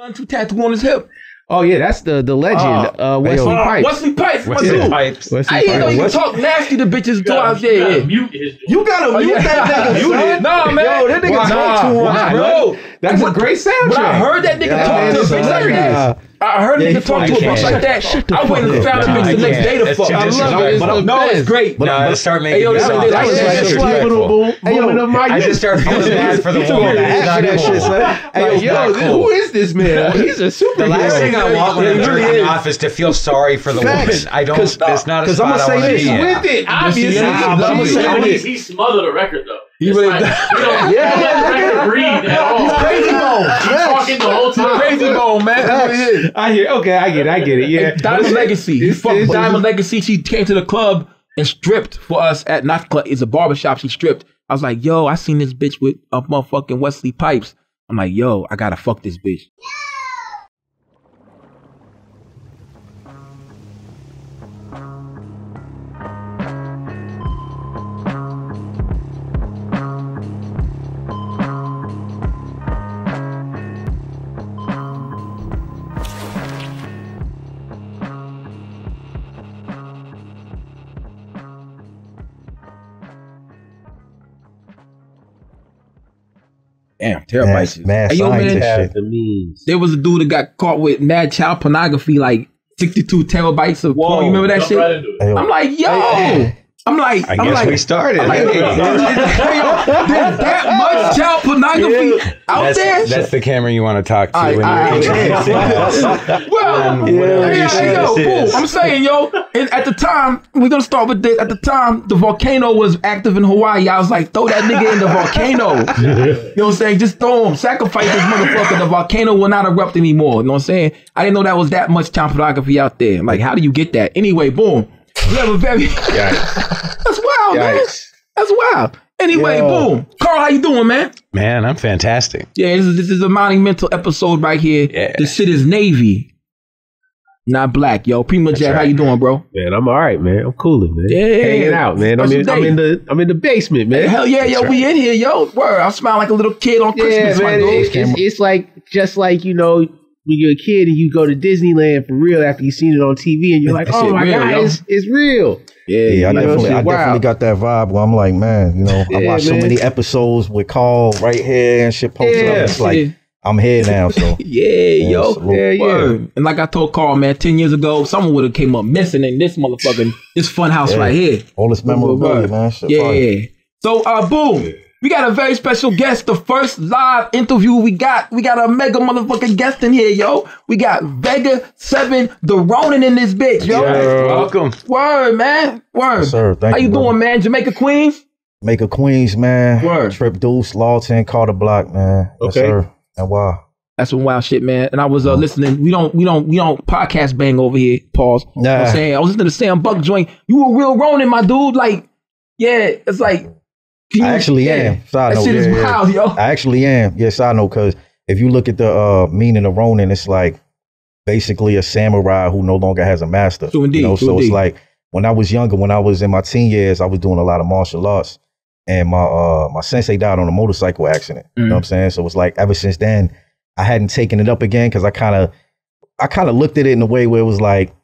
gun tattoo on his hip. Oh yeah, that's the legend. Wesley Pipes. Wesley Pipes. Wesley Pipes. I didn't know you could talk nasty to bitches too out there. You gotta mute that nigga. Nah, man. Yo, that nigga talk too much, bro. That's a great soundtrack. When I heard that nigga talk to a bitch like that, I heard a nigga talk to a bitch like that. I went and found a bitch the next day to fuck. I love it. But no, it's great. No, I start making I just start feeling bad for the woman. Hey, yo, who is this man? He's a superhero. The last thing I want when I'm jerking off is to feel sorry for the woman. I don't. It's not a spot I want to be in. With it, obviously. He smothered the record though. He really let the record breathe at all. He's Crazy Bone. He's talking the whole time. Crazy Bone, man. That's what it is. I hear. Okay, I get it. Yeah. Diamond Legacy. He fucked Diamond Legacy. She came to the club and stripped for us at not the club. It's a barbershop. She stripped. I was like, yo, I seen this bitch with a motherfucking Wesley Pipes. I'm like, yo, I gotta fuck this bitch. Damn, terabytes. Mad hey, yo, man, there was a dude that got caught with mad child pornography, like 62 terabytes of porn. You remember that shit? Right I'm like, yo. I guess we started. There's that much child pornography out there. That's the camera you want to talk to when you're introducing us. Well, boom. I'm saying, yo, and at the time, we're going to start with this. At the time, the volcano was active in Hawaii. I was like, throw that nigga in the volcano. You know what I'm saying? Just throw him. Sacrifice this motherfucker. The volcano will not erupt anymore. You know what I'm saying? I didn't know that was that much child pornography out there. I'm like, how do you get that? Anyway, boom. We have a very... That's wild, man. That's wild. Anyway, boom. Karl, how you doing, man? Man, I'm fantastic. Yeah, this is a monumental episode right here. Yeah. This shit is Navy, not black, yo. Prima Jack, how you doing, bro? Man, I'm all right, man. I'm cooling, man. Yeah, hanging out, man. I'm in the basement, man. Hell yeah, yo, we in here, yo. Word, I smile like a little kid on Christmas, man. It's like just like, you know, when you're a kid and you go to Disneyland for real after you've seen it on TV and you're like, oh my God, it's real. Yeah, I definitely got that vibe where I'm like, man, you know, I watched so many episodes with Karl right here and shit posted up. It's like, I'm here now, so. yo. And like I told Karl, man, 10 years ago, someone would have came up missing in this motherfucking, this fun house right here. All this memorabilia, man. Shit, So, boom. We got a very special guest. The first live interview we got a mega motherfucking guest in here, yo. We got Vega7 The Ronin in this bitch, yo. Yeah, welcome. Word, man. Word. Yes, sir. Thank you, how you doing, man? Jamaica Queens? Jamaica Queens, man. Word. Trip Deuce, Lawton, Carter Block, man. Yes, sir. And wow. That's some wild shit, man. And I was listening. We don't podcast bang over here. Pause. Nah. You know what I'm saying? I was listening to Sam Buck joint. You a real Ronin, my dude. Like, yeah, it's like. I actually am. That shit is wild, yo. I actually am. Yes, I know. Because if you look at the meaning of Ronin, it's like basically a samurai who no longer has a master. True indeed. You know? So it's like when I was younger, when I was in my teen years, I was doing a lot of martial arts, and my sensei died on a motorcycle accident. You know what I'm saying? So it's like ever since then, I hadn't taken it up again because I kind of looked at it in a way where it was like,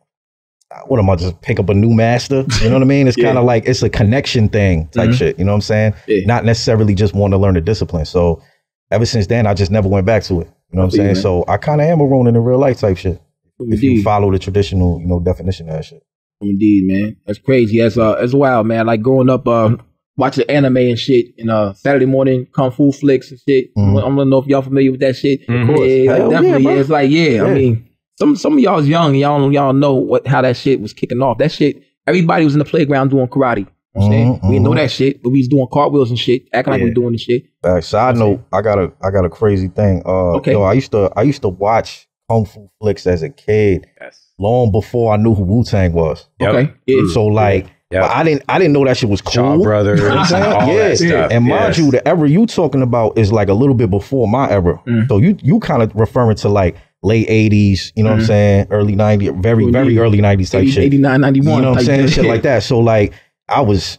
what am I, just pick up a new master? You know what I mean? It's kind of like, it's a connection thing type shit. You know what I'm saying? Yeah. Not necessarily just want to learn the discipline. So ever since then, I just never went back to it. You know what I'm saying? Man. So I kind of am a Ronin in real life type shit. If you follow the traditional, you know, definition of that shit. Indeed, man. That's crazy. That's wild, man. Like growing up, watching anime and shit, and Saturday morning kung fu flicks and shit. I don't know if y'all familiar with that shit. Of course. Yeah, like, definitely. Yeah, it's like, I mean, some of y'all's young, and y'all know how that shit was kicking off. That shit, everybody was in the playground doing karate. You know what I'm saying? We didn't know that shit, but we was doing cartwheels and shit, acting like we doing the shit. Side note, I got a crazy thing. Yo, I used to watch kung fu flicks as a kid, long before I knew who Wu-Tang was. Okay. So like, but I didn't know that shit was cool. Shaw Brothers, all that stuff. And mind you, the era you talking about is like a little bit before my era. So you kind of referring to like late 80s, you know what I'm saying? Early 90s, very early 90s type shit. 89, 91. You know what I'm saying? Shit like that. So like, I was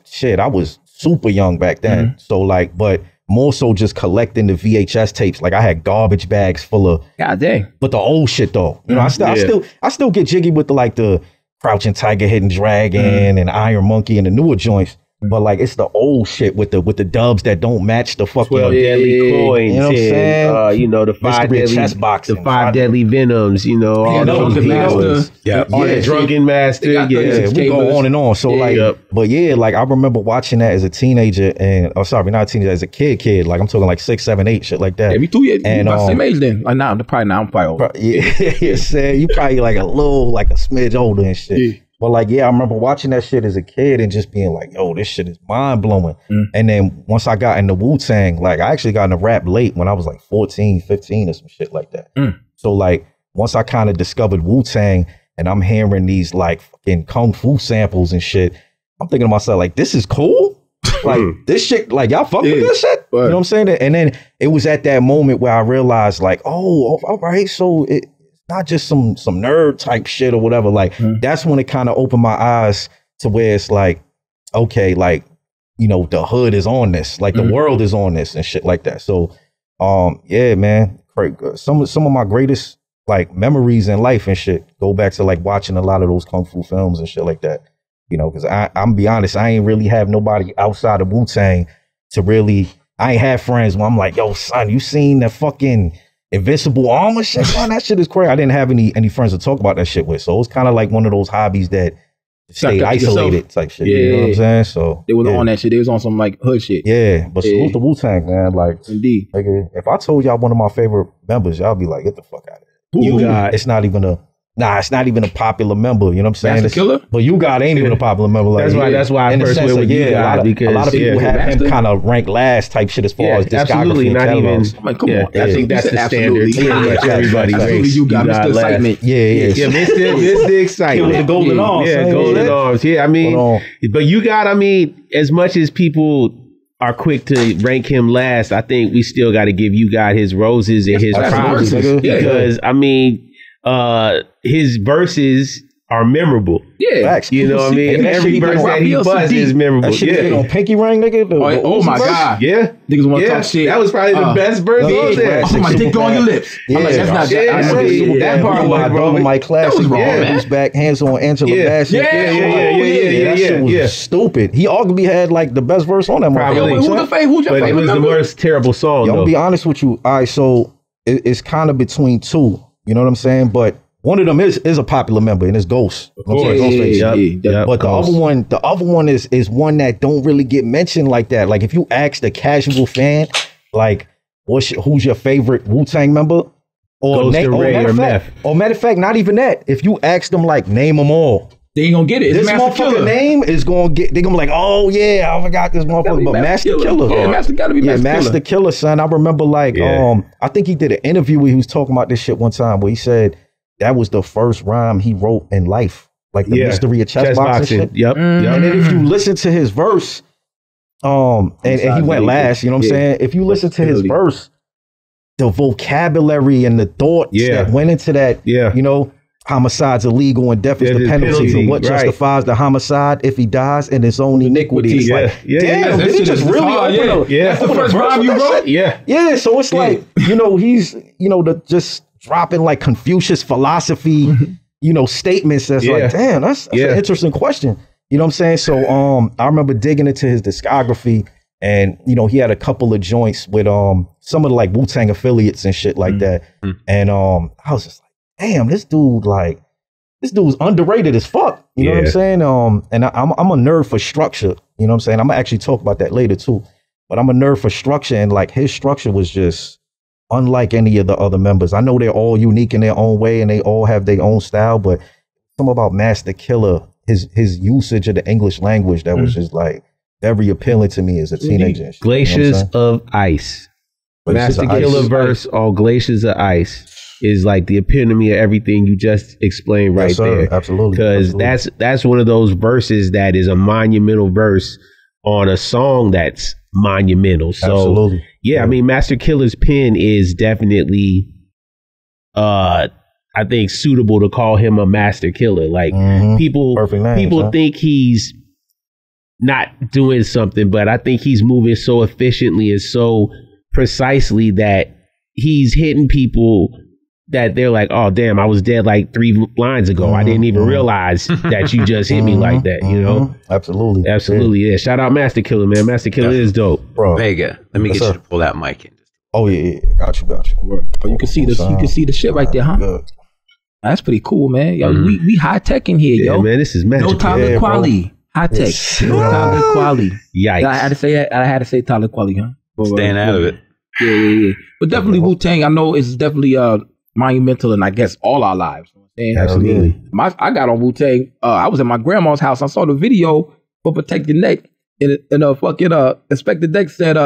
super young back then. So like, but more so just collecting the VHS tapes. Like I had garbage bags full of, God dang. but the old shit though. You know, I still get jiggy with the Crouching Tiger, Hidden Dragon, and Iron Monkey, and the newer joints. But like it's the old shit with the dubs that don't match the fucking 12 deadly coins. You know what I'm saying? You know, the five deadly chest boxing, the five deadly venoms. You know, all those Master. the Drunken Master. Yeah, we go on and on. So but yeah, like I remember watching that as a teenager, and not a teenager, as a kid. Like I'm talking like 6, 7, 8, shit like that. Yeah, me too. Yeah, and about the same age then. Like now, I'm probably older. Yeah, you probably like a smidge older and shit. Yeah. But like, I remember watching that shit as a kid and just being like, yo, this shit is mind blowing. And then once I got into Wu-Tang, like I actually got into rap late when I was like 14, 15 or some shit like that. So like once I kind of discovered Wu-Tang and I'm hearing these like fucking kung fu samples and shit, I'm thinking to myself like, this is cool. Like this shit, like y'all fuck with this shit. You know what I'm saying? And then it was at that moment where I realized like, oh, all right, so not just some nerd type shit or whatever. Like that's when it kind of opened my eyes to where it's like, okay, like, you know, the hood is on this, like the world is on this and shit like that. So, yeah, man, some of my greatest like memories in life and shit go back to like watching a lot of those kung fu films and shit like that. You know, because I'm be honest, I ain't really have nobody outside of Wu-Tang to really. I ain't have friends where I'm like, yo, son, you seen the fucking Invincible Armor shit? Man, that shit is crazy. I didn't have any friends to talk about that shit with. So it was kind of like one of those hobbies that stayed isolated type shit. You know what I'm saying? So they was on that shit. They was on some like hood shit. Yeah, but salute the Wu-Tang, man. Like, indeed. Like, if I told y'all one of my favorite members, y'all be like, get the fuck out of here. It's not even a popular member, you know what I'm saying? Master Killer? But you got ain't even a popular member. Like, that's why I first went with you guys, because a lot of people have him kind of ranked last type shit as far as discography. Absolutely, not even. Like, come on. I think that's the standard. Pretty much everybody rates. You got Mr. Excitement. Yeah, Mr. Excitement. With the golden arms. Yeah, golden arms. Yeah, I mean, but you got, I mean, as much as people are quick to rank him last, I think we still got to give you God his roses and his props, because I mean, his verses are memorable. Yeah. Facts. You know what I mean? Every verse that he buzzes is memorable. That shit on Pinky Ring, nigga. Oh my God. Yeah. Niggas want to talk shit. That was probably the best verse on there. Oh, my dick on your lips. Yeah. I'm like, that's not that part was wrong. My classic. That was wrong, man. Back, hands on Angela Bassett. Yeah. That shit was stupid. He arguably had like the best verse on that probably. Who's your favorite? But it was the most terrible song, I'll be honest with you. All right, so it's kind of between two. You know what I'm saying? But one of them is a popular member, and it's Ghost. Ghostface. But the other one is one that don't really get mentioned like that. Like if you ask the casual fan, like who's your favorite Wu-Tang member, or matter of fact, not even that. If you ask them like name them all, they ain't gonna get it. This motherfucker name is gonna get. They gonna be like, oh yeah, I forgot this motherfucker. But Master Killer. Yeah, Master gotta be Master Killer. Master Killer, son. I remember like I think he did an interview where he was talking about this shit one time where he said that was the first rhyme he wrote in life, like the mystery of chess boxing shit. Yep. And then if you listen to his verse, and he went last. You know what I'm saying? If you listen to his verse, the vocabulary and the thoughts that went into that, you know. Homicide's illegal and death is the penalty. So what justifies the homicide if he dies in his own iniquity? It's like, damn, did he just really open up? That's the first rhyme you wrote? Yeah, so it's like, you know, he's, you know, just dropping like Confucius philosophy, you know, statements that's like, damn, that's an interesting question. You know what I'm saying? So I remember digging into his discography, and, you know, he had a couple of joints with some of the like Wu-Tang affiliates and shit like that. And I was just like, damn, this dude's underrated as fuck. You know what I'm saying? And I'm a nerd for structure. You know what I'm saying? I'm gonna actually talk about that later too. But I'm a nerd for structure, and like his structure was just unlike any of the other members. I know they're all unique in their own way and they all have their own style, but something about Master Killer, his usage of the English language that was just like very appealing to me as a teenager. Glaciers of Ice. Master Killer verse, all Glaciers of Ice, is like the epitome of everything you just explained right there. Absolutely. Because that's one of those verses that is a monumental verse on a song that's monumental. So I mean, Master Killer's pen is definitely I think suitable to call him a Master Killer. Like people think he's not doing something, but I think he's moving so efficiently and so precisely that he's hitting people that they're like, oh damn, I was dead like 3 lines ago. I didn't even realize that you just hit me like that, you know? Absolutely. Yeah. Shout out Master Killer, man. Master Killer is dope. Bro. Vega, let me get you to pull that mic in. Oh yeah. Got you. Oh, you can see this. You can see the shit right there, huh? Good. That's pretty cool, man. Yo, we high tech in here, yo. Man, this is magic. No Talib Kweli. High tech. No Talib Kweli. Yikes. I had to say Talib Kweli, huh? Staying out of it. Yeah. But definitely Wu-Tang, I know it's definitely monumental in, I guess, all our lives. Absolutely. I got on Wu-Tang. I was at my grandma's house. I saw the video for Protect Your Neck. And fucking Inspector Deck said,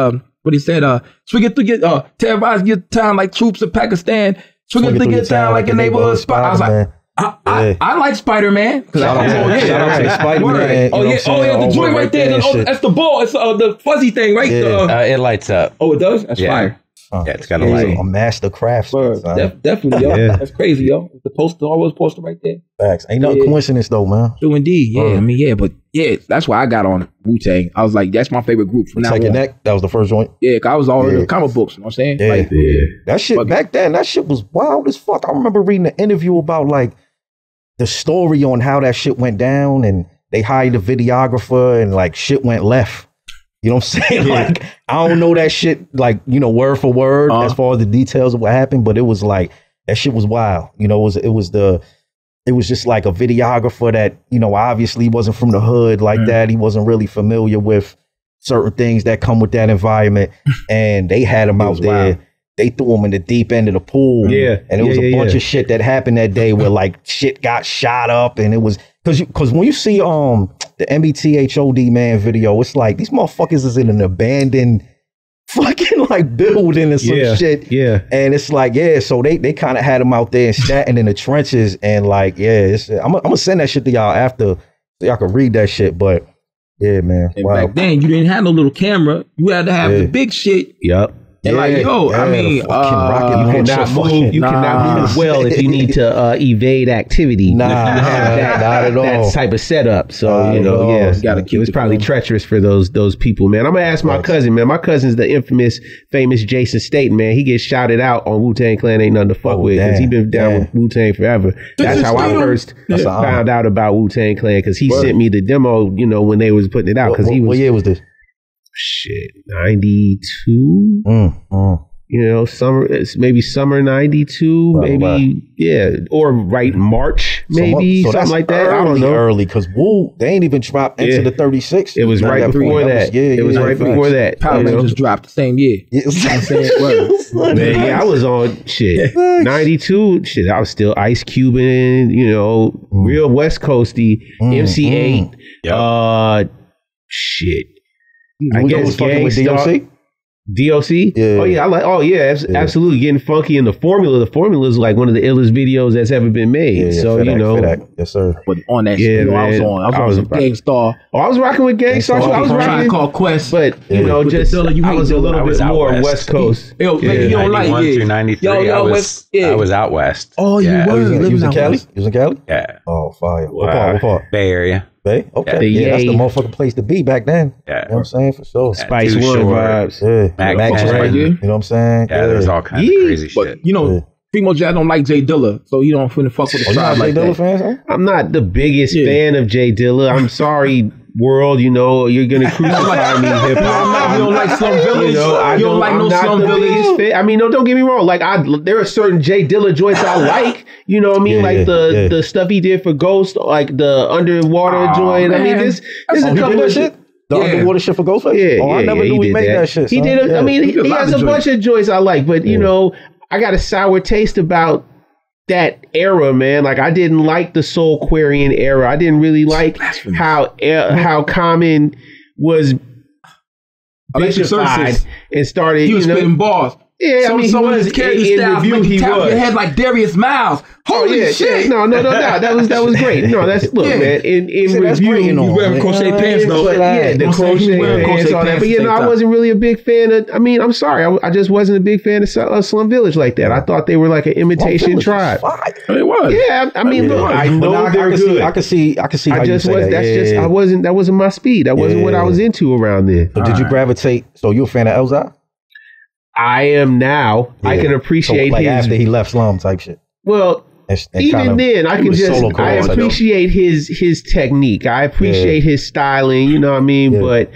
what he said, swing it through your, terrorize your town like troops in Pakistan. Swing it through your town like a neighborhood spot. I was like, I like Spider-Man. Shout out to Spider-Man. Oh yeah, the joint right there. That's the ball. It's the fuzzy thing, right? It lights up. Oh, it does? That's fire. Yeah, it's got a light. A master craftsman. Definitely, yo. Yeah. That's crazy, yo. The poster, always poster right there. Facts. Ain't no coincidence though, man. True indeed. Yeah, I mean, but that's why I got on Wu-Tang. I was like, that's my favorite group from now on. Your Neck, that was the first joint? Yeah, cause I was all in the comic books, you know what I'm saying? That shit, back then, that shit was wild as fuck. I remember reading an interview about like the story on how that shit went down, and they hired a videographer and like shit went left. You know what I'm saying? Like, I don't know that shit, like, you know, word for word as far as the details of what happened, but it was like, that shit was wild. You know, it was just like a videographer that, you know, obviously wasn't from the hood like that. He wasn't really familiar with certain things that come with that environment. And they had him out there. Wild. They threw him in the deep end of the pool. Yeah. And it was a bunch of shit that happened that day where like shit got shot up, and it was, cause when you see the MBTHOD man video, it's like these motherfuckers is in an abandoned fucking like building or some shit. Yeah. And it's like, so they kind of had him out there and statting in the trenches, and like, I'm gonna send that shit to y'all after so y'all can read that shit. But yeah, man. And back then you didn't have no little camera. You had to have the big shit. Yep. And like, I mean, you cannot move well if you need to evade activity. Not at all. That type of setup. So, you gotta keep it was probably treacherous for those people, man. I'm gonna ask my cousin, man. My cousin's the famous Jason Staten, man. He gets shouted out on Wu-Tang Clan, ain't nothing to fuck with, because he been down with Wu-Tang forever. That's how I first found out about Wu-Tang Clan, because he sent me the demo, you know, when they was putting it out. What year was this? Shit, 92. You know, summer 92, or March, maybe so something like that. I don't know. Early, because Wu, they ain't even dropped into the 36. It was right before that. It was right before that. Power just dropped the same year. I was on shit 92. Shit, I was still Ice Cubing, you know, real West Coasty, MC8. Shit. I guess fucking with DOC? DOC? Yeah. Absolutely. Getting funky in the formula. The formula is like one of the illest videos that's ever been made. So, you know. Yes, sir. But on that shit, I was on Gangstar. Oh, I was rocking with Gangstar. I was rocking called Quest. But, you know, just, I was a little bit more West Coast. You don't like 91 through 93. I was out West. Oh, you were? You was in Cali? You was in Cali? Yeah. Oh, fire. What part? Bay Area. Bay? Okay. That's the motherfucking place to be back then. Yeah. You know what I'm saying? For sure. Spice One vibes. Yeah. Max right. You know what I'm saying? Yeah, there's all kinds of crazy shit. But, you know, Primo J, I don't like Jay Dilla, so you don't finna fuck with the tribe like that. Jay Dilla fans, huh? I'm not the biggest fan of Jay Dilla. I'm sorry, world, you know, you're gonna crucify me, hip hop. You don't like Slum Village. You know, you don't like no Slum Village. I mean, no, don't get me wrong. Like, there are certain Jay Dilla joints I like. You know what I mean? Like the stuff he did for Ghost, like the underwater joint. Man. I mean, this is a couple of shit. The underwater shit for Ghostface? I never knew he made that shit. He did. I mean, he has a bunch of joints I like, but you know, I got a sour taste about that era, man. Like, I didn't like the Soulquarian era. I didn't really like how Common was bitchified and started. He was spitting bars. Yeah, I mean, some of his character styles make you tap your head like Darius Miles. Holy shit! No, that was great. No, that's man. In review, you wearing crochet pants though. The crochet pants, all that. But you know, I wasn't really a big fan of. I mean, I'm sorry, I just wasn't a big fan of Slum Village like that. I thought they were like an imitation tribe. It was. Yeah, I mean, look, I know they're good. I can see. I just was. That's just. I wasn't. That wasn't my speed. That wasn't what I was into around then. So did you gravitate? So you a fan of Elzai? I am now. I can appreciate his after he left Slum type shit. Well, and even then, I can just. I appreciate his technique. I appreciate his styling. You know what I mean? But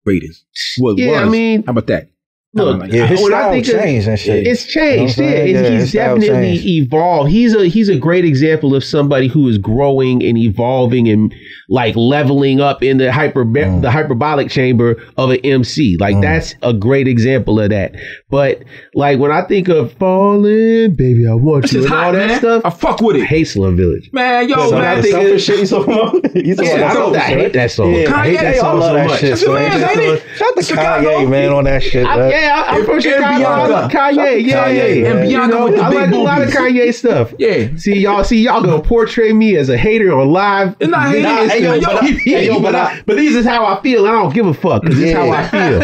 greatest. I mean, how about that? Look, his style changed and shit. It's changed. He's definitely evolved. He's a great example of somebody who is growing and evolving and like leveling up in the hyperbolic chamber of an MC. Like that's a great example of that. But like when I think of Falling, Baby, I Want You and all that stuff, I fuck with it. I hate Slum Village. Man, yo, man, I think it's shit. I hate that song. I hate that song so much. Shout to Kanye, man, on that shit. I'm from Chicago. Kanye, and Bianca with the I big like a lot of Kanye stuff. Yeah. See y'all gonna portray me as a hater on live. It's not hating. But this is how I feel. I don't give a fuck. This is how I feel.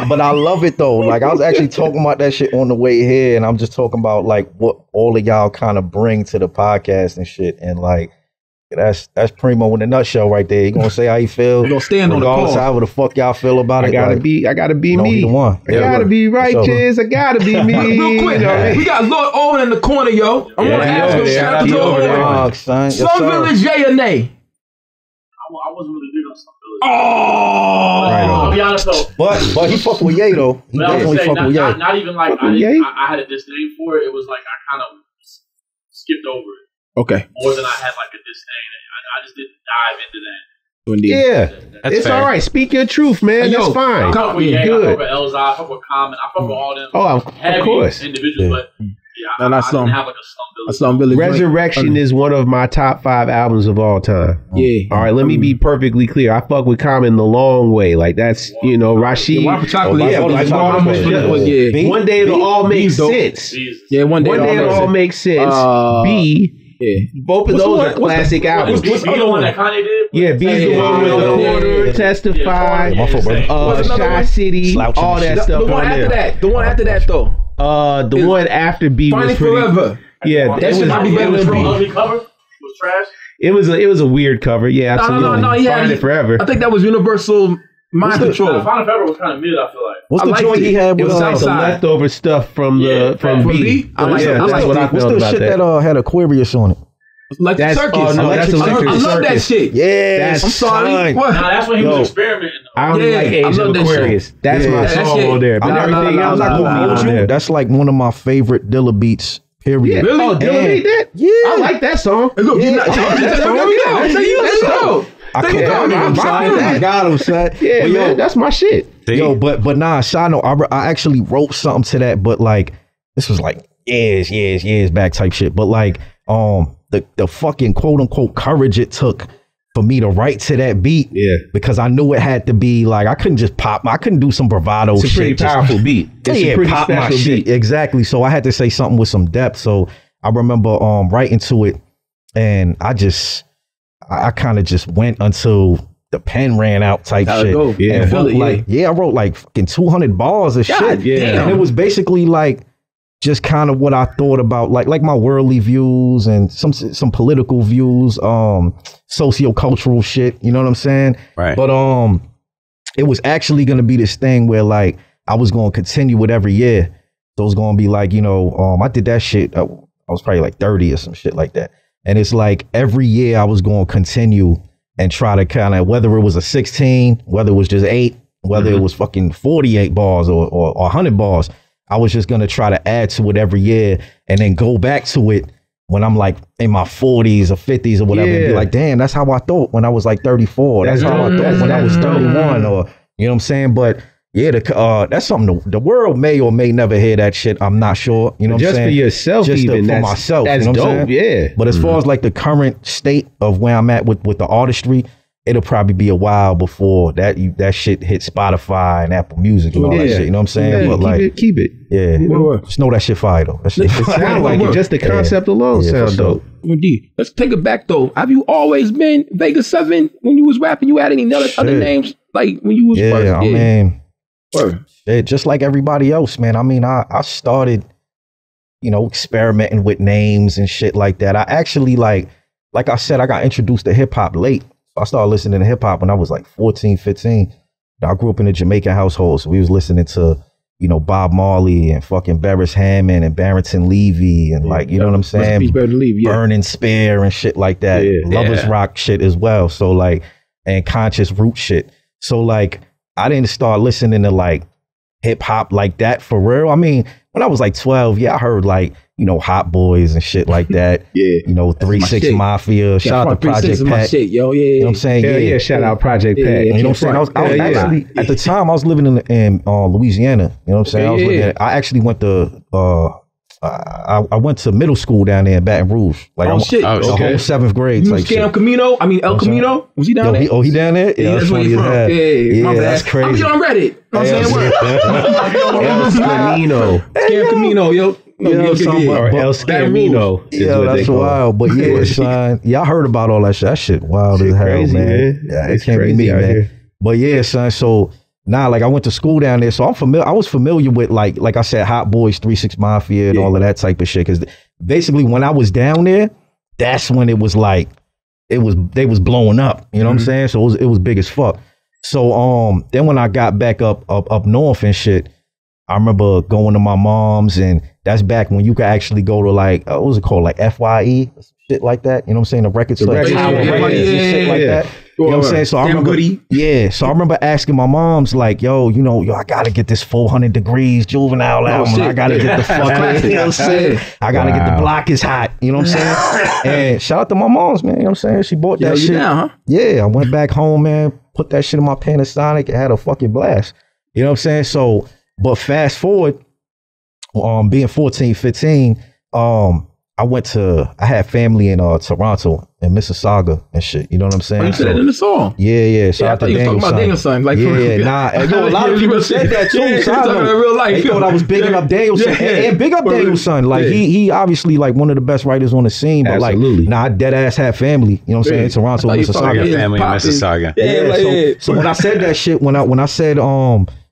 But I love it though. Like I was actually talking about that shit on the way here, and I'm just talking about like what all of y'all kind of bring to the podcast and shit, and like. That's Primo in a nutshell right there. He gonna say how he feel. He gonna stand on the call. However the fuck y'all feel about it. I gotta be me. The one. I gotta be righteous. I gotta be me. Real quick, we got Lord Owen in the corner, yo. I'm gonna ask him. Shout out to Lord Owen. Slum Village, yay or nay? I wasn't really big on Slum Village. I'll be honest though. But he fucked with Ye though. He definitely fucked with Ye. Not even like I had a disdain for it. It was like I kind of skipped over it. Okay. More than I had like a disdain. I just didn't dive into that. Indeed. Yeah, it's fair. All right. Speak your truth, man. That's fine. I fuck with Ye, I fuck with Elzai, I fuck with Common, I fuck with all them. Of course. Individuals, but I didn't have like a Slum Village. Resurrection is one of my top 5 albums of all time. Yeah. All right, let me be perfectly clear. I fuck with Common the long way. Like that's Rashid. One day it'll all make sense. Yeah, one day it'll all make sense. B. Yeah, both of those are classic albums. Was B the one that Kanye did? Yeah, B's the one with the Order, Testify, Shy City, all that stuff. The one after that. The one after that, though. The one after B was pretty. Forever. Yeah, that should not be better than B. Ugly cover was trash. It was a weird cover. Yeah, absolutely. No. Find It Forever. I think that was Universal Mind Control. Find It Forever was kind of mid. I feel like. What's the joint he had with the leftover stuff from B? I like that's what I felt about shit that had Aquarius on it. Like the Circus. That's Electric Circus. I love that shit. Yeah, I'm sorry. Nah, that's when he was experimenting. I only like Age of Aquarius. That's my song on there. But everything else, I love it. That's like one of my favorite Dilla beats. Period. Yeah. Really? Oh, Dilla beat that? Yeah. I like that song. Look, I got him, son. Yeah, man, that's my shit. Yo, but nah, side note, I actually wrote something to that, but like this was like years back type shit. But like the fucking quote unquote courage it took for me to write to that beat, because I knew it had to be like I couldn't just pop. I couldn't do some bravado shit. It's a pretty powerful beat. It's a pretty special beat. Exactly. So I had to say something with some depth. So I remember writing to it, and I kind of just went until the pen ran out type shit. I wrote like fucking 200 bars of shit. Yeah. And it was basically like just kind of what I thought about, like my worldly views and some political views, sociocultural shit. You know what I'm saying? Right. But it was actually going to be this thing where like I was going to continue with every year. So it was going to be like, I did that shit. I was probably like 30 or some shit like that. And it's like every year I was going to continue and try to kind of, whether it was a 16, whether it was just 8, whether it was fucking 48 bars or 100 bars, I was just going to try to add to it every year and then go back to it when I'm like in my 40s or 50s or whatever, and be like, damn, that's how I thought when I was like 34. That's how I thought when I was 31, or, you know what I'm saying? But yeah, that's something the world may or may never hear that shit. I'm not sure. You know what I'm saying? Just for yourself, just even. For myself. That's you know what I'm dope, saying? yeah. But as far as like the current state of where I'm at with the artistry, it'll probably be a while before that shit hit Spotify and Apple Music and all that shit. You know what I'm saying? Yeah, but like, keep it. Yeah. Just know that shit fire though. That shit it sounds like it. Just the concept alone sounds dope. Indeed. Let's take it back though. Have you always been Vega7 when you was rapping? You had any other names like when you was first? I mean, shit, just like everybody else, man. I mean, I started you know, experimenting with names and shit like that. I actually like I said, I got introduced to hip hop late. I started listening to hip hop when I was like 14, 15. I grew up in a Jamaican household, so we was listening to, you know, Bob Marley and fucking Beres Hammond and Barrington Levy and like, you know what I'm saying? Burning Spear and shit like that. Lovers Rock shit as well. So like, and conscious root shit. So like, I didn't start listening to like hip hop like that for real. I mean, when I was like 12, I heard like, you know, Hot Boys and shit like that. You know, 3-6 Mafia. Shout out to Project Pat. You know what I'm saying? Shout out Project Pat. You know what I'm saying? I was actually, at the time, I was living in Louisiana. You know what I'm saying? I actually went to, I went to middle school down there in Baton Rouge. Like, the whole 7th grade. You was El Camino? I mean, El Camino? Was he down there? He down there? Yeah, that's where he's from. Yeah, that's crazy. I'm on Reddit. I'm saying El Camino. Scam Camino, yo. Or El Scamino. Yeah, that's wild. But yeah, son. Yeah, I heard about all that shit. That shit wild as hell, crazy, man. Yeah, it can't be me, man. Here. But yeah, son. So like I went to school down there, so I was familiar with like I said, Hot Boys, 3-6 Mafia, and all of that type of shit. Because basically, when I was down there, that's when it was like they was blowing up. You know what I'm saying? So it was big as fuck. So then when I got back up north and shit, I remember going to my mom's, and that's back when you could actually go to like, what was it called? Like FYE, shit like that. You know what I'm saying? The record store. Shit like that. You know what I'm saying? So I remember, so I remember asking my mom's like, yo, I gotta get this 400 Degrees Juvenile album. I gotta get the fuck out. You know what I'm saying? I gotta get the Block is Hot. You know what I'm saying? And shout out to my mom's, man. You know what I'm saying? She bought that shit. Down, huh? Yeah, I went back home, man. Put that shit in my Panasonic and had a fucking blast. You know what I'm saying? So, but fast forward, being 14, 15, I had family in Toronto and Mississauga and shit. You know what I'm saying? You said that in the song. Yeah. Shout out to Daniel's son. Like, a lot of people said that too. Real life. They thought I was bigging up Daniel's son. And big up Daniel's son. Like he obviously like one of the best writers on the scene. But like, I dead ass had family. You know what I'm saying? In Toronto, Mississauga. Family in Mississauga. So when I said that shit, when I said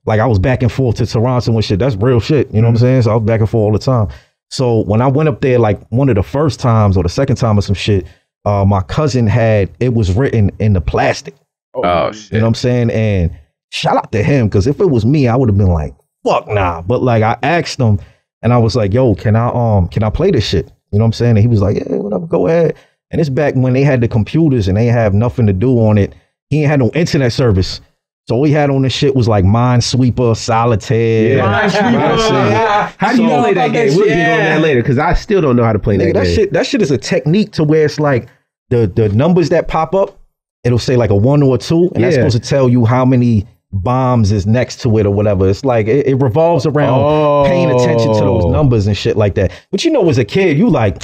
like I was back and forth to Toronto and shit, that's real shit. You know what I'm saying? So I was back and forth all the time. So when I went up there, like one of the first times or the second time or some shit, my cousin it was written in the plastic. Oh shit. You know what I'm saying? And shout out to him, because if it was me, I would have been like, fuck nah. But like I asked him and I was like, yo, can I play this shit? You know what I'm saying? And he was like, yeah, whatever, go ahead. And it's back when they had the computers and they have nothing to do on it. He ain't had no internet service. So all he had on this shit was like Minesweeper, Solitaire. Minesweeper. How do you play that game? We'll get on that later, because I still don't know how to play that game. That shit is a technique to where it's like the numbers that pop up, it'll say like a 1 or a 2, and that's supposed to tell you how many bombs is next to it or whatever. It's like it revolves around paying attention to those numbers and shit like that. But as a kid, you like,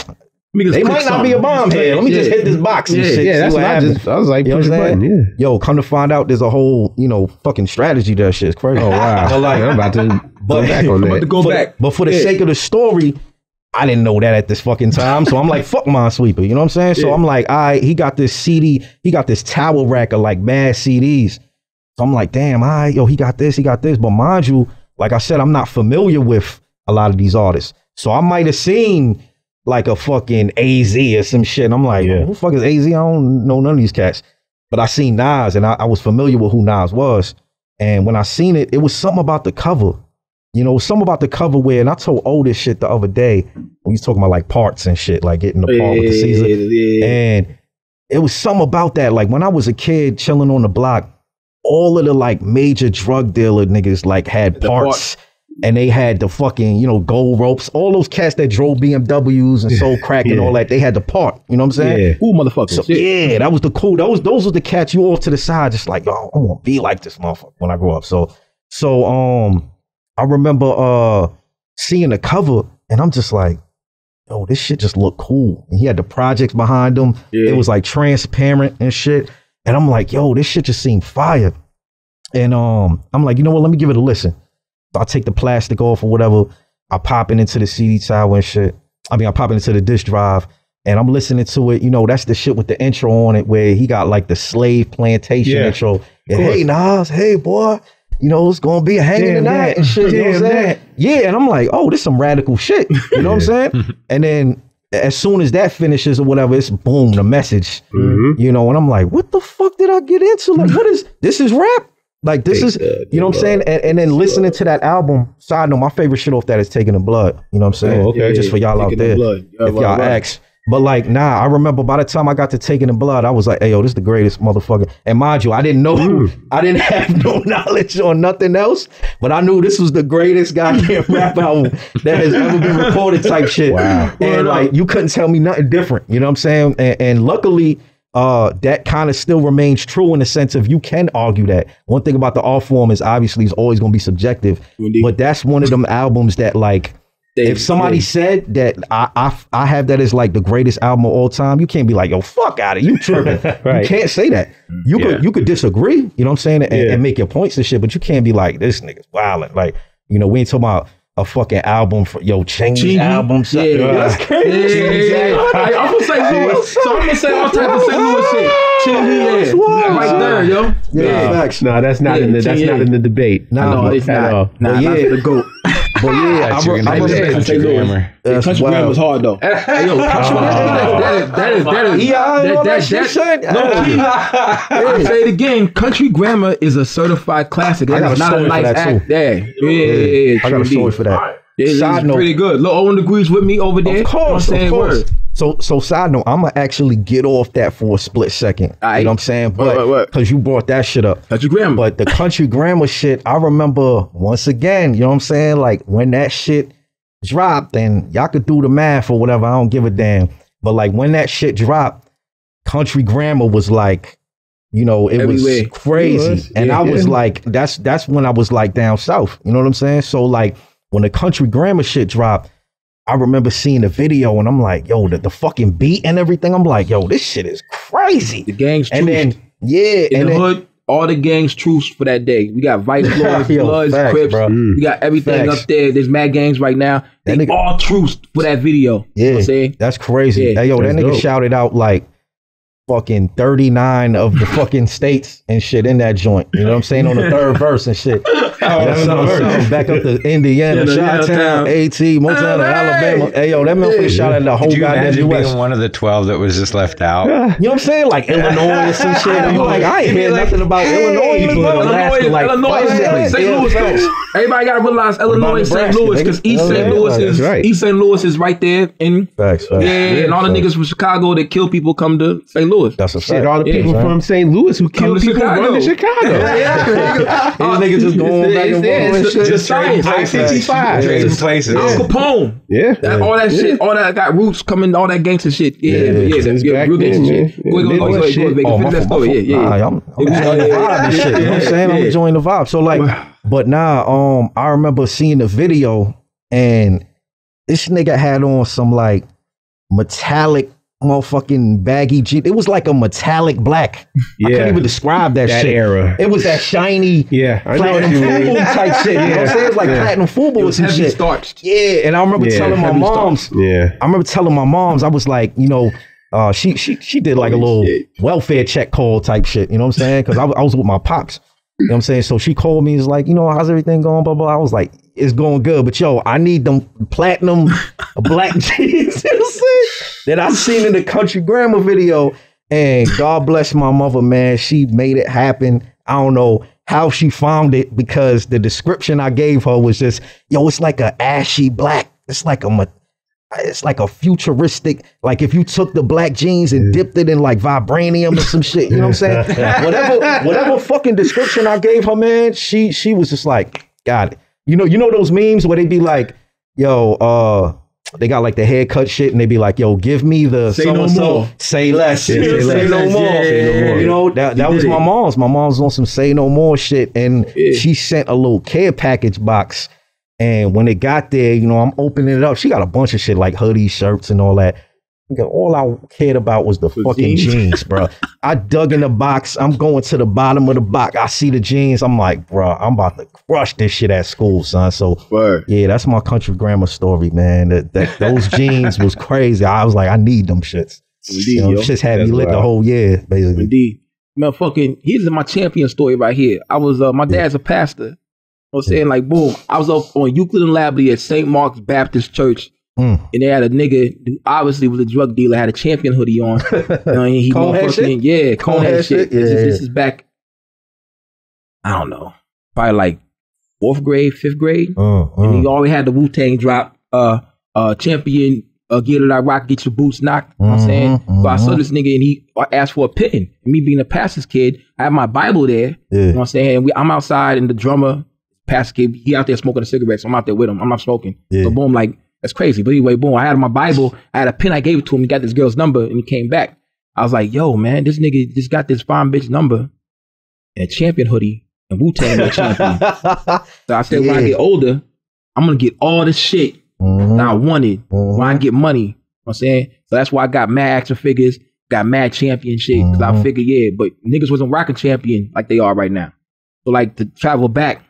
they might not be a bomb here. Let me just hit this box and shit. Yeah, that's what I was like, push button. Yo, come to find out, there's a whole, fucking strategy to that shit. It's crazy. Oh, wow. So like, I'm about to go back on that. I'm about to go back. But for the sake of the story, I didn't know that at this fucking time. So I'm like, fuck Minesweeper. You know what I'm saying? So I'm like, he got this CD, he got this towel rack of like mad CDs. So I'm like, damn, he got this. But mind you, like I said, I'm not familiar with a lot of these artists. So I might have seen like a fucking AZ or some shit. And I'm like, who the fuck is AZ? I don't know none of these cats. But I seen Nas, and I was familiar with who Nas was. And when I seen it, it was something about the cover. Something about the cover where, and I told O this shit the other day, when he's talking about like parts and shit, like getting the part with the Caesar. And it was something about that. Like when I was a kid chilling on the block, all of the like major drug dealer niggas like had parts. And they had the fucking, gold ropes. All those cats that drove BMWs and sold crack and all that, they had the part. You know what I'm saying? Yeah. Ooh, motherfuckers. So, that was the cool. Those were the cats you all to the side, just like, yo, I want to be like this motherfucker when I grow up. So I remember seeing the cover, and I'm just like, yo, this shit just looked cool. And he had the projects behind him. Yeah. It was like transparent and shit. And I'm like, yo, this shit just seemed fire. And I'm like, you know what? Let me give it a listen. I take the plastic off or whatever. I pop it into the CD tower and shit. I pop it into the disk drive, and I'm listening to it. That's the shit with the intro on it where he got like the slave plantation intro. And, hey, Nas, hey, boy. you know, it's gonna be a hanging tonight and shit. You know what I'm saying? Yeah, and I'm like, oh, this some radical shit. You know what I'm saying? And then as soon as that finishes or whatever, it's boom, the message. You know, and I'm like, what the fuck did I get into? Like, this is rap? Like, this is, you know what I'm saying? And then listening to that album, side note, my favorite shit off that is Taking the Blood. You know what I'm saying? Okay. Just for y'all out there, if y'all ask. But like, nah, I remember by the time I got to Taking the Blood, I was like, hey, yo, this is the greatest motherfucker. And mind you, I didn't know, I didn't have no knowledge on nothing else, but I knew this was the greatest goddamn rap album that has ever been recorded type shit. Wow. And like, you couldn't tell me nothing different. You know what I'm saying? And luckily, that kind of still remains true in the sense of you can argue that. One thing about the art form is obviously it's always going to be subjective, but that's one of them albums that like, if somebody said that I have that as like the greatest album of all time, you can't be like, yo, fuck out of it, you tripping. You can't say that. You could disagree, you know what I'm saying, and make your points and shit, but you can't be like, this nigga's violent. Like, you know, we ain't talking about a fucking album for Chingy's album. That's crazy. I'm gonna say Louis, so I'm gonna say all types of St. Louis shit. Chingy, right there, yo. No, that's not in the debate. No, it's not. Nah, not the GOAT. But yeah, I respect Country Grammar. Country Grammar was hard though. Hey, yo, I say it again. Country Grammar is a certified classic. That's not a nice act. Yeah. I got a story for that. Side note, pretty good. Lord Owen agrees with me over there. Of course. So side note, I'm gonna actually get off that for a split second. You know what I'm saying? But because you brought that shit up. Country Grammar. But the Country Grammar shit, I remember once again, you know what I'm saying? Like when that shit dropped, and y'all could do the math or whatever, I don't give a damn. But like when that shit dropped, Country Grammar was like, you know, it was crazy. And I was like, that's when I was like down south. You know what I'm saying? So like when the Country Grammar shit dropped, I remember seeing the video and I'm like, yo, the fucking beat and everything. I'm like, yo, this shit is crazy. The gang's truth. And then, in the hood, all the gang's truths for that day. We got Vice Lords, Bloods, Crips. We got everything up there. There's mad gangs right now. They all truths for that video. Yeah, you know what I'm saying? That's crazy. Hey, yo, that nigga shouted out like fucking 39 of the fucking states and shit in that joint. You know what I'm saying? On the third verse and shit. Something back up to Indiana, Chi-Town, AT, Montana, Alabama. Hey, yo, that motherfucker shot at the whole goddamn US. Being one of the 12 that was just left out. You know what I'm saying? Like Illinois and some shit. I'm like, I ain't hear nothing about Illinois. Illinois, St. Louis, though. Everybody got to realize Illinois and St. Louis, because East St. Louis is right there. And and all the niggas from Chicago that kill people come to St. Louis. That's a fact. Shit, all the people from St. Louis who kill people run to Chicago. These niggas just going back and forth. Just science. Trading places. Al Capone. All that shit. All that got roots coming. All that gangster shit. Real gangster shit. Go ahead. I'm enjoying the vibe and shit. You know what I'm saying? I'm enjoying the vibe. So like, but now, I remember seeing the video and this nigga had on some like metallic motherfucking baggy jeans. It was like a metallic black. I can't even describe that shit. Era. It was that shiny platinum FUBU type shit. You know what I'm saying? It's like platinum FUBU or some shit. Starched. Yeah, and I remember telling my moms. I remember telling my moms, I was like, you know, she did like a little welfare check call type shit. You know what I'm saying? Because I was with my pops. You know what I'm saying? So she called me, is like, you know, how's everything going? Blah, blah. I was like, it's going good. But yo, I need them platinum black jeans. You know what I'm saying? That I seen in the Country Grammar video. And God bless my mother, man. She made it happen. I don't know how she found it, because the description I gave her was just, yo, it's like a ashy black. It's like a futuristic, like if you took the black jeans and dipped it in like vibranium or some shit, you know what I'm saying? whatever fucking description I gave her, man, she was just like, got it. You know those memes where they be like, yo, they got like the haircut shit and they be like, yo, give me the say no more, say less, say no more. You know, that was my mom's. My mom's on some say no more shit, and she sent a little care package box. And when it got there, you know, I'm opening it up. She got a bunch of shit like hoodies, shirts, and all that. All I cared about was the fucking jeans, bro. I dug in the box. I'm going to the bottom of the box. I see the jeans. I'm like, bro, I'm about to crush this shit at school, son. So, yeah, that's my Country Grammar story, man. Those jeans was crazy. I was like, I need them shits. Indeed, you know, shits had me lit the whole year, basically. Indeed. motherfucking, here's my champion story right here. I was, my dad's a pastor. You know what I'm saying? Like, boom, I was up on Euclid and Labley at St. Mark's Baptist Church. And they had a nigga who obviously was a drug dealer, had a champion hoodie on. And he motherfucking, yeah, Conehead shit. This is back, I don't know, probably like 4th grade, 5th grade. And he always had the Wu-Tang drop, champion, get it, I rock, get your boots knocked. You know what I'm saying? So I saw this nigga and he asked for a pen. And me being a pastor's kid, I have my Bible there. You know what I'm saying? And I'm outside and the drummer, pastor kid, he out there smoking a cigarette. So I'm out there with him. I'm not smoking. So boom, like, that's crazy. But anyway, boom, I had my Bible, I had a pen, I gave it to him, he got this girl's number and he came back. I was like, yo, man, this nigga just got this fine bitch number and a champion hoodie and Wu-Tang champion. So I said, when I get older, I'm gonna get all the shit that I wanted when I get money. You know what I'm saying? So that's why I got mad action figures, got mad champion shit. Cause I figured, yeah, but niggas wasn't rocking champion like they are right now. So like to travel back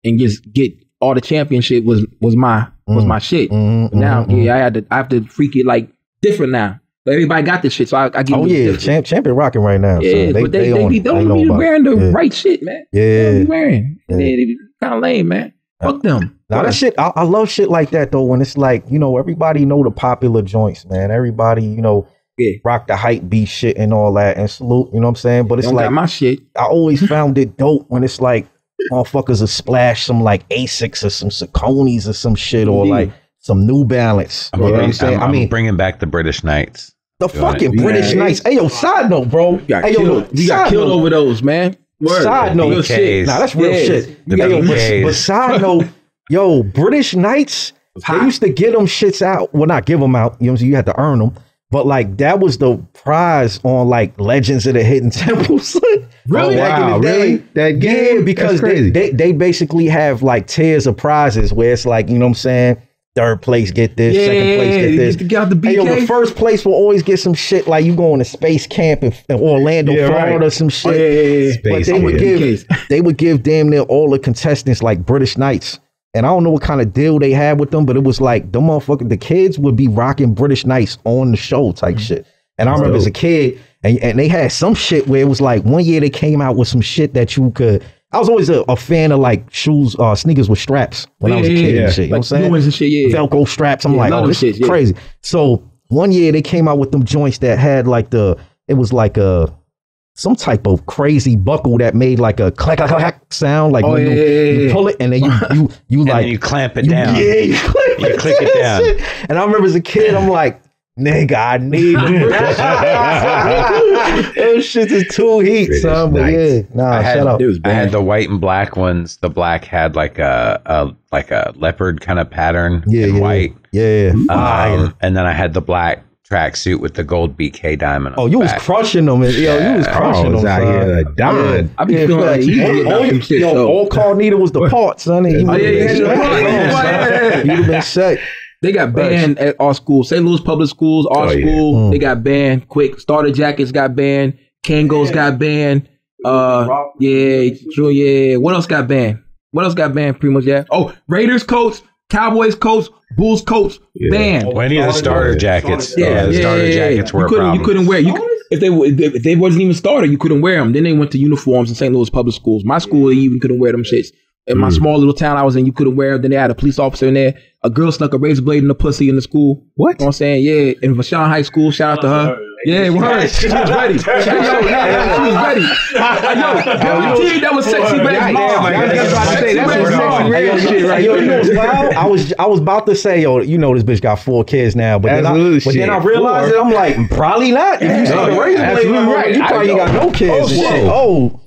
and just get all the champion shit was my shit. But now, I have to freak it like different now. But everybody got this shit, so I give it champion rocking right now. Yeah, so but they don't be wearing the right shit, man. Yeah, they don't be wearing. They be kind of lame, man. Fuck them. Now that shit, I love shit like that though. When it's like, you know, everybody know the popular joints, man. Everybody, you know, rock the hype beat shit and all that, and salute. You know what I'm saying? But it's don't like got my shit. I always found it dope when it's like motherfuckers will splash some like Asics or some Sauconys or some shit, or like some New Balance. I'm bringing back the British Knights. The fucking British Knights. Hey, yo, side note, bro. You got killed over those, man. Word. Side note, real shit. Nah, that's real shit. But side note, yo, British Knights, they used to get them shits out. Well, not give them out. You know what I'm saying? You had to earn them. But like that was the prize on like Legends of the Hidden Temples. Really? Back in the day. That game? Yeah, because they basically have like tiers of prizes where it's like, you know what I'm saying? 3rd place get this, 2nd place get this. Hey, yo, the 1st place will always get some shit like you going to space camp in Orlando, Florida, some shit. But they would give damn near all the contestants like British Knights. And I don't know what kind of deal they had with them, but it was like the kids would be rocking British Knights on the show type shit. And I remember as a kid, and they had some shit where it was like one year they came out with some shit that you could. I was always a fan of like shoes, sneakers with straps when I was a kid and shit. You know what I'm saying? Shit, Velcro straps. I'm like, oh, this is crazy. So one year they came out with them joints that had like it was like some type of crazy buckle that made like a clack clack clack sound, like when you pull it and then you like you clamp it down. Yeah, you click it down. And I remember as a kid, I'm like, nigga, I need them. Those shits is too heat, son. But shut up. I had the white and black ones. The black had like a leopard kind of pattern in white. Yeah. And then I had the black tracksuit with the gold BK diamond. Oh, you was crushing them. You was crushing them. Out here diamond. I be feeling like easy. All Karl needed was the parts, son. You'd have been sick. They got banned at our school. St. Louis Public Schools, our school, they got banned quick. Starter jackets got banned. Kangos got banned. What else got banned? Pretty much, Oh, Raiders coats, Cowboys coats, Bulls coats, banned. Any of the starter jackets. The starter jackets were a problem. You couldn't wear. If they wasn't even starter, you couldn't wear them. Then they went to uniforms in St. Louis Public Schools. My school, they even couldn't wear them shits. In my small little town I was in, you couldn't wear them. Then they had a police officer in there. A girl snuck a razor blade in the pussy in the school. What? You know what I'm saying? Yeah, in Vashon High School. Shout out to her. Yeah, word. She was ready. She was ready. That was sexy baby mom. I was about to say, you know this bitch got 4 kids now, but then I realized it. I'm like, probably not. If you saw the razor blade, you probably got no kids and shit. Oh.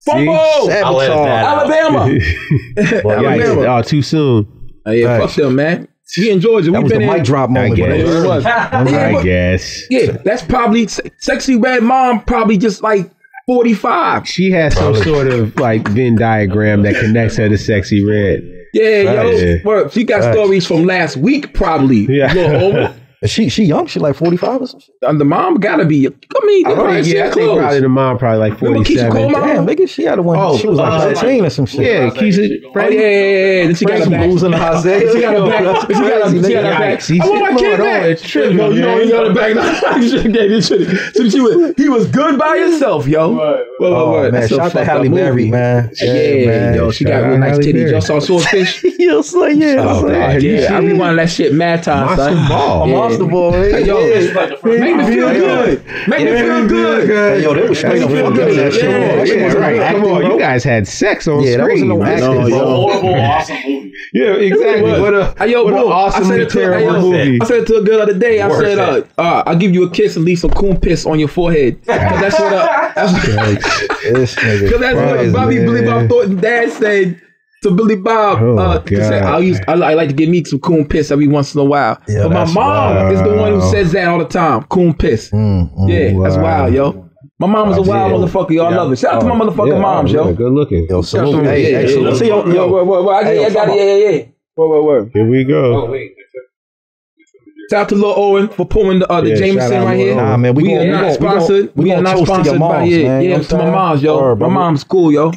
Alabama. Alabama. Too soon. Fuck them, man. We in Georgia. That was the mic drop moment. I guess. Yeah, that's probably sexy red mom. Probably just like 45. She has some sort of like Venn diagram that connects her to sexy red. Yeah, She got stories from last week, probably. Yeah. She young. She like 45 or something. The mom gotta be. I mean, I think probably the mom probably like 47. Damn, nigga, she had one. She was like 13 or some shit. Yeah, Keisha. Yeah. Then she got some blues in the house. She got a back. She got a back. I want my kid back. No, you don't got a back. He was good by himself, yo. Oh man, shout out to Halle Berry, man. Yeah, yo, she got real nice titties. Y'all saw Swordfish? Yo, so I rewind that shit mad time, son. Monster Ball, man. Yo, make me feel good. Make me feel good. Yo, they was straight up fucking that shit. Right. Come on, you guys had sex on screen. That wasn't no acting. Horrible, awesome movie. Yeah, exactly. What an awesome, terrible movie. I said it to a girl the other day. I said, I'll give you a kiss and leave some coon piss on your forehead. Because that's what Bobby Billy Bob Thornton dad said to Billy Bob. Said, I like to give me some coon piss every once in a while. Yeah, but my mom is the one who says that all the time. Coon piss. That's wild, yo. My mom was a wild motherfucker. Y'all love it. Shout out to my motherfucking moms, yo. Good looking. Yo, salute. Hey, I got it. Word. Here we go. Oh, wait. Shout out to Lord Owen for pulling the Jameson right here. Nah, man, we are not sponsored. We are not sponsored by it. Yeah, to my moms, yo. My mom's cool, yo.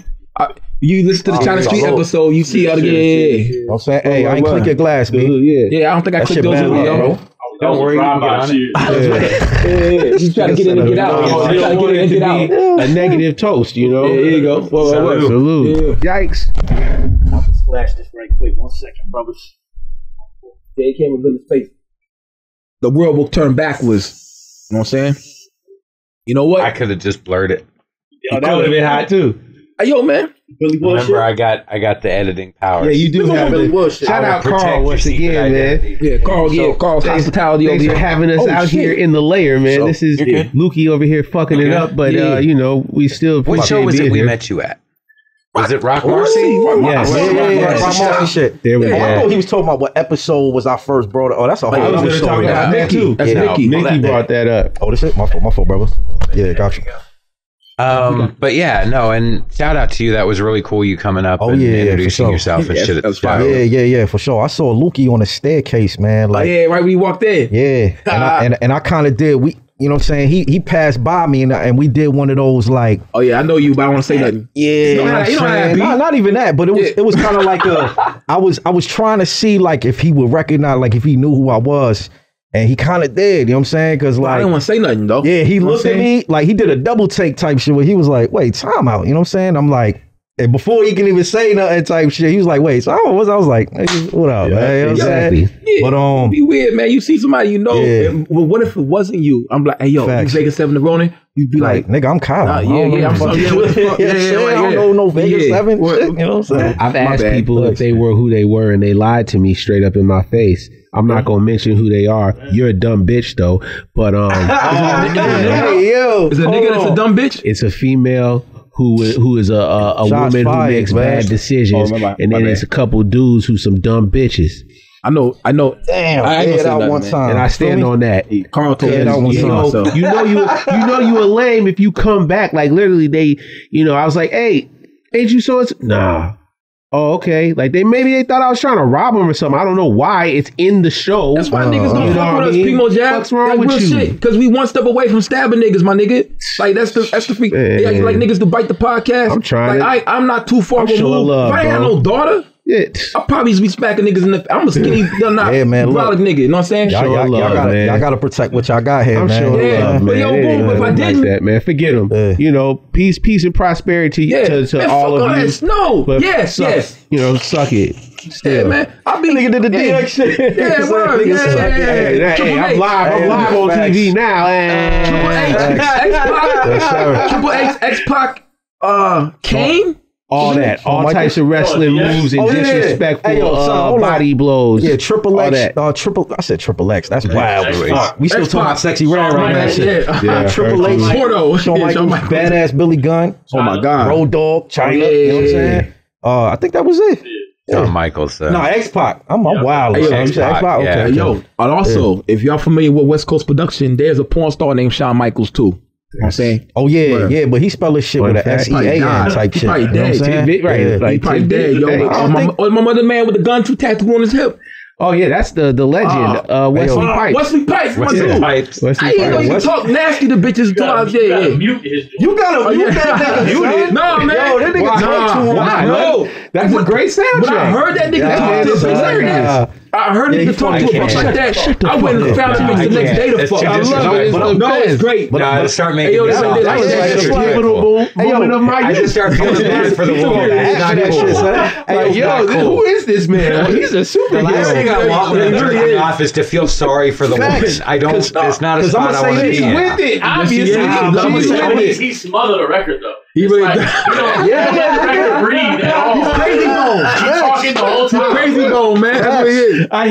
You listen to the China Street episode, you see how to get. I'm saying, hey, I ain't click your glass, man. Yeah, I don't think I clicked those either, yo. Don't worry, you can get on it. You try to get in and get out. You try to get in and get out. A negative toast, you know. There you go. Salute. Yikes. I'll just splash this right quick. 1 second, brothers. Yeah, he came with his face. The world will turn backwards. You know what I'm saying? You know what? I could have just blurred it. Yo, that would have been hot too. Hey, yo, man. Billy Bullshit. Remember, I got the editing powers. Yeah, you do have Billy Bullshit. Shout out Karl once again, man. Yeah, Karl's hospitality over Thanks here. for having us out here in the layer, man. This is Lukey over here fucking it up, but you know, we still What show was it we met you at? Was it Rock Marcy? Yes. Rock Marcy shit. There we go. I thought he was talking about what episode was our first brought up. Oh, that's a whole other story. About that too. That's Mickey. Mickey brought that up. Oh, this shit? My fault, brother. Yeah, gotcha. But yeah, no, and shout out to you. That was really cool. You coming up and introducing yourself and shit at the show. Yeah, for sure. I saw Lukey on the staircase, man. Like, right when you walked in. Yeah, and I kind of did. You know what I'm saying? He passed by me and we did one of those like. Oh yeah, I know you, but I don't want to say nothing. Yeah, you know not even that, but it was kind of like I was trying to see like if he would recognize, like if he knew who I was. And he kind of did, you know what I'm saying? Because like, I didn't want to say nothing though. Yeah, he looked at me like he did a double take type shit where he was like, wait, time out. You know what I'm saying? I'm like, and before he can even say nothing type shit, he was like, wait, so I was like, hey, what up, man? You know what I'm saying? Yeah, but it'd be weird, man. You see somebody you know, well, what if it wasn't you? I'm like, hey, yo, you Vega7 The Ronin? You'd be like, nigga, I'm Karl. I'm sorry. I don't know no Vega7 shit. You know what I'm saying? I've asked people if they were who they were, and they lied to me straight up in my face. I'm not gonna mention who they are. You're a dumb bitch though. But is it a nigga that's a dumb bitch? It's a female who is a woman who makes bad decisions, and then it's a couple dudes who some dumb bitches. I know. Damn, I ain't said that one time, and I stand on that. Karl told me that one time. You know you a lame if you come back. Like literally, I was like, hey, ain't you so? Nah. Oh, okay. Like they thought I was trying to rob them or something. I don't know why. It's in the show. That's why niggas don't fuck with us, Primo Jab. What's wrong with you? Shit. Because we one step away from stabbing niggas, my nigga. Like that's the freak. Yeah, you like niggas to bite the podcast. I'm trying. Like I'm not too far removed. If I ain't have no daughter, I probably be smacking niggas in the. I'm a skinny, not brolic nigga. You know what I'm saying? Y'all gotta protect what y'all got here, man. Love, but yo, boom. If I didn't, like that, man, forget them. Peace and prosperity to all of you. No, yes. Suck it. Still. Yeah, man. I be nigga did the DX shit. Yeah, word. Hey, I'm live on TV now. Triple H, X-Pac, Kane. All that, all types of wrestling moves and disrespectful body blows. Yeah, Triple X, I said Triple X. That's wild. We still talking about Sexy Red right now. Yeah, Triple H, Shawn Michaels, Badass Billy Gunn. Oh my God, Road Dogg, China. You know what I'm saying? I think that was it. Shawn Michaels. No, X-Pac. I'm wild. X-Pac. Okay. Yo, and also, if y'all familiar with West Coast production, there's a porn star named Shawn Michaels too. You know what I'm saying? Oh yeah, but he spelled his shit with an S-E-A-N type shit. He probably dead. Right. He probably dead, yo. My mother man with the gun tattoo on his hip. Oh yeah, that's the legend. Wesley Pipes. Wesley Pipes, my dude. I didn't know you can talk nasty to bitches too. You gotta mute that nigga. No, man. Yo, that nigga talk too much. No, that's a great soundtrack. When I heard that nigga talk to a bitch, I heard a nigga talk to a bitch like that. I went and found him the next day to fuck. I love it. No, it's great. No, I start making that was like a pivotal moment of my youth. I just start feeling bad for the world. Like, yo, who is this man? He's a superhero. The last thing I want when I'm jerking off is to feel sorry for the woman. I don't. It's not a spot I want to be in. With it, obviously. He smothered a record though. He really like, record breathe at all. He's crazy bone. He's talking the whole time. Crazy bone, man. That's what he is. I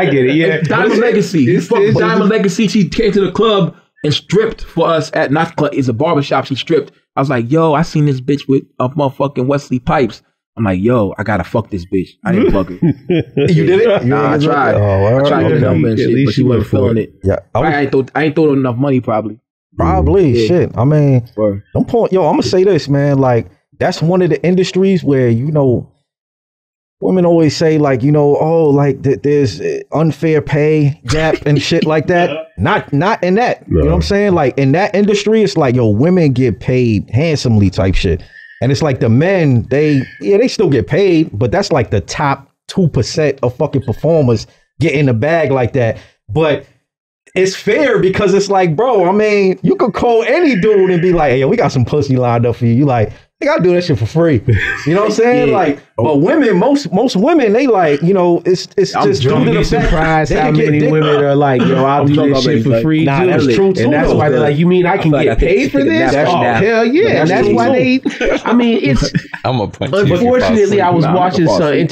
get it. Yeah. Diamond Legacy. He fucked Diamond Legacy. She came to the club and stripped for us at not the club. It's a barbershop. She stripped. I was like, yo, I seen this bitch with a motherfucking Wesley Pipes. I'm like, yo, I gotta fuck this bitch. I didn't fuck her. You did it? Nah, I tried. I tried to get a number and shit, but she wasn't feeling it. Yeah, I ain't throw enough money probably. Probably, shit. I mean, don't point. Yo, I'm gonna say this, man. Like, that's one of the industries where, you know, women always say, like, you know, oh, like there's unfair pay gap and shit like that. Not in that. No. You know what I'm saying? Like, in that industry, it's like, yo, women get paid handsomely type shit. And it's like the men, they still get paid, but that's like the top 2% of fucking performers get in the bag like that. But it's fair because it's like, bro, I mean, you could call any dude and be like, hey, yo, we got some pussy lined up for you. You like, I gotta do that shit for free. You know what I'm saying? Like, but women, most women, they like, you know, it's just due to the surprised how many women are like, yo, I'll do this shit for free. Nah, that's true too. And that's why they're like, you mean I can get paid for this? Oh, hell yeah. And that's why they, I mean, it's, I'm a punch. Unfortunately, I was watching something.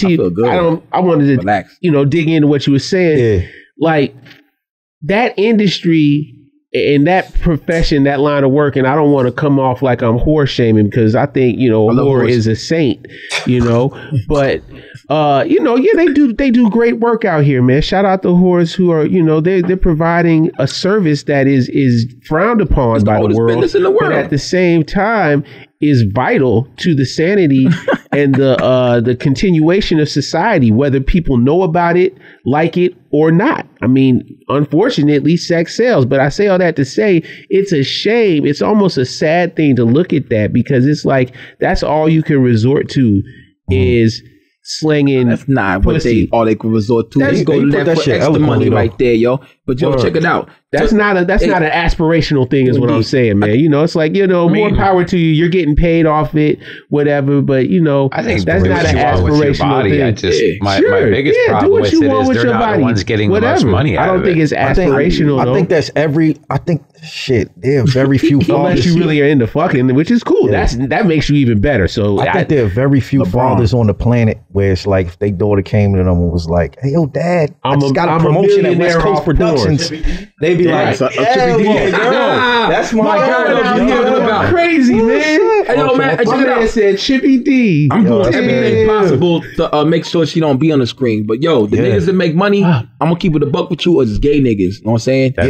I wanted to, you know, dig into what you were saying. Yeah. Like, that industry and that profession, that line of work, and I don't want to come off like I'm whore shaming because I think, you know, a whore is a saint, you know, but you know, yeah, they do great work out here, man. Shout out the whores who are, you know, they're providing a service that is frowned upon by the world, but at the same time is vital to the sanity and the continuation of society, whether people know about it, like it or not. I mean, unfortunately, sex sells, but I say all that to say it's a shame. It's almost a sad thing to look at that because it's like that's all you can resort to is slinging. That's not what all they can resort to. They go left for extra money right there, yo. But yo, check it out. That's not an aspirational thing, is what I'm saying, man. You know, it's like, you know, more power to you. You're getting paid off it, whatever. But you know, I think that's not an aspirational thing. I just my biggest problem with it is they're not the ones getting the most money out of it. I don't think it's aspirational. I think that's shit. There are very few fathers. Unless you really are into fucking, which is cool. That makes you even better. So I think there are very few fathers on the planet where it's like if their daughter came to them and was like, "Hey, yo, dad, I just got a promotion at West Coast Productions." They'd be like, "Hell yeah, girl, that's my girl." Crazy, man. Hey, yo, man, my man said Chippy D. I'm doing everything possible to make sure she don't be on the screen. But yo, the niggas that make money, I'm gonna keep it a buck with you, or just gay niggas. You know what I'm saying? And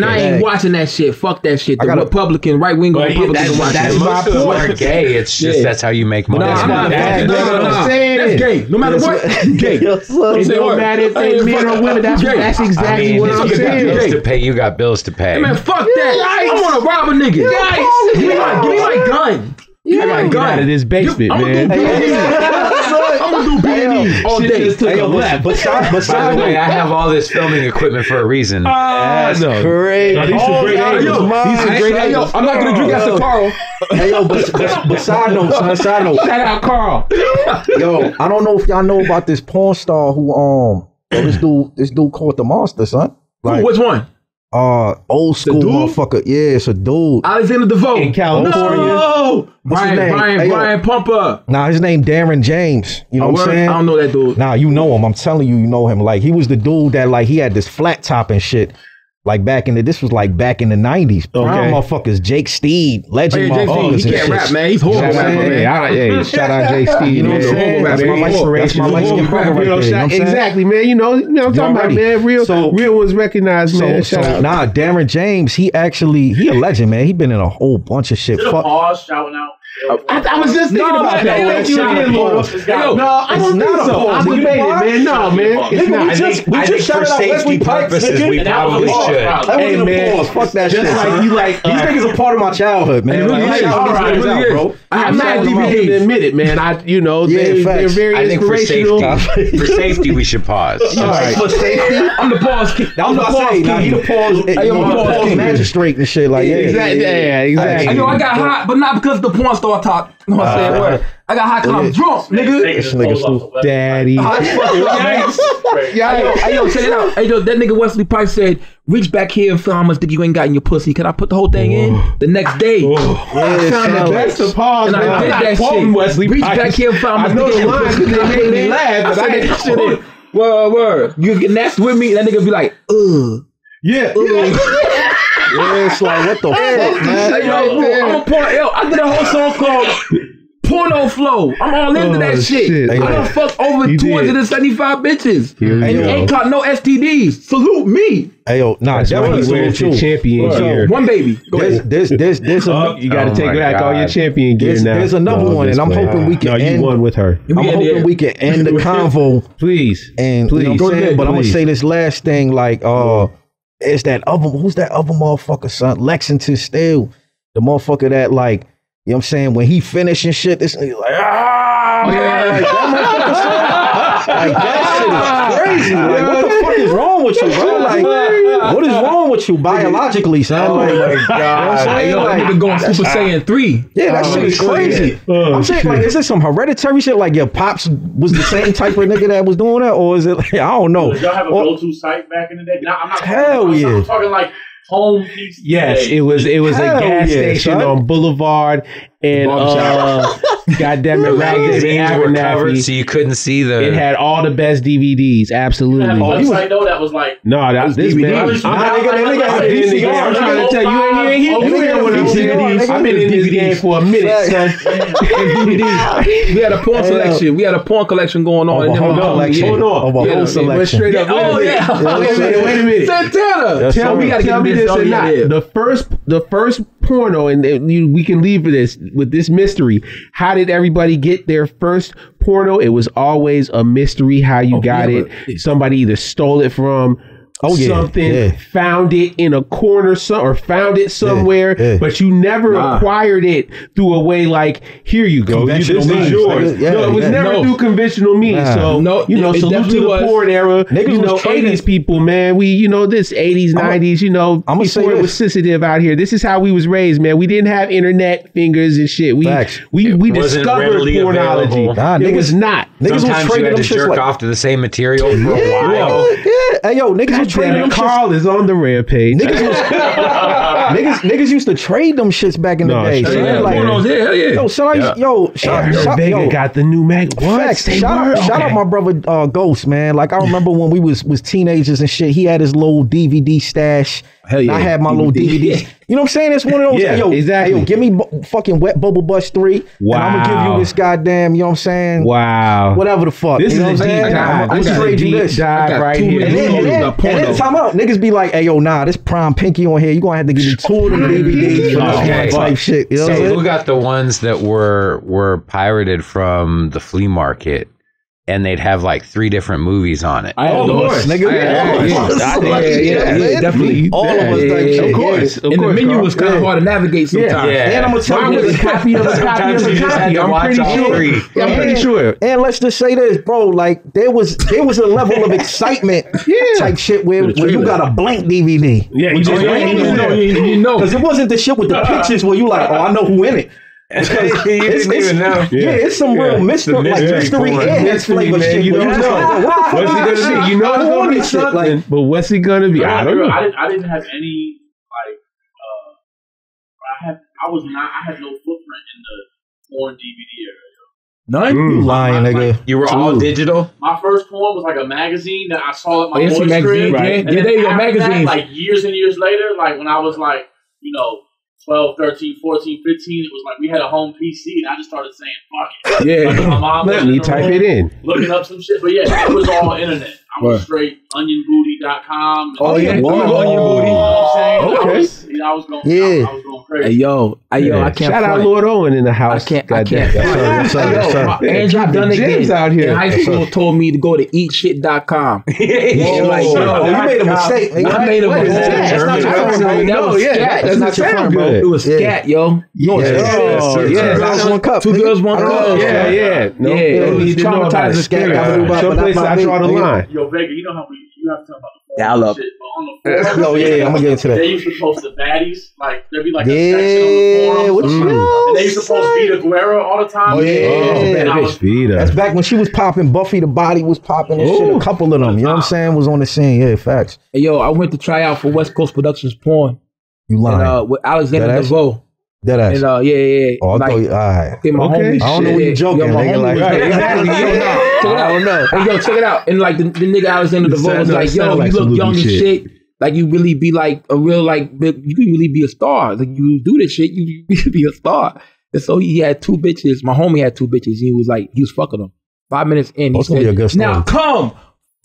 I ain't watching that shit. Fuck that shit. The Republican, right-wing Republicans watching that. Most of them are gay. It's just that's how you make money. That's gay. No matter what, gay. No matter if they men or women, that's exactly what I'm saying. Bills to pay, you got bills to pay. Hey, man, fuck that. I want to rob a nigga. Give me my gun. I gotta get out of this basement, man. I'm gonna do B&E all day. Just took a left. By the way, I have all this filming equipment for a reason. That's crazy. These are great angles. I'm not gonna drink after Karl. Hey, yo, but side note, son. Side note. Shout out Karl. Yo, I don't know if y'all know about this porn star who this dude called the Monster, son. Like, which one? Old school motherfucker. Yeah, it's a dude. Alexander DeVoe. In California. No! Brian Pumper. Nah, his name Darren James. You know what I'm saying? I don't know that dude. Nah, you know him. I'm telling you, you know him. Like, he was the dude that, like, he had this flat top and shit. Like, this was like back in the 90s. Prime motherfuckers, Jake Steed, legend motherfuckers. He can't rap, man. He's horrible rapper, man. Shout out Jake Steed. You know what I'm saying? That's my inspiration. That's my light-skinned brother right there. Exactly, man. You know what I'm talking about, man. Real was recognized, man. Shout out. Nah, Darren James, he a legend, man. He been in a whole bunch of shit. Pause, shouting out. I was just thinking about that. Thank you again, Lord. No, I don't think so. I debated, man. No, man. It's not. We just shouted out Wesley purposes. We probably should. Hey, man. Fuck that shit. Just like you like. These niggas are part of my childhood, man. Bro. I'm not even to admit it, man. They're very inspirational. For safety, we should pause. All right. For safety, I'm the pause king. I'm the pause king. He the pause magistrate and shit. Like, exactly. I know I got hot, but not because the porn star talk. You know what I'm saying? I got hot because I'm drunk, nigga. This nigga stupid. Daddy. Hey, yo, check it out. Hey, yo, that nigga Wesley Pipes said, reach back here and find how much dick you ain't got in your pussy. Can I put the whole thing in? The next day. I found that That's the pause, and I did that shit. Wesley reach back here and find how much dick in your pussy. They made me laugh. I said that shit in. Word. You get nasty with me, that nigga be like, ugh. Yeah. Yeah, it's like, what the fuck, man? I'm a porn. Yo, I did a whole song called Porno Flow. I'm all into that shit. I done fucked over 275 bitches. And ain't caught no STDs. Salute me. Hey, yo, definitely salute your champion gear. One baby. Go ahead. There's you got to take back all your champion gear now. There's another one, and I'm hoping we can end. You won with her. I'm hoping we can end the convo. Please. And, you know what I'm saying? But I'm going to say this last thing, like, it's that other, who's that other motherfucker, son? Lexington Steele. The motherfucker that, like, you know what I'm saying? When he finished and shit, this nigga like, like that motherfucker, son. Like, that shit is crazy. Like, what the fuck is wrong with you, bro? Like, what is wrong with you biologically, son? Oh my God. Yo, that nigga going Super Saiyan 3. Yeah, that shit is crazy. I'm saying, like, is this some hereditary shit? Like, your pops was the same type of nigga that was doing that? Or is it, like, I don't know. Did y'all have a go-to site back in the day? I'm not I'm talking like home piece. Yes, it was a gas station on Boulevard and goddamn it, Ragged and covered, so you couldn't see the. It had all the best DVDs. Absolutely. I know that was like this man. I'm trying to tell you, you ain't one of these DVDs. I've been in this game for a minute, son. We had a porn selection. We had a porn collection going on. Hold on. Straight up. Oh yeah. Wait a minute. Santana. Tell me this or not. The first porno, and we can leave this with this mystery. How did everybody get their first porno? It was always a mystery how you got it. Somebody either stole it from found it in a corner or found it somewhere, but you never acquired it through a way like, here you go, this is yours. No, it was never through conventional means. So salute to the porn era. 80s people, man. We this 80s, 90s, before it was sensitive out here. This is how we was raised, man. We didn't have internet fingers and shit. We discovered pornology. It was not. Sometimes you had to jerk off to the same material for a while. Hey, yo, niggas was trading them Karl is on the rampage. Niggas used to trade them shits back in the day. Vega got the new Mac. What? Shout out my brother Ghost, man. Like, I remember when we was teenagers and shit, he had his little DVD stash. Hell yeah. I had my little DVDs. You know what I'm saying? It's one of those. Yeah, exactly. Hey, yo, give me fucking Wet Bubble Bust 3. Wow. And I'm going to give you this goddamn, you know what I'm saying? Wow. Whatever the fuck. This is a deep dive. I'm straight do this. Right here. And then time out. Niggas be like, hey, yo, nah, this prime pinky on here. You going to have to give me 2 of them DVDs for this type shit. You know what I'm saying? Who got the ones that were pirated from the flea market? And they'd have like 3 different movies on it. Of course, nigga. Definitely. All of us. Of course. And the menu was kind of hard to navigate sometimes. And I'm going to tell you this. Copy of a copy. I'm pretty sure. And let's just say this, bro. Like, there was a level of excitement type shit where you got a blank DVD. Yeah, you know. Because it wasn't the shit with the pictures where you like, oh, I know who in it. You didn't even know. Yeah, it's some real mystery airheads flavor shit. You don't know. What's he gonna be? You know it's gonna be something, but what's he gonna be? I don't know. I didn't have any I had no footprint in the porn DVD area. None? You lying, nigga. You were all digital? My first porn was like a magazine that I saw at my boy's crib. And then there you go, magazines. Like years and years later, like when I was like, 12, 13, 14, 15, it was like we had a home PC and I just started saying, fuck it. Yeah. Like my mom let me type it in. Looking up some shit. But yeah, it was all internet. I was straight onionbooty.com. Oh, yeah. You know what I'm saying? Okay. I was going crazy. crazy. Hey, yo, I can't. Shout out Lord Owen in the house. I can't. Yes, Andrew Dunnigan out here in high school told me to go to eatshit.com. You made a mistake. I made a mistake. That's not your friend, bro. No, that's not your friend, bro. It was scat, yo. You know what Yes, one cup. 2 girls, 1 cup. Yeah. It was traumatizing experience. Someplace I draw the line. Yo, Vega, you know how you have to talk about the Dial-up. shit, but on the forum, Oh yeah, I'm gonna get into that. they used to post the baddies, like there'd be like a section on the forum. And they used to post Vita Guerra all the time. Oh yeah, Vita. That's back when she was popping. Buffy the Body was popping and shit. A couple of them, you know what I'm saying, was on the scene. Yeah, facts. Hey, yo, I went to try out for West Coast Productions Porn. You lying? And, with Alexander DeVoe. That ass. And yeah. Oh, I thought you, all right. Okay, my homie. I don't know when you're joking. Yo, my nigga, homie like, check it out. I don't know. Hey, yo, check it out. And like the nigga Alexander DeVoe was like, yo, you look young as shit. Like you really be like a real you can really be a star. Like you do this shit, you could be a star. And so he had 2 bitches. My homie had 2 bitches. He was fucking them. 5 minutes in, he said, "Now come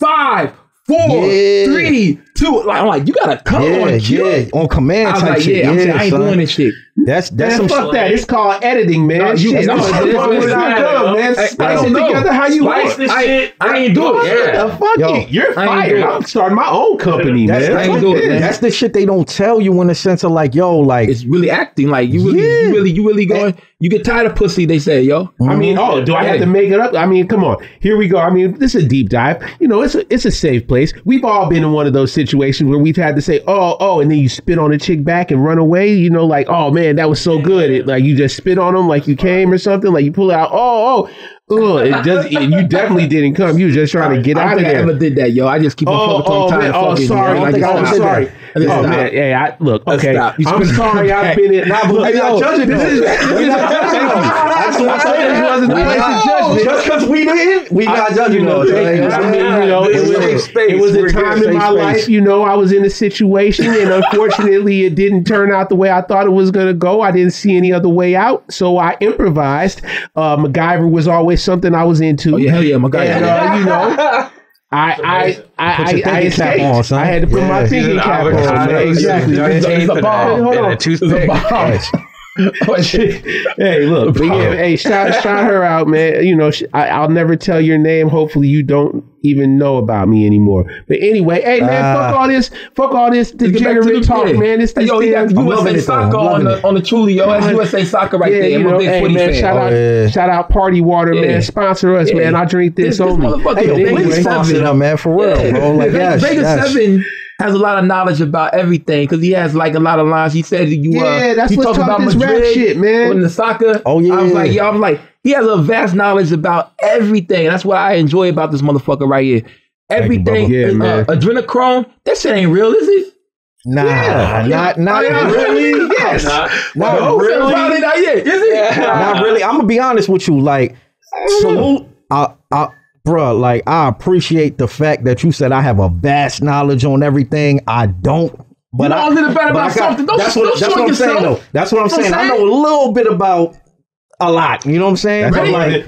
5, 4, 3, 2." Like, I'm like, you gotta come on cue. On command I was type like, shit. I ain't doing this shit. That's Man, some fuck that. It's called editing, man. No, Shit, no, man. Slice it together how you want. Shit. I ain't do it. Yeah. Fuck it. You're fired. I'm starting my own company, man. I ain't do it, man. That's the shit they don't tell you in the sense of like, yo, like it's really acting. Like you really going. You get tired of pussy. They say, yo. I mean, do I have to make it up? I mean, come on. Here we go. I mean, this is a deep dive. You know, it's a safe place. We've all been in one of those situations where we've had to say, oh, and then you spit on a chick back and run away. You know, like, oh man, that was so good. Like you just spit on them like you came or something. Like you pull out, you definitely didn't come. You were just trying to get out of there. I never did that, yo. I just keep on fucking. Sorry. I'm sorry. Oh man, yeah. Look, okay. I'm sorry. I've been in. That's what I'm saying. This wasn't the place to judge. Just because we didn't, we not judging. I mean, you know, it was a time in my life. You know, I was in a situation, and unfortunately, it didn't turn out the way I thought it was going to go. I didn't see any other way out, so I improvised. MacGyver was always something I was into. Oh yeah, hell yeah, MacGyver. And, you know. I escaped. I had to put my thinking cap on. Exactly. It's a bomb. Hold on. A toothpick. Hey, look. But yeah, hey, shout her out, man. You know, I'll never tell your name. Hopefully, you don't even know about me anymore. But anyway, hey, man, fuck all this degenerate talk, man. This yo, he got USA Soccer on the Chuli, yo. That's USA Soccer right there. You know, hey, man, shout out Party Water, man. Sponsor us, man. I drink this only. Hey, please sponsor them, man, for real, bro. Like, Vega7 has a lot of knowledge about everything because he has like a lot of lines. He said that's what talk this Madrid, rap shit, man. In the soccer. Oh yeah. I was like, he has a vast knowledge about everything. That's what I enjoy about this motherfucker right here. Everything. Adrenochrome. That shit ain't real, is it? Nah, not really. Yes. Not really. Not yet. Is it? Not really. I'm gonna be honest with you. Like, salute. Bruh, like, I appreciate the fact that you said I have a vast knowledge on everything. I don't. But I know a bit about something. That's what I'm saying, though. That's what I'm saying. I know a little bit about a lot. You know what I'm saying?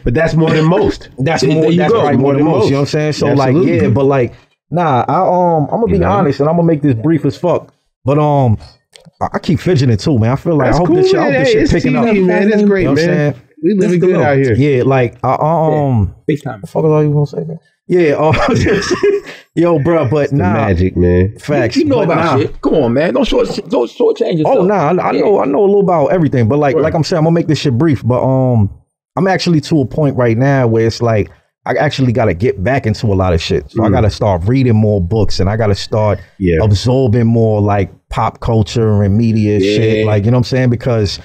But that's more than most. That's probably more than most. You know what I'm saying? So like, but like, nah. I'm gonna be honest, and I'm gonna make this brief as fuck. But I keep fidgeting too, man. I feel like I hope this shit picking up, man. That's great, man. We living good out here. Yeah, like big time. Fuck is all you gonna say, man? Yeah, yo, bro, but nah, magic, man. Facts. You know about shit. Come on, man. Don't shortchange yourself. Oh, nah, I know a little about everything, but like I'm saying, I'm gonna make this shit brief. But I'm actually to a point right now where it's like I actually got to get back into a lot of shit. So I got to start reading more books, and I got to start absorbing more like pop culture and media shit. Like, you know what I'm saying? Because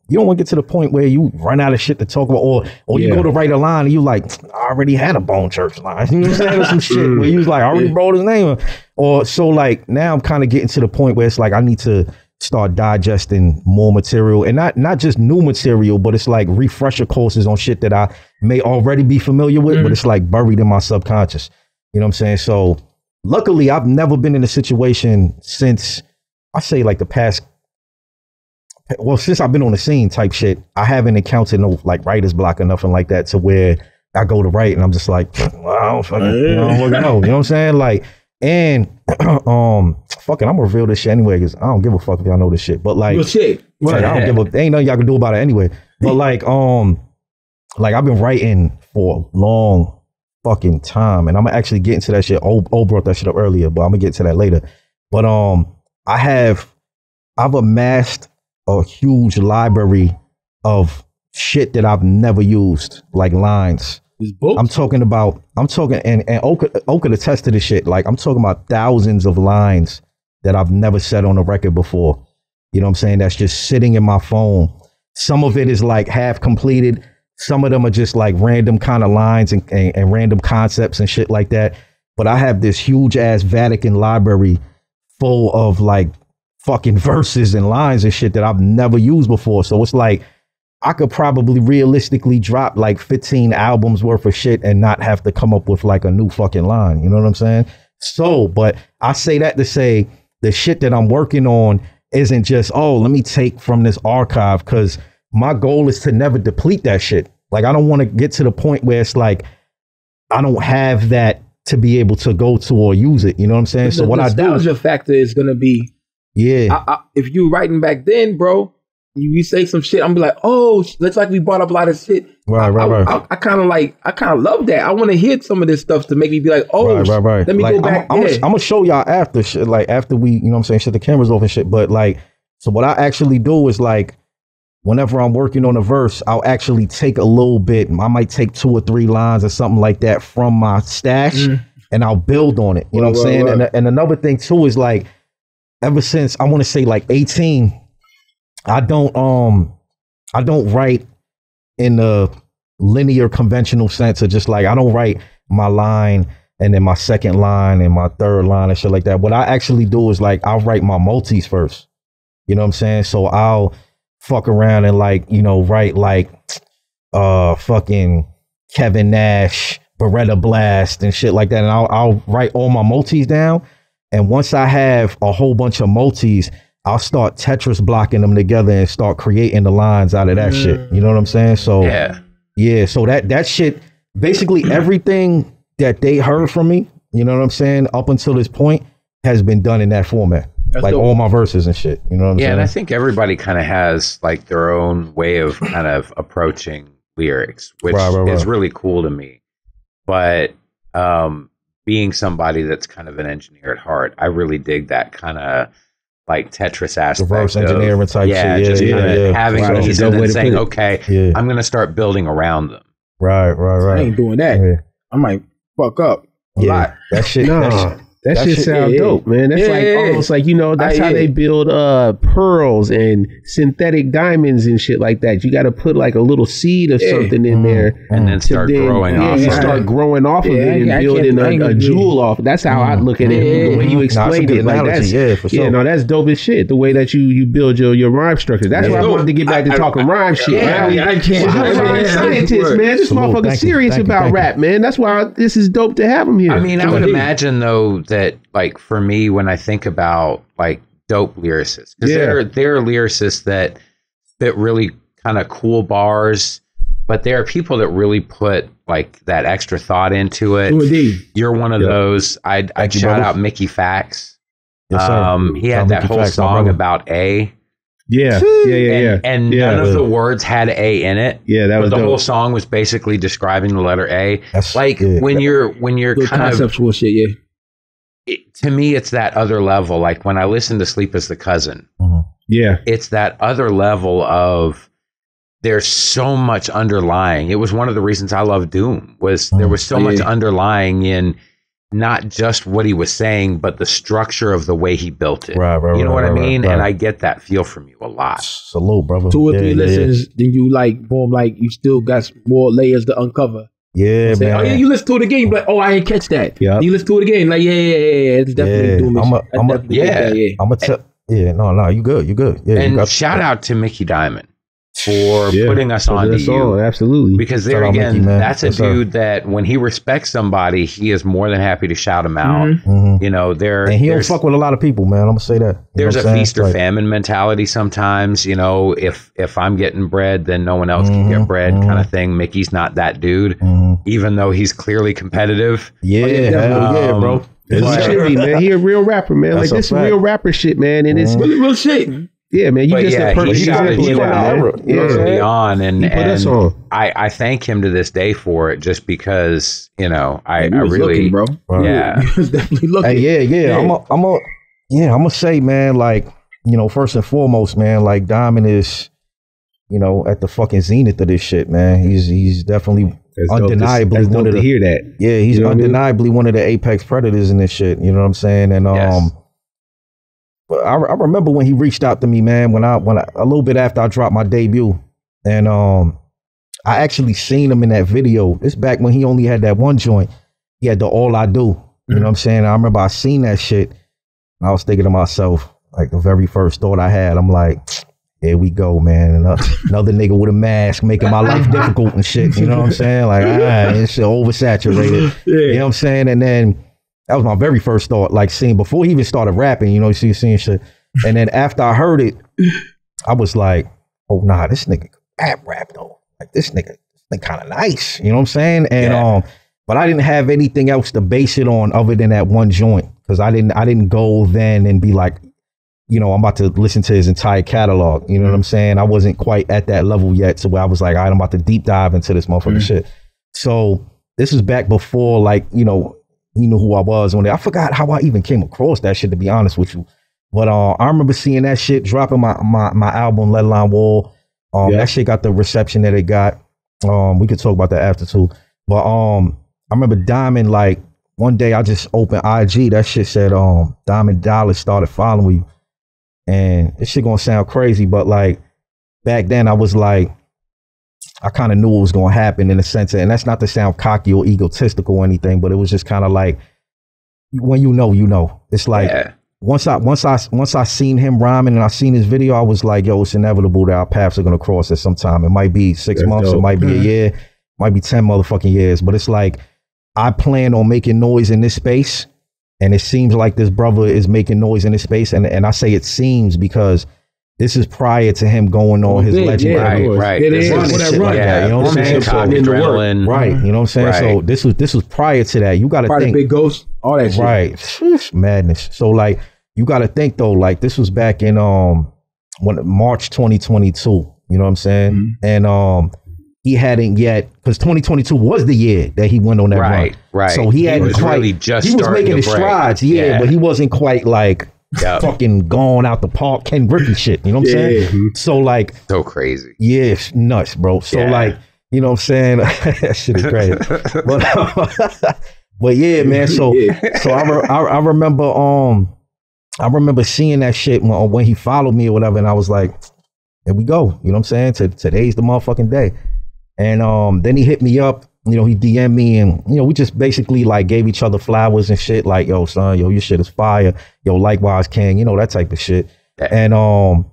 you don't want to get to the point where you run out of shit to talk about, or you go to write a line and you like, I already had a Bone Church line. You know what I'm saying? Or some shit where you was like, I already wrote his name. Or so like now I'm kind of getting to the point where it's like I need to start digesting more material, and not just new material, but it's like refresher courses on shit that I may already be familiar with, but it's like buried in my subconscious. You know what I'm saying? So luckily I've never been in a situation since I say like the past, since I've been on the scene type shit, I haven't encountered no like writer's block or nothing like that to where I go to write and I'm just like, well, I don't fucking know. You know what I'm saying? Like, And fucking, I'm gonna reveal this shit anyway because I don't give a fuck if y'all know this shit. But like, shit. Like, I don't give a ain't nothing y'all can do about it anyway. But like I've been writing for a long fucking time, and I'm gonna actually get into that shit. O brought that shit up earlier, but I'm gonna get to that later. But I've amassed a huge library of shit that I've never used, like lines. I'm talking, and O could attest to this shit. Like, I'm talking about thousands of lines that I've never said on a record before. You know what I'm saying? That's just sitting in my phone. Some of it is like half completed. Some of them are just like random kind of lines and random concepts and shit like that. But I have this huge ass Vatican library full of like fucking verses and lines and shit that I've never used before. So it's like, I could probably realistically drop like 15 albums worth of shit and not have to come up with like a new fucking line. You know what I'm saying? So, but I say that to say the shit that I'm working on isn't just, oh, let me take from this archive, because my goal is to never deplete that shit. Like, I don't want to get to the point where it's like, I don't have that to be able to go to or use it. You know what I'm saying? So what I do. The nostalgia factor is going to be, if you writing back then, bro, you say some shit, I'm be like, oh, looks like we brought up a lot of shit. Right. I kind of love that. I want to hear some of this stuff to make me be like, oh, right. Let me like, go back. I'm gonna show y'all after shit, like after we, you know what I'm saying, shit the cameras off and shit. But like, so what I actually do is like, whenever I'm working on a verse, I'll actually take a little bit. I might take 2 or 3 lines or something like that from my stash, and I'll build on it. You know what I'm saying? And another thing too is like, ever since I want to say like 18. I don't write in the linear conventional sense of just like, I don't write my line and then my second line and my third line and shit like that. What I actually do is like, I'll write my multis first. You know what I'm saying? So I'll fuck around and like, you know, write like fucking Kevin Nash, Beretta Blast and shit like that. And I'll write all my multis down. And once I have a whole bunch of multis, I'll start Tetris blocking them together and start creating the lines out of that shit. You know what I'm saying? So yeah. So that shit, basically everything that they heard from me, you know what I'm saying, up until this point has been done in that format. That's like dope. All my verses and shit. You know what I'm saying? Yeah, and I think everybody kind of has like their own way of kind of approaching lyrics, which is really cool to me. But being somebody that's kind of an engineer at heart, I really dig that kind of like Tetris aspect, reverse engineering type shit. Just having these and then saying, okay, I'm gonna start building around them. Right. I ain't doing that. Yeah. I might fuck up a lot. That shit. That shit sounds dope, man. That's almost like, you know, that's how they build pearls and synthetic diamonds and shit like that. You got to put like a little seed of something in there, and then start growing off. You start growing off of it and building a jewel off. That's how I look at it. The way you explained it, like that's for sure. That's dope as shit. The way that you build your rhyme structure. That's why I wanted to get back to talking rhyme shit. I can't. Rhyme scientist, man. This motherfucker's serious about rap, man. That's why this is dope to have him here. I mean, I would imagine though that, like, for me, when I think about like dope lyricists, because there are lyricists that spit really kind of cool bars, but there are people that really put like that extra thought into it. Indeed. You're one of those. I'd shout out Mickey Fax. Yes, he had that whole song about A. Yeah. And none of the words had A in it. Yeah, that was the dope. whole song was basically describing the letter A. That's, like when you're kind conceptual of shit. To me, it's that other level. Like when I listen to Sleep Is the Cousin, it's that other level of there's so much underlying. It was one of the reasons I love Doom was there was so much underlying in not just what he was saying, but the structure of the way he built it. Right, you know what I mean? Right. And I get that feel from you a lot. Salute, brother. 2 or 3 listens, then you like, boom, like you still got more layers to uncover. Yeah, say, man. Oh, yeah, you listen to it again, but oh, I ain't catch that. Yeah. You listen to it again, like, it's definitely doing this. I'm gonna tell. No, you good. Yeah, and shout out to Mickey Diamond for putting us on to you. Absolutely. Because there again, Mickey, that's a dude that when he respects somebody, he is more than happy to shout him out. You know, and he don't fuck with a lot of people, man. I'm gonna say that. There's a feast or famine mentality sometimes. You know, if I'm getting bread, then no one else can get bread, kind of thing. Mickey's not that dude, even though he's clearly competitive. Yeah, bro. He should be, man. He a real rapper, man. That's like this real rapper shit, man. And it's real shit. Yeah, man. You just a perfect example of that, man. Early on, and put us on. I thank him to this day for it, just because I looking, really, bro. Yeah, he was definitely looking. Hey, I'm gonna say, man, like, first and foremost, man, like Diamond is, at the fucking zenith of this shit, man. He's definitely undeniably one of the, hear that. Yeah, he's undeniably one of the apex predators in this shit. You know what I'm saying? And but I remember when he reached out to me, man, when I a little bit after I dropped my debut, and I actually seen him in that video. It's back when he only had that one joint. He had the All I Do. You know what I'm saying? I remember I seen that shit. And I was thinking to myself, like the very first thought I had, I'm like, here we go, man. And another nigga with a mask making my life difficult and shit. You know what I'm saying? Like, this shit oversaturated. You know what I'm saying? And then that was my very first thought, like seeing before he even started rapping, you see seeing shit. And then after I heard it, I was like, oh nah, this nigga rap though. Like this nigga kind of nice. You know what I'm saying? And but I didn't have anything else to base it on other than that one joint. Cause I didn't go then and be like, I'm about to listen to his entire catalog. You know what I'm saying? I wasn't quite at that level yet. So where I was like, all right, I'm about to deep dive into this motherfucking shit. So this was back before, like, he knew who I was. I forgot how I even came across that shit, to be honest with you. But I remember seeing that shit, dropping my album, Let Line Wall. That shit got the reception that it got. We could talk about that after too. But I remember Diamond, like, one day I just opened IG. That shit said, Diamond Dallas started following you. And this shit gonna sound crazy, but like back then I was like, I kind of knew what was gonna happen in a sense, and that's not to sound cocky or egotistical or anything, but it was just kind of like, when you know. It's like once I seen him rhyming and I seen his video, I was like, yo, it's inevitable that our paths are gonna cross at some time. It might be 6 months, it might be a year, it might be 10 motherfucking years, but it's like, I plan on making noise in this space. And it seems like this brother is making noise in this space. And I say it seems because this is prior to him going on his legendary. Right. You know what I'm saying? Adrenaline. Right. You know what I'm saying? Right. So this was prior to that. You got to think. Big Ghost, all that shit. Right. Madness. So like, you got to think though, like this was back in March 2022. You know what I'm saying? And he hadn't yet, because 2022 was the year that he went on that run. Right. So he hadn't quite. Really just he was making his strides, but he wasn't quite like fucking going out the park, Ken Griffey shit. You know what I'm saying? So like, so crazy. Yeah, it's nuts, bro. So like, you know what I'm saying? That shit is crazy. But yeah, man. So I remember seeing that shit when he followed me or whatever, and I was like, here we go. You know what I'm saying? Today's the motherfucking day. And then he hit me up, he DM'd me, and we just basically like gave each other flowers and shit, like, yo, son, yo, your shit is fire, yo, likewise, King, that type of shit. And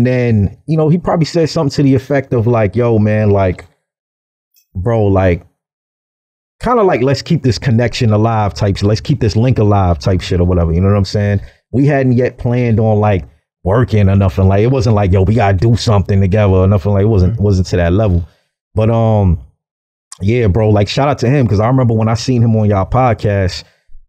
then he probably said something to the effect of like, yo, man, like, bro, like, kind of like, let's keep this connection alive type shit, let's keep this link alive type shit or whatever. You know what I'm saying? We hadn't yet planned on like working or nothing. Like, it wasn't like, yo, we gotta do something together or nothing. Like, it wasn't to that level. But yeah, bro, like, shout out to him, because I remember when I seen him on y'all podcast,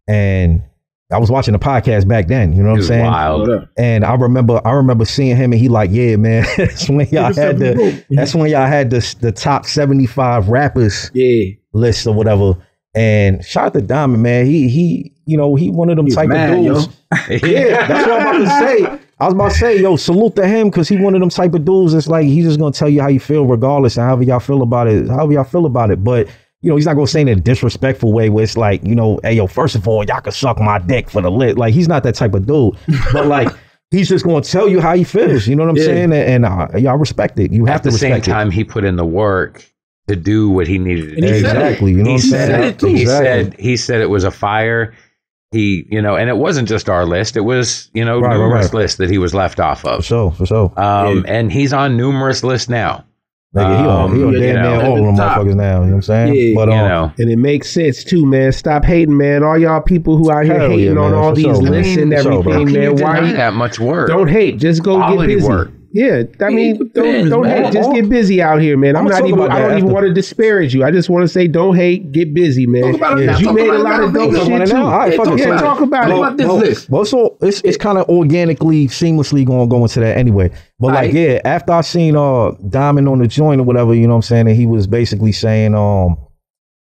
and I was watching the podcast back then, you know what I'm saying? Wild. And I remember seeing him, and he like, yeah, man, that's when y'all had the top 75 rappers list or whatever. And shout out to Diamond, man. He one of them type of dudes. Yeah, that's what I'm about to say. I was about to say, yo, salute to him, because he one of them type of dudes. It's like, he's just gonna tell you how you feel regardless, and however y'all feel about it. But he's not gonna say it in a disrespectful way where it's like, hey, yo, first of all, y'all can suck my dick for the lit. Like, he's not that type of dude. But like, he's just gonna tell you how he feels. You know what I'm saying? And I respect it. You have to respect it. At the same time, he put in the work to do what he needed to do. Exactly. You know what I'm saying? He said it was a fire. And it wasn't just our list. It was, numerous lists that he was left off of. For sure. And he's on numerous lists now. Nigga, he on damn near all of them motherfuckers now. You know what I'm saying? Yeah, but and it makes sense too, man. Stop hating, man. All y'all people who out here hating on all these lists and everything, man. Why that much work? Don't hate. Just go Quality get busy. Work. Yeah, I mean, don't hate. Just get busy out here, man. I don't even want to disparage you. I just want to say, don't hate. Get busy, man. You made a lot of dope shit too. Talk about it. Well, so it's kind of organically, seamlessly going to go into that anyway. But like, yeah, after I seen Diamond on the joint or whatever, you know what I'm saying, and he was basically saying,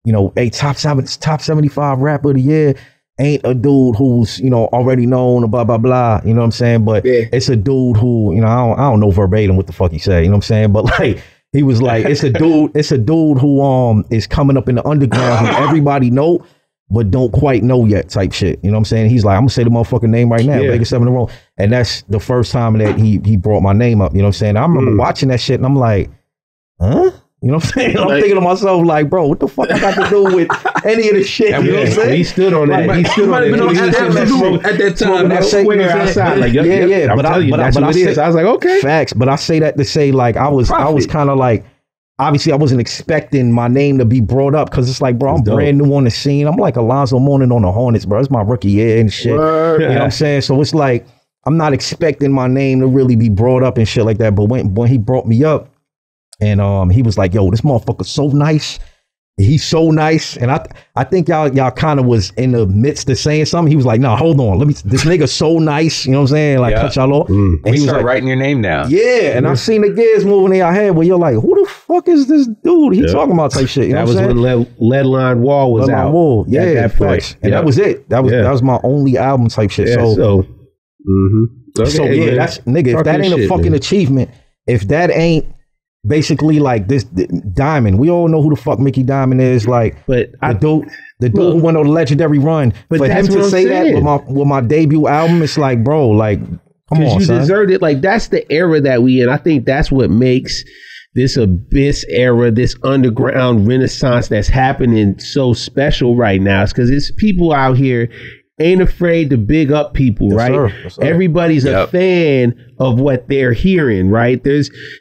you know, a top 75 rapper of the year ain't a dude who's, you know, already known, blah, blah, blah, you know what I'm saying? But it's a dude who, you know, I don't know verbatim what the fuck he said, you know what I'm saying? But like, he was like, it's a dude who is coming up in the underground who everybody know, but don't quite know yet type shit. You know what I'm saying? He's like, I'm gonna say the motherfucking name right now, Vega7 The Ronin. And that's the first time that he brought my name up, you know what I'm saying? I remember watching that shit and I'm like, huh? You know what I'm saying? I'm thinking to myself, like, bro, what the fuck I got to do with any of this shit? You know what I'm saying? He stood on that. He stood on that. At that time, that square outside. Like, yeah. But I was like, okay. Facts. But I say that to say, like, I was kind of like, obviously, I wasn't expecting my name to be brought up because it's like, bro, I'm brand new on the scene. I'm like Alonzo Mourning on the Hornets, bro. It's my rookie year and shit. Word. You know what I'm saying? So it's like, I'm not expecting my name to really be brought up and shit like that. But when he brought me up, and he was like, yo, this motherfucker's so nice. He's so nice. And I think y'all kind of was in the midst of saying something. He was like, nah, hold on. This nigga's so nice. You know what I'm saying? Like, cut y'all off. And he started like, writing your name down. Yeah. And I seen the gears moving in your head where you're like, who the fuck is this dude? He talking about type shit. You know what I'm saying? That was when Lead Line Wall was out. Wall. Yeah, that facts. And that was it. That was my only album type shit. Yeah, so yeah, that's, nigga, if that ain't a fucking achievement, if that ain't basically like this Diamond, we all know who the fuck Mickey Diamond is. Like, but the dude who went on a legendary run. But for him to say that with my debut album, it's like, bro, like, come on, you deserved it. Like, that's the era that we in. I think that's what makes this Abyss era, this underground renaissance that's happening so special right now. It's because it's people out here ain't afraid to big up people, right? Yes, sir. Everybody's a fan of what they're hearing, right?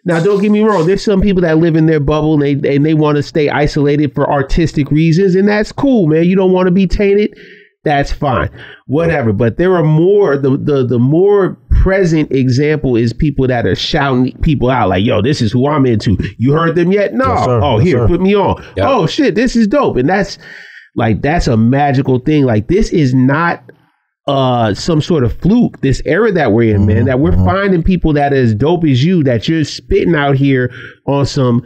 Now, don't get me wrong. There's some people that live in their bubble and they want to stay isolated for artistic reasons, and that's cool, man. You don't want to be tainted. That's fine, whatever. But there are more. The more present example is people that are shouting people out like, "Yo, this is who I'm into." You heard them yet? No. Yes, here, put me on. Yep. Oh shit, this is dope, and that's a magical thing. Like, this is not some sort of fluke. This era that we're in, man, that we're finding people that are as dope as you, that you're spitting out here on some,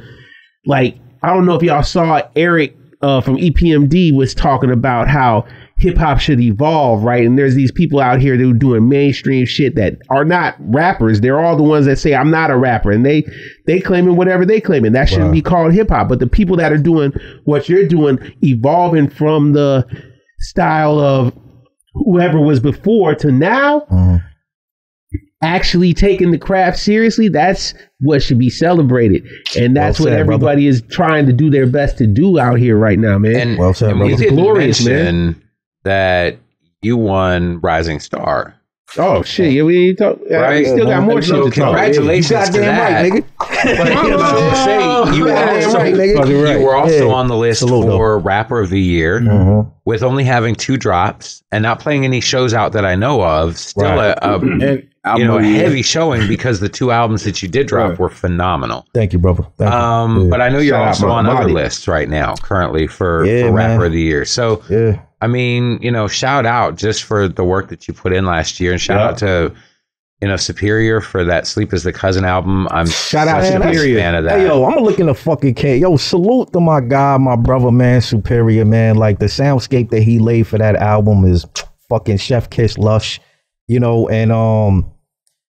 like, I don't know if y'all saw Eric from EPMD was talking about how hip hop should evolve, right? And there's these people out here that are doing mainstream shit that are not rappers. They're all the ones that say, I'm not a rapper. And they claiming whatever they claiming. That shouldn't be called hip hop. But the people that are doing what you're doing, evolving from the style of whoever was before to now, actually taking the craft seriously, that's what should be celebrated. And that's what everybody is trying to do their best to do out here right now, man. And it's glorious, man. That you won Rising Star. Oh shit! Yeah, we need to talk. Right? We still got more shit to talk. Congratulations to that. Right, nigga. But I was about to say, you were also on the list for Rapper of the Year with only having 2 drops and not playing any shows out that I know of. Still a heavy showing because the 2 albums that you did drop were phenomenal. Thank you, brother. Thank you. But I know you're also on other lists right now, currently for Rapper of the Year. So. I mean, shout out just for the work that you put in last year, and shout out to, Superior for that Sleep is the Cousin album. I'm such a big fan of that. Hey, yo, I'm gonna look in the fucking K. Yo, salute to my guy, my brother, man, Superior, man. Like, the soundscape that he laid for that album is fucking chef kiss lush, and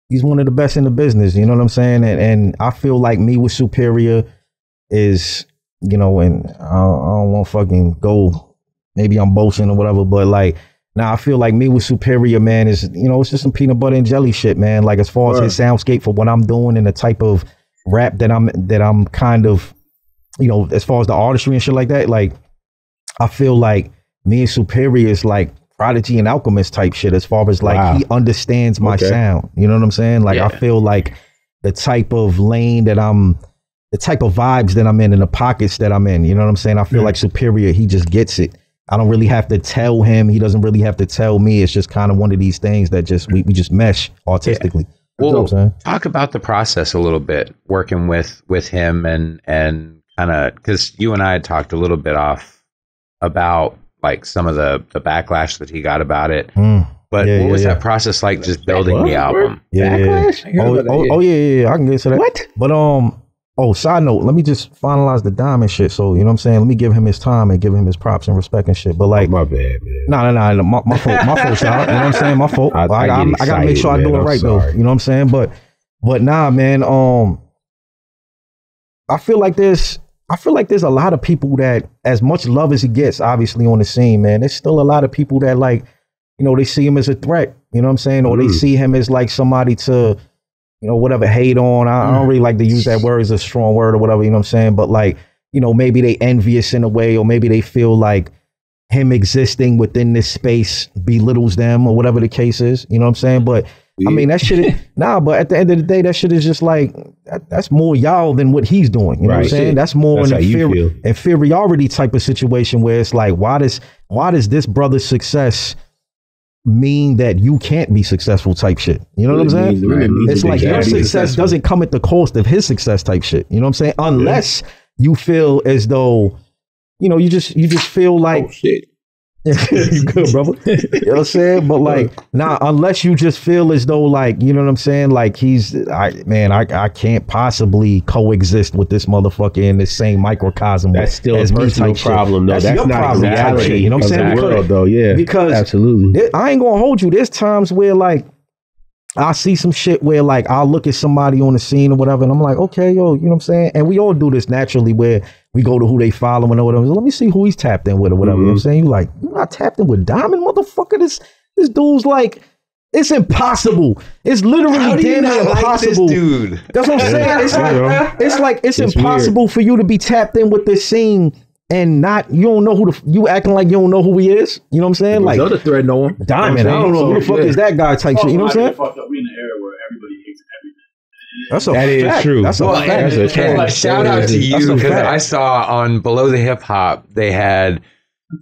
he's one of the best in the business, you know what I'm saying? And I feel like me with Superior is, and I don't want to fucking go. Maybe I'm boasting or whatever, but like, now I feel like me with Superior, man, is, it's just some peanut butter and jelly shit, man. Like, as far as his soundscape for what I'm doing and the type of rap that I'm kind of, as far as the artistry and shit like that, like, I feel like me and Superior is like Prodigy and Alchemist type shit, as far as like, he understands my sound. You know what I'm saying? Like, I feel like the type of lane that the type of vibes that I'm in and the pockets that I'm in, you know what I'm saying? I feel like Superior, he just gets it. I don't really have to tell him. He doesn't really have to tell me. It's just kind of one of these things that just we just mesh artistically. Well, talk about the process a little bit, working with him and kind of, because you and I had talked a little bit off about like some of the backlash that he got about it. But what was that process like, just building the album? Backlash? Yeah. I can get to that. What? But side note, let me just finalize the Diamond shit. So, you know what I'm saying? Let me give him his time and give him his props and respect and shit. But like, my bad, man. No, my fault, child. You know what I'm saying? My fault. I gotta make sure I do it right though. You know what I'm saying? But nah, man. I feel like there's a lot of people that, as much love as he gets, obviously on the scene, man, there's still a lot of people that like, you know, they see him as a threat. You know what I'm saying? Or they see him as like somebody to, you know, whatever, hate on. I don't really like to use that word as a strong word or whatever, you know what I'm saying? But like, you know, maybe they envious in a way, or maybe they feel like him existing within this space belittles them or whatever the case is, you know what I'm saying? But I mean, that shit is, but at the end of the day, that shit is just like, that's more y'all than what he's doing, you know what I'm saying? That's more an inferiority type of situation where it's like, why does this brother's success mean that you can't be successful type shit? You know what I'm saying? It's like your success doesn't come at the cost of his success type shit. You know what I'm saying? Unless you feel as though, you know, you just feel like shit. You good, brother. You know what I'm saying? But like, unless you just feel as though like, you know what I'm saying? Like I can't possibly coexist with this motherfucker in the same microcosm. That's still a personal problem, though. That's not the reality. You know what I'm saying? World, though, yeah. Because absolutely, I ain't gonna hold you. There's times where like I see some shit where like I'll look at somebody on the scene or whatever, and I'm like, okay, yo, you know what I'm saying? And we all do this naturally where we go to who they following or whatever. Let me see who he's tapped in with or whatever. You know what I'm saying? You like, you're not tapped in with Diamond, motherfucker. This dude's like, it's impossible. It's literally damn near impossible. Like dude? That's what I'm saying. It's impossible weird for you to be tapped in with this scene and you don't know you acting like you don't know who he is. You know what I'm saying? Like, other thread know him. Diamond, I don't know who the fuck is that guy type shit. You know what I'm saying? Fucked up. We in the era where everybody hates everything. That is true. That's a fact. Shout out to you, because I saw on Below the Hip Hop they had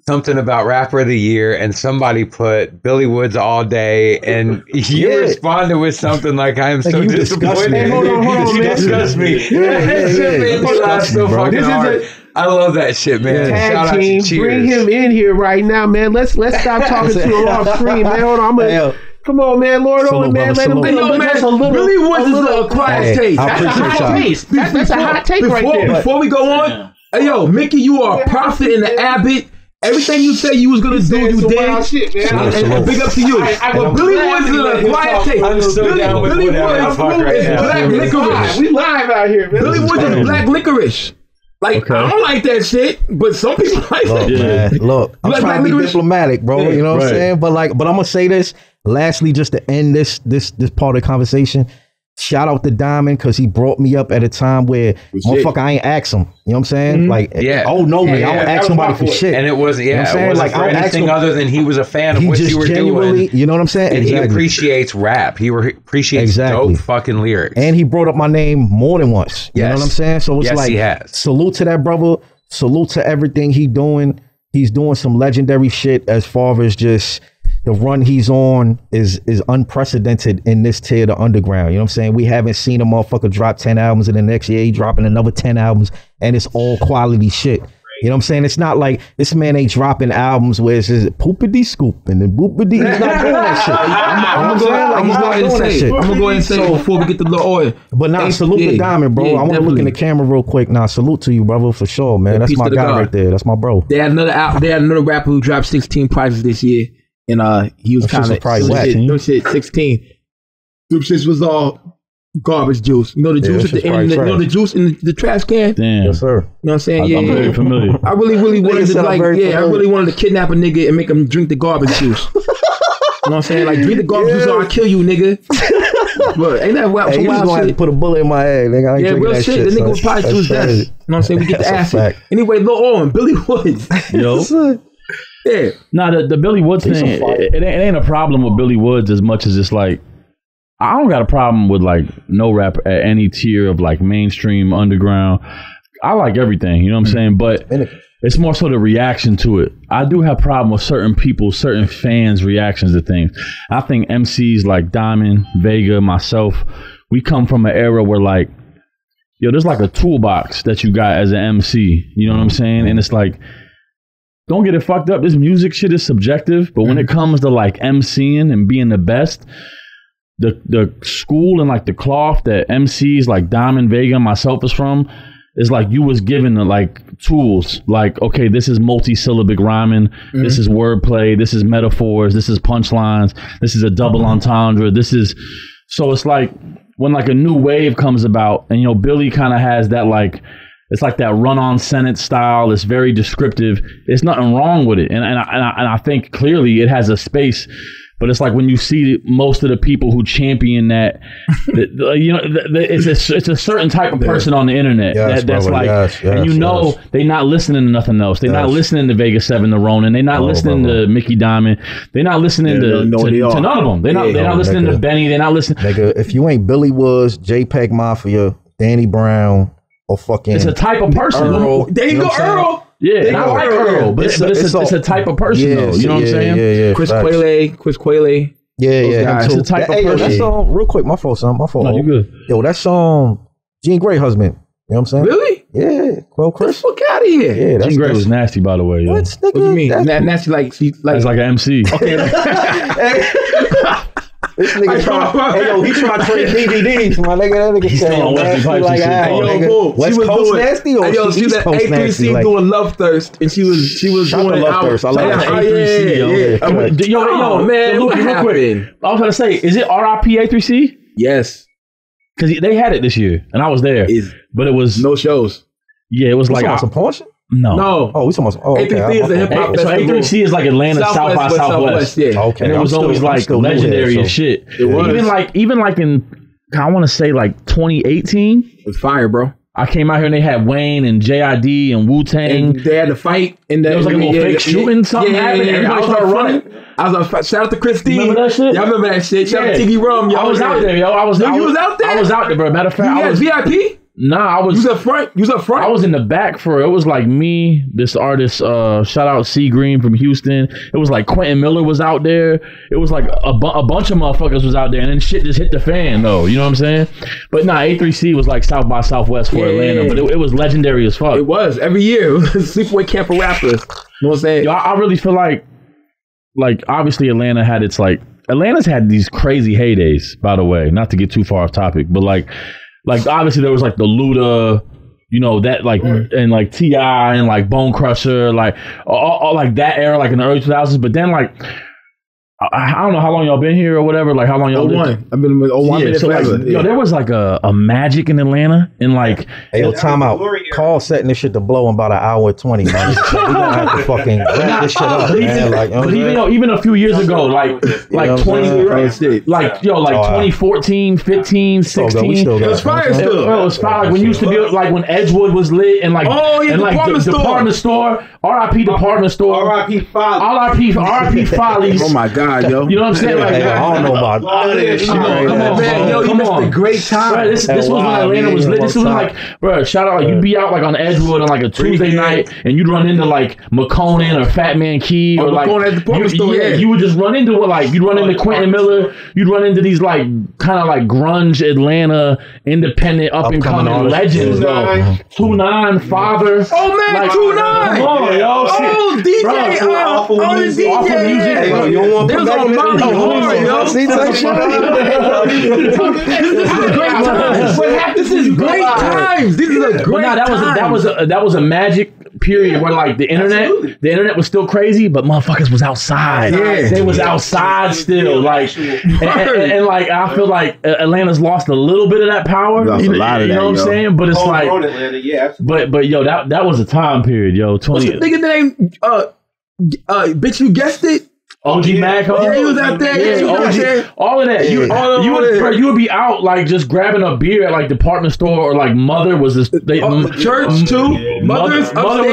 something about Rapper of the Year, and somebody put Billy Woods all day, and you responded with something like, "I am so disappointed." Hold on, you disgust me. That shit made me laugh so fucking hard. I love that shit, man. Tag team, bring him in here right now, man. Let's stop talking to him off screen, man. Hold on, come on, man. Lord Owen, man. Let him be. Billy Woods is a quiet taste. That's a hot take right there. Before we go on, hey, yo, Mickey, you are a prophet in the Abbott. Everything you say you was gonna do, you did. And big up to you. But Billy Woods is a quiet taste. I'm so down with Billy Woods is black licorice. We live out here, man. Billy Woods is black licorice. Like, I don't like that shit, but some people like that. Man, look, I'm trying to be diplomatic, bro. You know what I'm saying? But I'm gonna say this lastly, just to end this part of the conversation. Shout out to Diamond, because he brought me up at a time where motherfucker, I ain't ask him. You know what I'm saying? Like, me. I don't ask somebody for shit. And it wasn't, you know what I'm saying? It wasn't for anything other than he was a fan of what you were doing. You know what I'm saying? And he appreciates rap. He appreciates dope fucking lyrics. And he brought up my name more than once. You know what I'm saying? So it's like, he has. Salute to that brother. Salute to everything he doing. He's doing some legendary shit as far as just the run he's on is unprecedented in this tier of the underground. You know what I'm saying? We haven't seen a motherfucker drop 10 albums and the next year he dropping another 10 albums, and it's all quality shit. You know what I'm saying? It's not like this man ain't dropping albums where it's just poopity scoop and then boopity. He's not doing that shit. I'm gonna go ahead and say before we get to Lord Owen. But now, salute to Diamond, bro. I want to look in the camera real quick. Now, salute to you, brother, for sure, man. That's my guy right there. That's my bro. They had another rapper who dropped 16 prizes this year. And he was kind of probably whack. 16. Them shits was all garbage juice. You know the juice at the end. You know the juice in the trash can. Damn. Yes, sir. You know what I'm saying? I'm very familiar. I really wanted to I really wanted to kidnap a nigga and make him drink the garbage juice. You know what I'm saying? Like, drink the garbage juice or I'll kill you, nigga. But ain't that wild? You just gonna have to put a bullet in my head, nigga. Yeah, real shit. The nigga was probably to his death. You know what I'm saying? We get the acid. Anyway, Lord Owen, Billy Woods. Yo. Yeah. Nah, the Billy Woods thing, it ain't a problem with Billy Woods as much as it's like, I don't got a problem with like no rap at any tier of like mainstream, underground. I like everything, you know what I'm saying? But it's more so the reaction to it. I do have problem with certain people, certain fans' reactions to things. I think MCs like Diamond, Vega, myself, we come from an era where like, yo, there's like a toolbox that you got as an MC, you know what I'm saying? And it's like, don't get it fucked up. This music shit is subjective, but when it comes to like MCing and being the best, the school and like the cloth that MCs like Diamond, Vega, and myself is from, is like you was given like tools. Like, okay, this is multi-syllabic rhyming, this is wordplay, this is metaphors, this is punchlines, this is a double entendre, this is... So it's like when like a new wave comes about, and you know, Billy kind of has that like... It's like that run-on sentence style. It's very descriptive. There's nothing wrong with it, and I think clearly it has a space. But it's like when you see most of the people who champion that, you know, it's a certain type of person on the internet that's like, and you know, they're not listening to nothing else. They're not listening to Vega7 The Ronin. They're not listening to Mickey Diamond. They're not listening to none of them. They're not listening to Benny. They're not listening. Nigga, if you ain't Billy Woods, JPEG Mafia, Danny Brown, or fucking... It's a type of person. Earl. There you go, Earl. Yeah, I like Earl, but it's a type of person, though. You know what I'm saying? Yeah, Chris Quayle. Yeah. It's a type of person. That song, real quick, my fault, son. My fault. No, you good. Yo, that song, Jean Grey husband. You know what I'm saying? Really? Yeah. Well, Chris. Get the fuck out of here. Yeah, Jean Grey was nasty, by the way. Yo. What, nigga? What do you mean? Nasty like she like... It's like an MC. Okay. This nigga he trying to trade DVDs. My nigga, that nigga He's saying still on Wesley Pipes and shit. West Coast nasty or she was at A3C doing Love Thirst, and she was doing Love Thirst. I like that. A3C, yo, man, what real quick. I was gonna say, is it RIP A3C? Yes, because they had it this year, and I was there. But it was no shows. Yeah, it was like some portion. No. Oh, we talking about... A3C is a hip hop festival. So A3C is like Atlanta South by Southwest. Yeah. Okay. And it was always like legendary as shit. It was. Even like in, I want to say like 2018. It was fire, bro. I came out here and they had Wayne and JID and Wu-Tang. And they had to fight. And there was like a little fake shooting. Something happened. Everybody started running. I was on, shout out to Christine. Remember that shit? Y'all remember that shit? Shout out to Tiki Rum. I was out there, yo. You was out there? I was out there, bro. Matter of fact, I was VIP? Nah, I was... You was up front? I was in the back for... It was like me, this artist, shout out C Green from Houston. It was like Quentin Miller was out there. It was like a bunch of motherfuckers was out there, and then shit just hit the fan, though. You know what I'm saying? But nah, A3C was like South by Southwest for Atlanta, but it was legendary as fuck. It was. Every year. It was a sleepaway camp for rappers. You know what I'm saying? Yo, I really feel like obviously Atlanta had its like... Atlanta's had these crazy heydays, by the way. Not to get too far off topic, but like obviously there was like the Luda, you know, that like and like T.I. and like Bone Crusher, like all like that era, like in the early 2000s. But then like I don't know how long y'all been here or whatever. Like how long y'all been? I've been with 01. Yeah, so like, yo, there was like a magic in Atlanta, and like, hey, yo, time out. Karl setting this shit to blow in about an hour 20, man. We gonna have to fucking wrap this shit up, man. Like, even a few years ago, like 2014, 15, 16. It was fire still. It was fire. Like when you used to be like when Edgewood was lit, and like department store. R.I.P. department store. R.I.P. Follies. R.I.P. Follies. Oh my God, yo. You know what I'm saying? Like, I don't know about all this shit. Come on, man. Yo, you missed a great time. Bro, this was when Atlanta was lit. This was like, bro, shout out. Like, you'd be out like on Edgewood on like a Tuesday night, and you'd run into like McConan or Fat Man Key or like McConan at the department store. Yeah, you would just run into you'd run into Quentin Miller. You'd run into these like kind of like grunge Atlanta independent up and coming legends though. 2-9 Father. Oh man, like, 2-9. Come on, yo. Oh, DJ. Awful music. Hey, yo, you don't want to put back in This is great times. This is a great time. That was a magic period where like the internet was still crazy, but motherfuckers was outside. Yeah, they was outside still. Like and like I feel like Atlanta's lost a little bit of that power. You know what I'm saying? But it's like, but yo, that was a time period, yo. 20. What's the nigga name? Bitch, you guessed it. OG Mac, yeah, he was out there. Yeah, all of that. Yeah. You would be out like just grabbing a beer at like department store or like Mother was this church too. Yeah. Mother was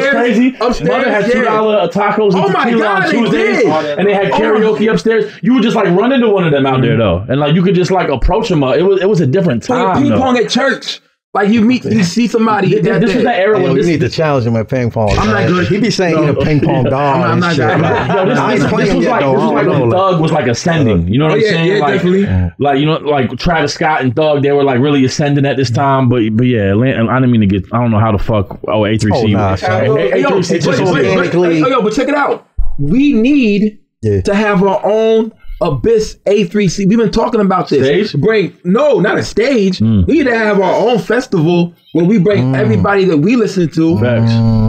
crazy. Upstairs, Mother had $2 tacos and tequila on Tuesdays, and they had karaoke upstairs. You would just like run into one of them out there though, and like you could just like approach them. It was a different time. Ping pong at church. Like you see somebody. This was that era when you need to challenge him at ping pong. I'm not good. He be saying he's a ping pong dog. I'm not good. I ain't playing yet though. This was like when Thug was like ascending. You know what I'm saying? Yeah, like, definitely. Like you know, like Travis Scott and Thug, they were like really ascending at this time. But yeah, I didn't mean to get. I don't know how the fuck. A3C. But check it out. We need to have our own Abyss A3C. We've been talking about this. Stage? Not a stage. We need to have our own festival where we bring everybody that we listen to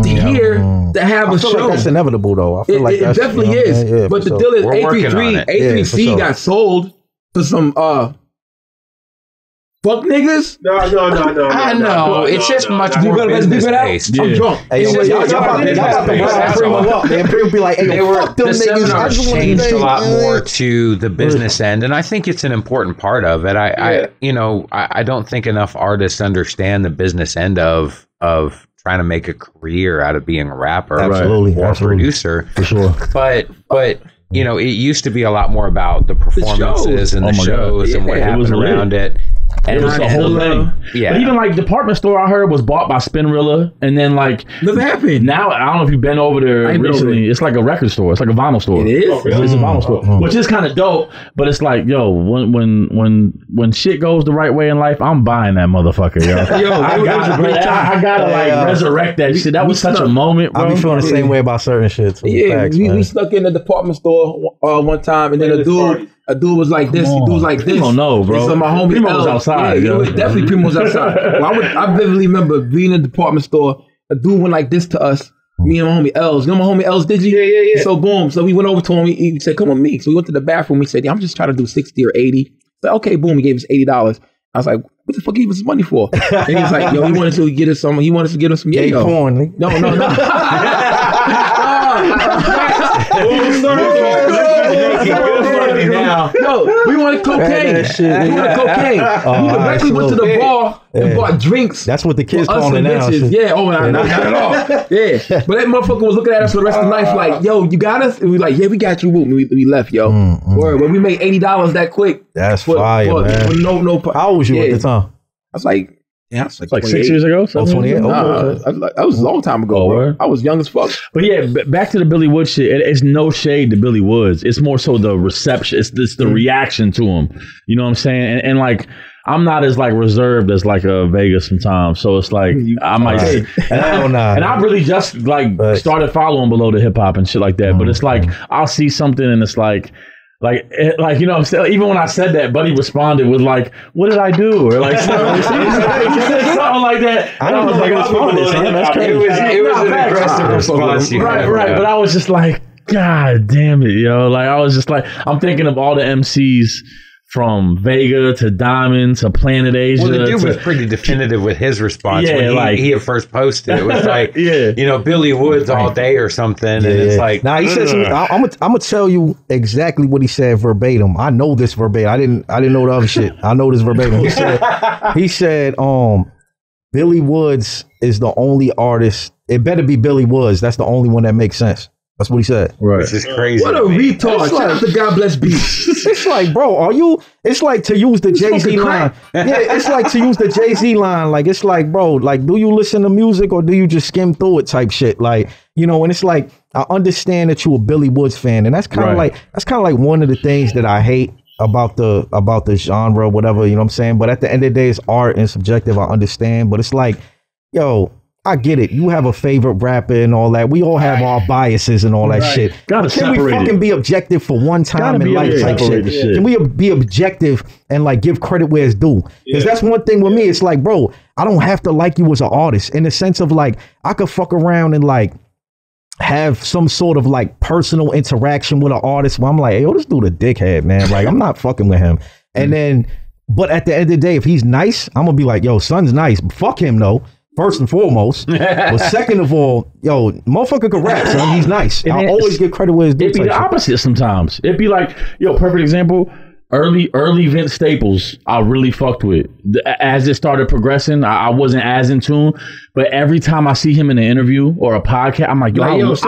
here to have a show. Like that's inevitable though. I feel like it definitely is. Yeah, but the deal is A3C got sold for some fuck niggas? No. I know. It's just much more business-based. I'm drunk. Y'all about to and people be like, hey, fuck them niggas. I just changed a lot more to the business end, and I think it's an important part of it. I don't think enough artists understand the business end of trying to make a career out of being a rapper or a producer. For sure. But you know, it used to be a lot more about the performances and the shows and what happened around it. And it was the whole thing. Yeah. But even like department store I heard was bought by Spinrilla, and then like nothing happened. Now I don't know if you've been over there recently. It's like a record store. It's like a vinyl store. It is. It's a vinyl store, which is kind of dope. But it's like, yo, when shit goes the right way in life, I'm buying that motherfucker, yo. I gotta like resurrect that shit. That was such a moment, bro. I be feeling the same way about certain shit. So we stuck in the department store one time, and then a dude was like this. Dude was like this. I don't know, bro. So my homie Primo was outside. Yeah, definitely Primo was outside. I vividly remember being in the department store. A dude went like this to us. Me and my homie Els. You know my homie Els, did you? Yeah. So boom. So we went over to him. He said, "Come with me." So we went to the bathroom. He said, "Yeah, I'm just trying to do 60 or 80." So okay, boom. He gave us $80. I was like, "What the fuck he gave us his money for?" And he was like, "Yo, he wanted to get us some. He wanted to get us some yayo." Porn. No. No, we wanted cocaine. We wanted cocaine. We directly went to the bar and bought drinks. That's what the kids calling it now. Yeah, not at all. Yeah, but that motherfucker was looking at us for the rest of the night like, yo, you got us? And we like, yeah, we got you. We left, yo. Word, but we made $80 that quick. That's fire, man. No. How old was you at the time? I was like, like 6 years ago? 28? That was a long time ago, bro. I was young as fuck. But yeah, back to the Billy Woods shit. It's no shade to Billy Woods. It's more so the reception. It's the reaction to him. You know what I'm saying? And like, I'm not as like reserved as like a Vegas sometimes. So it's like, I might say, and I really just like started following below the hip hop and shit like that. But it's like, I'll see something and it's like, you know, even when I said that, Buddy responded with like, "What did I do?" Or like, he said something like that. I don't know, like, that's crazy. It was an aggressive response. Right. But I was just like, God damn it, yo! Like I was just like, I'm thinking of all the MCs from Vega to Diamond to Planet Asia. Well, the dude was pretty definitive with his response when he at first posted. It was like, you know, Billy Woods all day or something. And it's like, he said something. I'm gonna tell you exactly what he said verbatim. I know this verbatim. I didn't know the other shit. I know this verbatim. He said, Billy Woods is the only artist. It better be Billy Woods. That's the only one that makes sense. That's what he said. Right. This is crazy. What a retard. Shout out to God Bless Beats. It's like, bro, it's like to use the Jay-Z line. Yeah, it's like to use the Jay-Z line. Like, it's like, bro, like, do you listen to music or do you just skim through it type shit? Like, you know, and it's like, I understand that you're a Billy Woods fan. And that's kind of like one of the things that I hate about the genre, whatever, you know what I'm saying? But at the end of the day, it's art and subjective. I understand. But it's like, yo, I get it. You have a favorite rapper and all that. We all have our biases and all that shit. Can we fucking be objective for one time in life type shit? Can we be objective and like give credit where it's due? Because that's one thing with me. It's like, bro, I don't have to like you as an artist in the sense of like, I could fuck around and like have some sort of like personal interaction with an artist where I'm like, hey, yo, this dude a dickhead, man. Like, I'm not fucking with him. And then, but at the end of the day, if he's nice, I'm gonna be like, yo, son's nice. Fuck him though. First and foremost, but second of all, yo, motherfucker can rap, son. He's nice. I always give credit where it's due. It'd be the opposite sometimes. It'd be like, yo, perfect example. early Vince Staples, I really fucked with. As it started progressing, I wasn't as in tune. But every time I see him in an interview or a podcast, I'm like, yo, I love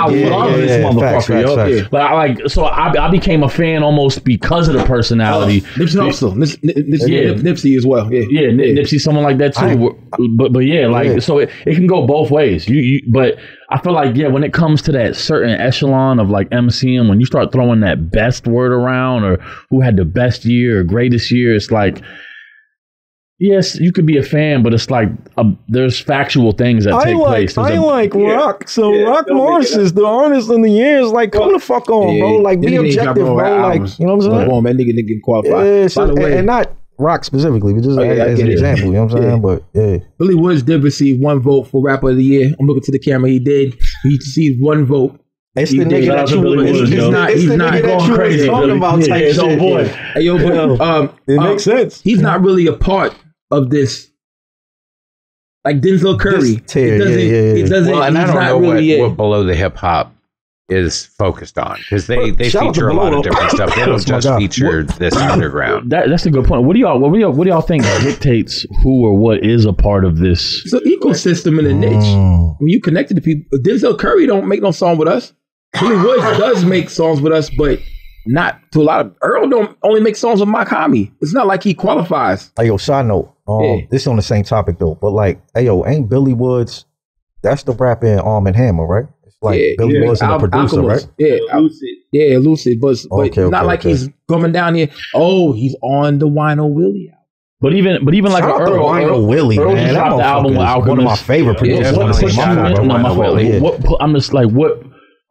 this motherfucker, yo. So I became a fan almost because of the personality. Nipsey also. Nipsey as well. Yeah, Nipsey, someone like that too. But yeah, so it can go both ways. But I feel like, when it comes to that certain echelon of like MCing, when you start throwing that best word around or who had the best year or greatest year, it's like, yes, you could be a fan, but it's like there's factual things that take place. I like Rock. So Rock Morris is the artist in the year. It's like, come the fuck on, bro. Like, be objective, bro. Like, you know what I'm saying? That nigga qualified. Yeah, so, by the way, and not Rock specifically, but just as an example, you know what I'm saying? But Billy Woods did receive 1 vote for Rapper of the Year. I'm looking to the camera. He did. He received 1 vote. It's the nigga that you was. He's not going crazy. Talking about type shit. Boy. Hey, yo, but it makes sense. He's not really a part of this. Like Denzel Curry. It doesn't. Well, and I don't know what Below the Hip Hop is focused on, because they feature a lot of different stuff. They don't just feature this underground. That's a good point. What do y'all think dictates who or what is a part of this? It's an ecosystem in a niche. When you connected to people, Denzel Curry don't make no song with us. Billy Woods does make songs with us, but not to a lot of. Earl don't only make songs with Mike Hami. It's not like he qualifies. Hey yo, side note. This is on the same topic though, but like, hey yo, ain't Billy Woods? That's the rapper in Arm and Hammer, right? Like Billy Woods and the producer, Alchemist, right? Lucid. But it's not like he's coming down here. Oh, he's on the Wino Willie album. But even like Earl, Wino Willie, man, that dropped the album with Alchemist. One of my favorite producers.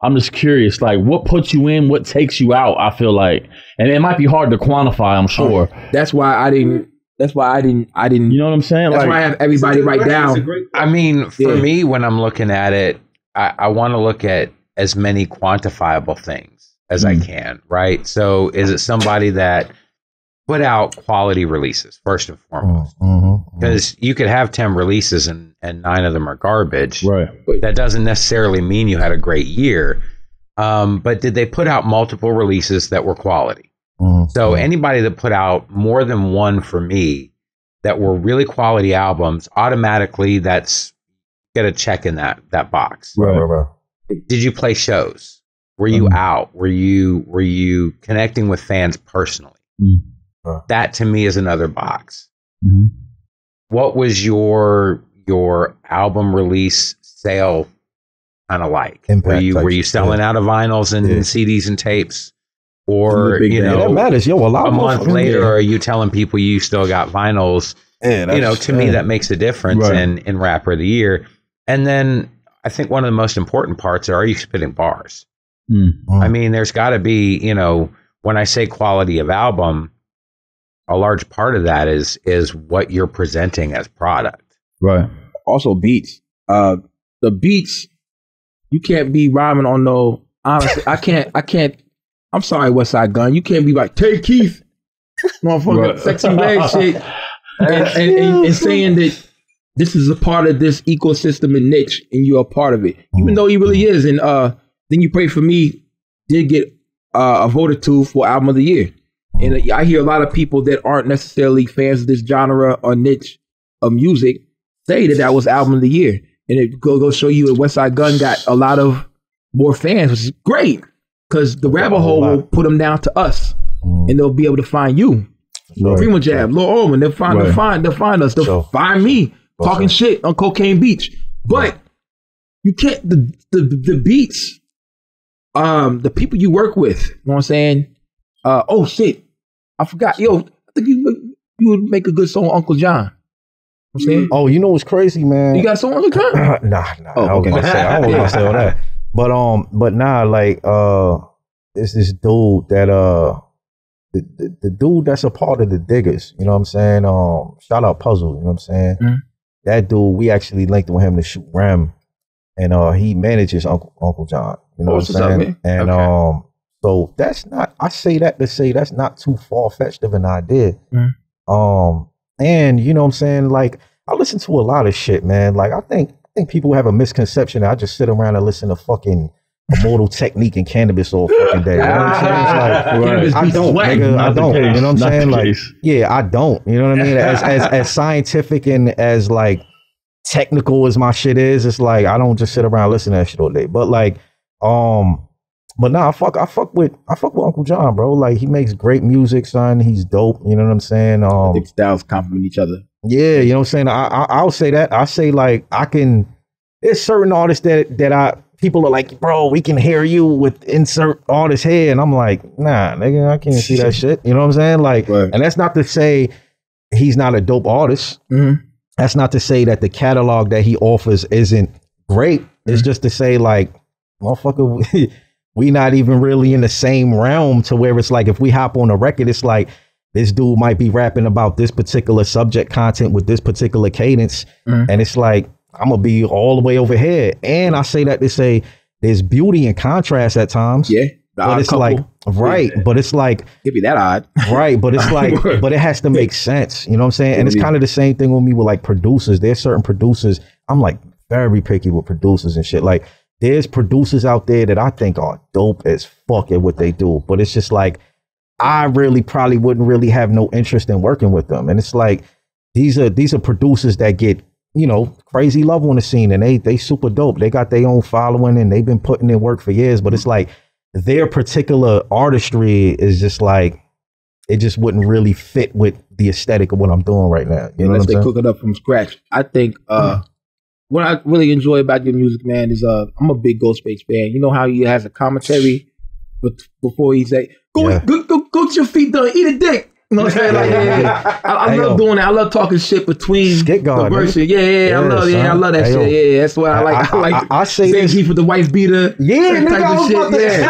I'm just curious, like, what puts you in, what takes you out? I feel like, and it might be hard to quantify, I'm sure. That's why I didn't. You know what I'm saying? That's why I have everybody write down. I mean, for me, when I'm looking at it, I want to look at as many quantifiable things as I can, right? So is it somebody that put out quality releases, first and foremost? Because you could have 10 releases and 9 of them are garbage. Right. But that doesn't necessarily mean you had a great year. But did they put out multiple releases that were quality? So anybody that put out more than 1 for me that were really quality albums, automatically that's get a check in that box. Right. Did you play shows? Were you out? Were you connecting with fans personally? That to me is another box. What was your album release sale kind of like? Were you selling out of vinyls and CDs and tapes? Or that matters. Yo, a month later, are you telling people you still got vinyls? To me, that makes a difference in Rapper of the Year. And then I think one of the most important parts are you spitting bars? I mean, there's got to be, when I say quality of album, a large part of that is what you're presenting as product. Right. Also beats. The beats, you can't be rhyming on no, honestly, I can't, I'm sorry, West Side Gun. You can't be like, Tay Keith, motherfucker, sexy leg shit, and saying that this is a part of this ecosystem and niche, and you're a part of it, even though he really is. And Then You Pray For Me did get a vote or 2 for Album of the Year. And I hear a lot of people that aren't necessarily fans of this genre or niche of music say that was Album of the Year. And it go show you that West Side Gun got a lot of more fans, which is great, because the rabbit hole will put them down to us, and they'll be able to find you. Primo Jab, Lord Owen, they'll find us. They'll find me talking shit on Cocaine Beach. But you can't, the beats, the people you work with, you know what I'm saying? Oh shit, I forgot. Yo, I think you would make a good song with Uncle John. You know what I'm saying? Oh, you know what's crazy, man? You got a song with Uncle John? Nah. I was gonna say all that. But nah, like it's this dude that the dude that's a part of the Diggers, you know what I'm saying? Shout out Puzzle, you know what I'm saying? That dude, we actually linked with him to shoot Ram, and he manages Uncle John, you know what I'm saying? And so that's not, I say that to say that's not too far-fetched of an idea. And you know what I'm saying? Like, I listen to a lot of shit, man. Like, I think people have a misconception that I just sit around and listen to fucking Immortal Technique and Cannabis all fucking day. You know what I'm saying? It's like, I don't, nigga. I don't. You know what I'm saying? Like, yeah, I don't. You know what I mean? As scientific and as like technical as my shit is, it's like I don't just sit around listening to that shit all day. But like, but nah, I fuck with Uncle John, bro. Like he makes great music, son. He's dope. You know what I'm saying? I think styles complement each other. Yeah, you know what I'm saying? I'll say that. I say like there's certain artists that people are like, bro, we can hear you with insert artist here. And I'm like, nah, nigga, I can't see that shit. You know what I'm saying? Like, and that's not to say he's not a dope artist. Mm-hmm. That's not to say that the catalog that he offers isn't great. It's just to say like, motherfucker, we not even really in the same realm to where it's like, if we hop on a record, it's like, this dude might be rapping about this particular subject content with this particular cadence. Mm-hmm. And it's like, I'm going to be all the way over here. And I say that to say there's beauty and contrast at times. Yeah. But it's like, right. Yeah. But it's like, it'd be that odd. Right. But it's like, but it has to make sense. You know what I'm saying? And it's kind of the same thing with me with like producers. There's certain producers. I'm like very picky with producers and shit. Like there's producers out there that I think are dope as fuck at what they do. But it's just like, I really probably wouldn't really have no interest in working with them. And it's like, these are producers that get, you know, crazy love on the scene and they super dope. They got their own following and they've been putting in work for years, but it's like their particular artistry is just like, it just wouldn't really fit with the aesthetic of what I'm doing right now. You know unless they cook it up from scratch. I think what I really enjoy about your music, man, is I'm a big Ghostface fan. You know how he has a commentary before he say, go get your feet done, eat a dick. You know what I'm saying? Like, I love doing that. I love talking shit between the verses. I love that shit. Yeah, that's why I say this. Heat with the wife beater. Yeah, nigga, I was about to say,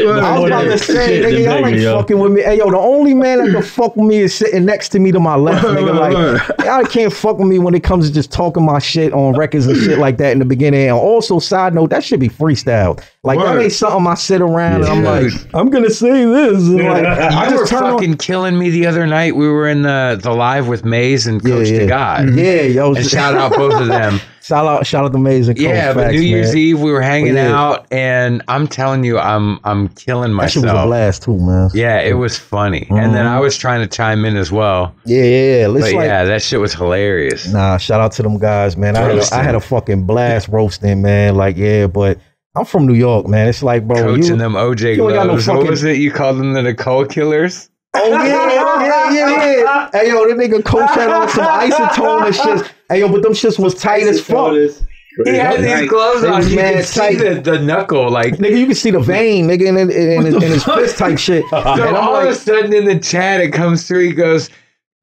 I was about to say, nigga, y'all ain't fucking with me. Hey, yo, the only man that can fuck with me is sitting next to me to my left, nigga. Like, y'all can't fuck with me when it comes to just talking my shit on records and shit like that in the beginning. And also, side note, that should be freestyled. Like, that ain't something I sit around and I'm like, I'm gonna say this. Like, I just were fucking killing me the other night. We were in the live with Maze and Coach to God. Yeah, yo. And shout out both of them. Shout out to Maze and Coach. Yeah, but New Year's Eve we were hanging out, and I'm telling you, I'm killing myself. That shit was a blast too, man. Yeah, it was funny. And then I was trying to chime in as well. Yeah. But yeah, that shit was hilarious. Nah, shout out to them guys, man. I had a fucking blast roasting, man. Like, yeah, but I'm from New York, man. It's like, bro, Coach and them OJ gloves. What was it? You called them the Nicole Killers? Oh, yeah. Hey, yo, that nigga Coach had on some isotone and shit. Hey, yo, but them shits was tight as fuck. He had these gloves on. You can see the knuckle. Like, nigga, you can see the vein, nigga, in his fist type shit. So all of a sudden in the chat, it comes through, he goes,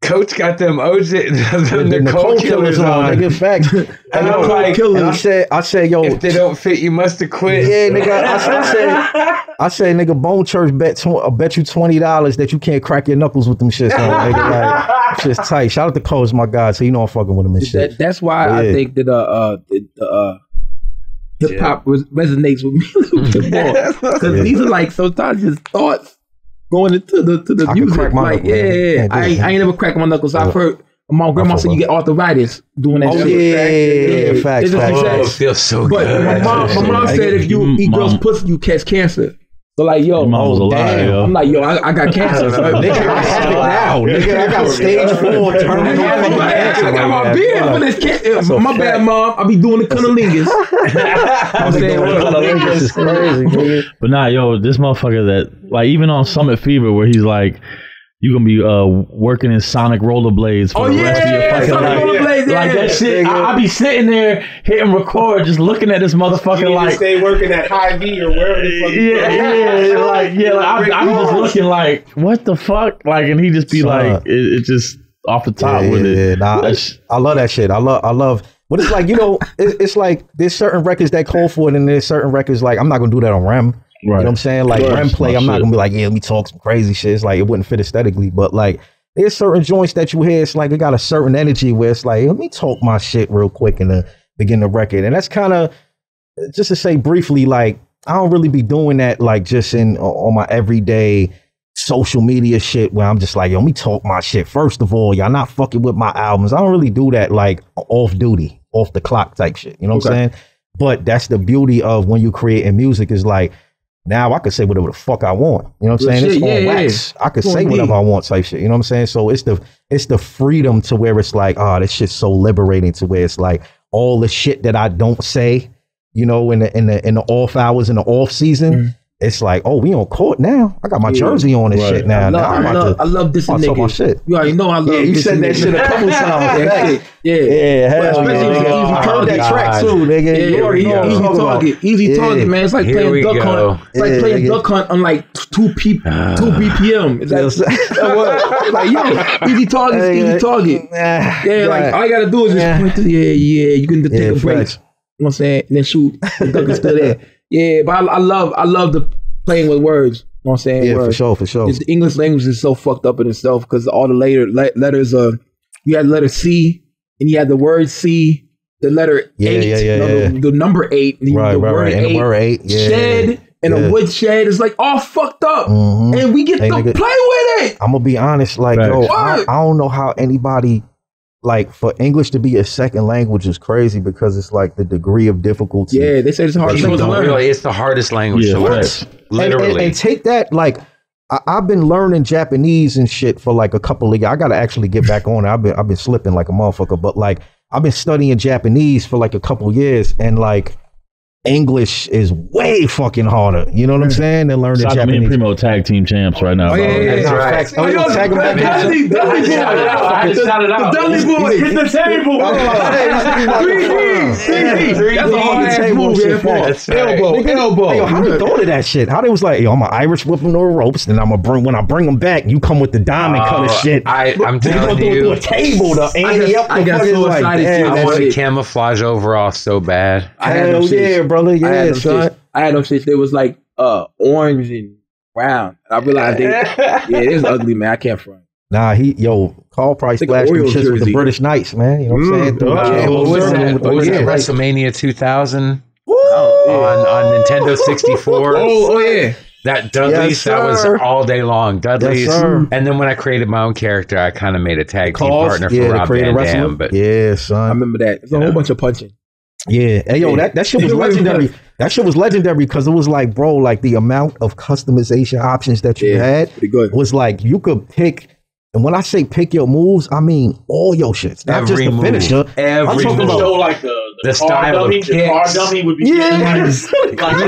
Coach got them OJ, the Nicole Killers on. Nigga, facts. And I'm like, and I said, yo, if they don't fit, you must have quit. Yeah, nigga. I said, nigga, Bone Church bet you $20 that you can't crack your knuckles with them shits on, nigga. Like, shit's tight. Shout out to Coach, my God. So you know I'm fucking with him and shit. That's why I think that hip hop resonates with me a little bit more, because these are like sometimes just thoughts going into the music. Like, I ain't never cracked my knuckles. I've heard my grandma said you get arthritis doing that shit. Yeah, facts. It feels so good. But my mom said if you eat girls' pussy, you catch cancer. So like, yo, I'm like, yo, I got cancer. So, nigga, I have it now. Nigga, I got stage 4 terminal cancer. I got my beard for this cancer. My bad, mom. I be doing the cunnilingus. I'm saying, cunnilingus is crazy. But nah, yo, this motherfucker that, like, even on Summit Fever, where he's like, you gonna be working in Sonic rollerblades for the rest of your fucking life. Like that shit, I be sitting there hitting record, just looking at this motherfucker like stay working at High V or wherever the fuck. I be just looking like, what the fuck? Like, and he just be like, it just off the top with it. Nah, I love that shit. I love. But it's like, you know, it's like there's certain records that call for it, and there's certain records like I'm not gonna do that on Rem. Right. You know what I'm saying? Like Rem play, I'm not gonna be like, yeah, let me talk some crazy shit. It's like it wouldn't fit aesthetically, but like there's certain joints that you hear, it's like it got a certain energy where it's like, let me talk my shit real quick in the beginning of the record. And that's kind of, just to say briefly, like I don't really be doing that like just on my everyday social media shit where I'm just like, yo, let me talk my shit. First of all, y'all not fucking with my albums. I don't really do that like off duty, off the clock type shit. You know what I'm saying? But that's the beauty of when you creating music is like, now I could say whatever the fuck I want. You know what I'm saying? It's on wax. I could say whatever I want type shit. You know what I'm saying? So it's the freedom to where it's like, oh, this shit's so liberating to where it's like all the shit that I don't say, you know, in the off hours, in the off season. It's like, oh, we on court now. I got my jersey on and shit now. I love this nigga. Shit. You already know I love this. You said that shit a couple times. Especially I heard that track too, nigga. Easy target, man. It's like playing duck hunt. It's like playing duck hunt on like 2 BPM. It's like, yo, easy target. Yeah, like all you gotta do is just point to, you can just take a break. You know what I'm saying? And then shoot. The duck is still there. Yeah, but I love the playing with words. You know what I'm saying? Yeah, for sure. The English language is so fucked up in itself because all the letters are, you had the letter C, and you had the word C, the letter 8, the number 8, the word 8, and the word 8, shed, and a woodshed is like all fucked up. And we get to play with it. I'm going to be honest, like, yo, I don't know how anybody, like, for English to be a second language is crazy because it's like the degree of difficulty. Yeah, they say it's the hardest language to learn. Really, it's the hardest language to learn. Literally. And take that, like, I've been learning Japanese and shit for like a couple of years. I got to actually get back on it. I've been slipping like a motherfucker, but like, I've been studying Japanese for like a couple of years, and like, English is way fucking harder. You know what I'm saying? Than learning Japanese. Me and Primo tag team champs right now. That's right. Tag them back. The Dudley boys. Hit the table. 3D. That's a hard ass move. Elbow. Yo, how they thought of that shit? How they was like, yo, I'm an Irish whip them to the ropes, and when I bring them back, you come with the diamond cut of shit. I'm telling you, a table to Andy up. I got so excited. I want a camouflage overall so bad. Hell yeah, brother. Yeah, son. I had them shits. They was like orange and brown. I realized it was ugly, man. I can't front. Nah, Karl probably splashed them shits with the British Knights, man. You know what I'm saying? What was that? WrestleMania 2000 on Nintendo 64. Oh yeah. That Dudley's, that was all day long. Dudley's. And then when I created my own character, I kind of made a tag team partner for Rob Van Dam. But yeah, son. I remember that. It's a whole bunch of punching. Yeah. Hey, yo, that shit was legendary. That shit was legendary because it was like, bro, like the amount of customization options that you had was like, you could pick. And when I say pick your moves, I mean all your shits, not just the finisher. I'm talking about show like the style dummy, of the car dummy would be like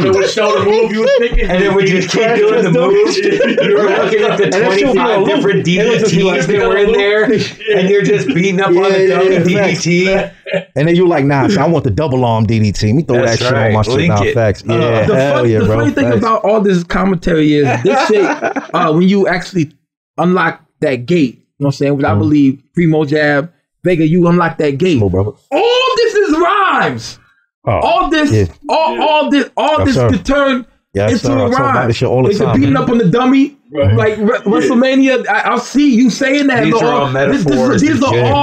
it would show the move you was picking, and then we just keep doing the moves. You were looking at the 25 different DDTs that were in there, and you're just beating up on the dummy DDT. And then you're like, nah, so I want the double arm DDT. Let me throw that shit on my shit now. Facts. Yeah, the funny thing about all this commentary is this shit, when you actually unlock that gate, you know what I'm saying? Which I believe Primo Jab, Vega, you unlock that gate. All this is rhymes. All this could turn into a rhyme. It's beating up on the dummy. Like WrestleMania, I'll see you saying that. These are all metaphors. These are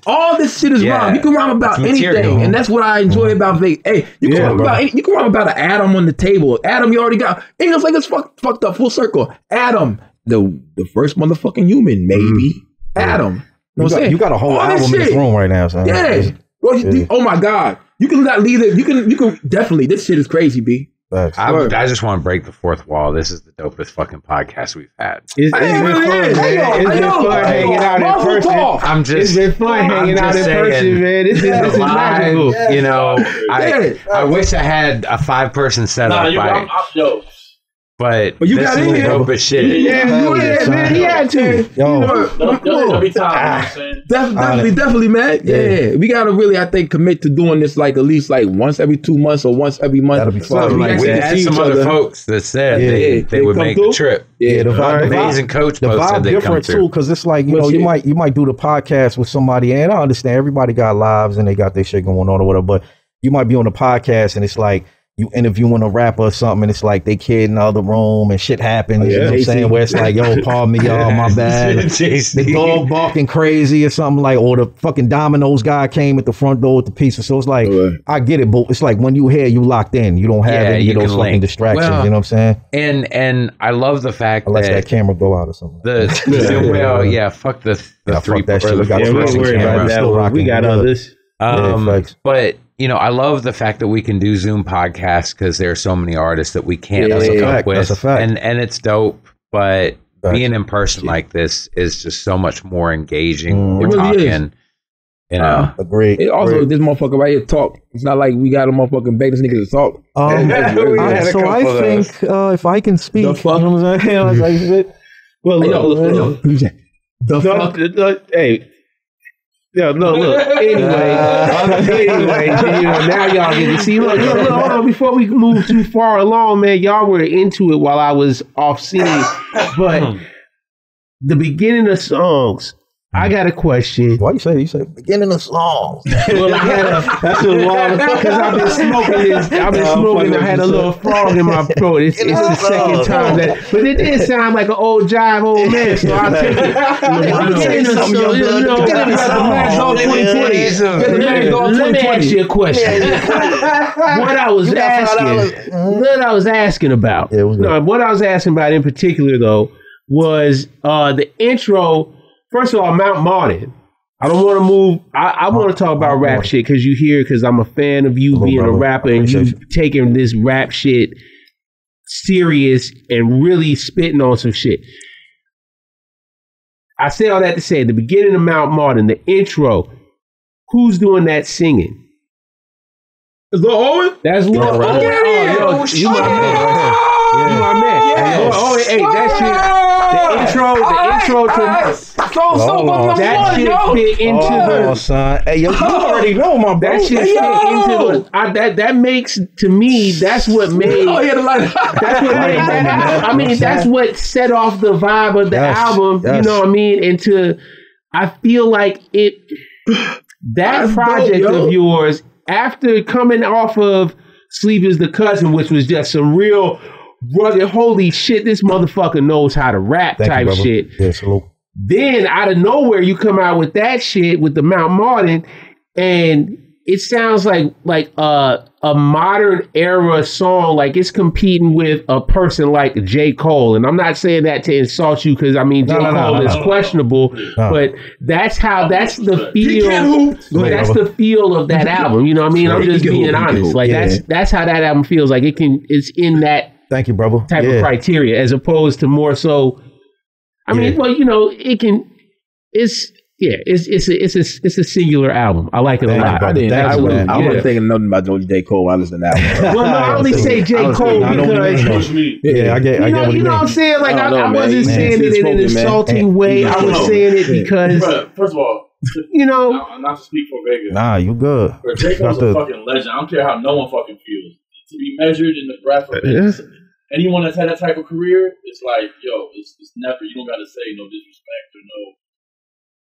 all this shit is rhyme. You can rhyme about anything, and that's what I enjoy about Vega. Hey, you can rhyme about an atom on the table. Atom, you already got. English like it's fucked up. Full circle. Atom, the first motherfucking human, maybe. Atom. You got a whole album in this room right now, son. Yeah. Oh my God. You can not leave it. You can definitely. This shit is crazy, B. I just want to break the fourth wall. This is the dopest fucking podcast we've had. It's been fun, man. It's been fun hanging out in person. It's been fun hanging out in person, man. This is magical. You know, I wish I had a 5-person setup. But you got in here. Dope as shit. Yeah, man. He had to. Definitely, man. Yeah, we gotta really, I think, commit to doing this like at least like once every 2 months or once every month. That'll be fun. We had some other folks that said they would make the trip. Yeah, the vibe, amazing coach. The vibe different too, because it's like you might do the podcast with somebody, and I understand everybody got lives and they got their shit going on or whatever, but you might be on the podcast and it's like, you interviewing a rapper or something, and it's like they kid in the other room and shit happens. You know what I'm saying? Where it's like, yo, pardon me, y'all, my bad. The dog barking crazy or something like, or the fucking Domino's guy came at the front door with the pizza. So it's like, I get it, but it's like when you here, you locked in. You don't have any of those fucking distractions. You know what I'm saying? And I love the fact that camera go out or something. Fuck the 3 we got others. But I love the fact that we can do Zoom podcasts because there are so many artists that we can't link up with. That's a fact. And it's dope, but being in person like this is just so much more engaging. We're talking, Agreed. Also, this motherfucker right here talk. It's not like we got a motherfucking beg this nigga to talk. So I think if I can speak, the fuck? you know what I'm saying? Well, look. The fuck? Hey. Yeah, no, look. Anyway, now y'all get to see. Look, hold on. Before we move too far along, man, y'all were into it while I was off scene. But the beginning of songs, I got a question. Why you say beginning of songs? Well, that's a long because I've been smoking this. I've been smoking. I had a little frog in my throat. It's the second time but it did sound like an old jive old man. So I'll take it. Let me ask you a question. What I was asking about. What I was asking about in particular though was the intro. First of all, Mount Martin. I don't want to move. I want to talk about rap shit because you hear, because I'm a fan of you being a rapper and you taking this rap shit serious and really spitting on some shit. I say all that to say, at the beginning of Mount Martin, the intro, who's doing that singing? Lord Owen? That's Lord Owen. You my man. You my man. Lord Owen, hey, that shit. The intro to that shit fit into son. Hey, yo, you already know my bro. That shit fit into that makes, to me, that's what made. That's what made that. I mean, that's what set off the vibe of the album. You know what I mean? And I feel like that project of yours, after coming off of Sleep Is the Cousin, which was just some real rugged, holy shit, this motherfucker knows how to rap type shit. Yeah, salute. Then out of nowhere, you come out with that shit with the Mount Martin, and it sounds like a modern era song, like it's competing with a person like J. Cole. And I'm not saying that to insult you, because I mean J. Cole is questionable, but that's the feel. That's the feel of that album. You know what I mean? I'm just being honest. Like that's how that album feels. Like it's in that. Thank you, brother. Type of criteria, as opposed to more so. I mean, well, it can. It's a singular album. I like it a lot. I wasn't thinking nothing about J. Cole. I listened to that one. Well, no, I only say J. Cole because I get what you know what I'm saying. Like I wasn't saying it in an insulting way. I was saying it because, first of all, not to speak for Vega. Nah, you good. But J. Cole's a fucking legend. I don't care how no one fucking feels. To be measured in the breath of it. Anyone that's had that type of career, it's like, it's never. You don't got to say no disrespect or no.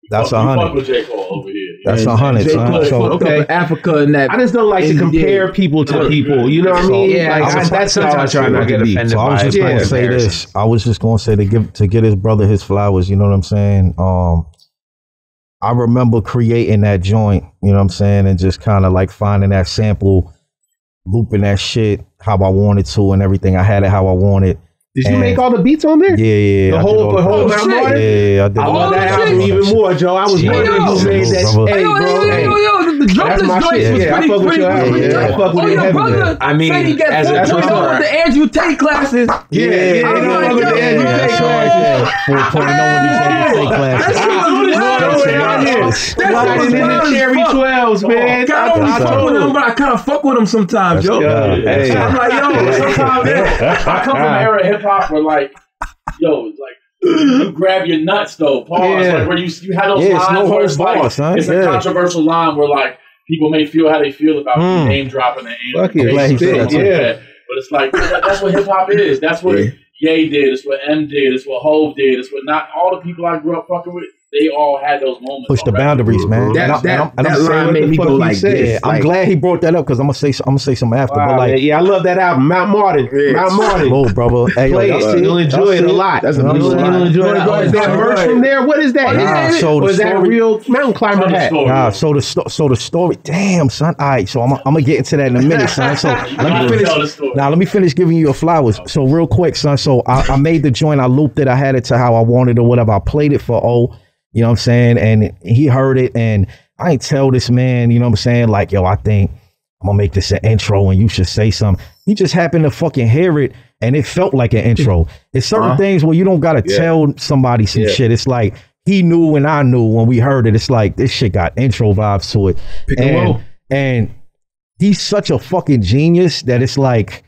That's 100. Fuck with J. Cole over here. That's 100. J. Cole fucked up Africa and that. I just don't like to compare people to people. You know what I mean? Yeah, that's all I try not to get offended by. I was just going to say this. I was just going to say to get his brother his flowers. You know what I'm saying? I remember creating that joint. You know what I'm saying? And just kind of like finding that sample, looping that shit how I wanted to, and everything. I had it how I wanted. Did you make all the beats on there? Yeah. The whole Mount Martin? Yeah, I did. I love that album even more, Joe. I was wondering who made that. Hey, bro. The drumless joint was I fuck with your album. I fuck with your brother. I mean, he got 4.0 with the Andrew Tate classes. Yeah. I was like, the Andrew Tate classes. 4.0 with these Andrew Tate classes. That's in the Cherry 12s, man. I fuck with him, but I kind of fuck with him sometimes, yo. I'm like, sometimes, I come from an era of hip hop where, like, you grab your nuts though. Pause. Like where you had those lines where it's like it's a controversial line where like people may feel how they feel about name dropping the name. But it's like that's what hip hop is. That's what Ye did. It's what M did. It's what Hov did. It's what not all the people I grew up fucking with. They all had those moments. Push the boundaries, man. That line made me go like this. I'm glad he brought that up because I'm gonna say something after. Wow, but I love that album, Mount Martin. Mount Martin. Hello, brother. Hey, you'll enjoy it a lot. You'll enjoy it. Is that merch from there? What is that? Is that a real mountain climber hat? So the story. Damn, son. All right, so I'm gonna get into that in a minute, son. So let me finish giving you your flowers. So real quick, son. So I made the joint. I looped it. I had it to how I wanted or whatever. I played it for O. You know what I'm saying? And he heard it, and I ain't tell this man, you know what I'm saying? Like, yo, I think I'm gonna make this an intro and you should say something. He just happened to fucking hear it and it felt like an intro. It's certain things where you don't gotta tell somebody some shit. It's like he knew and I knew when we heard it. It's like this shit got intro vibes to it. And he's such a fucking genius that it's like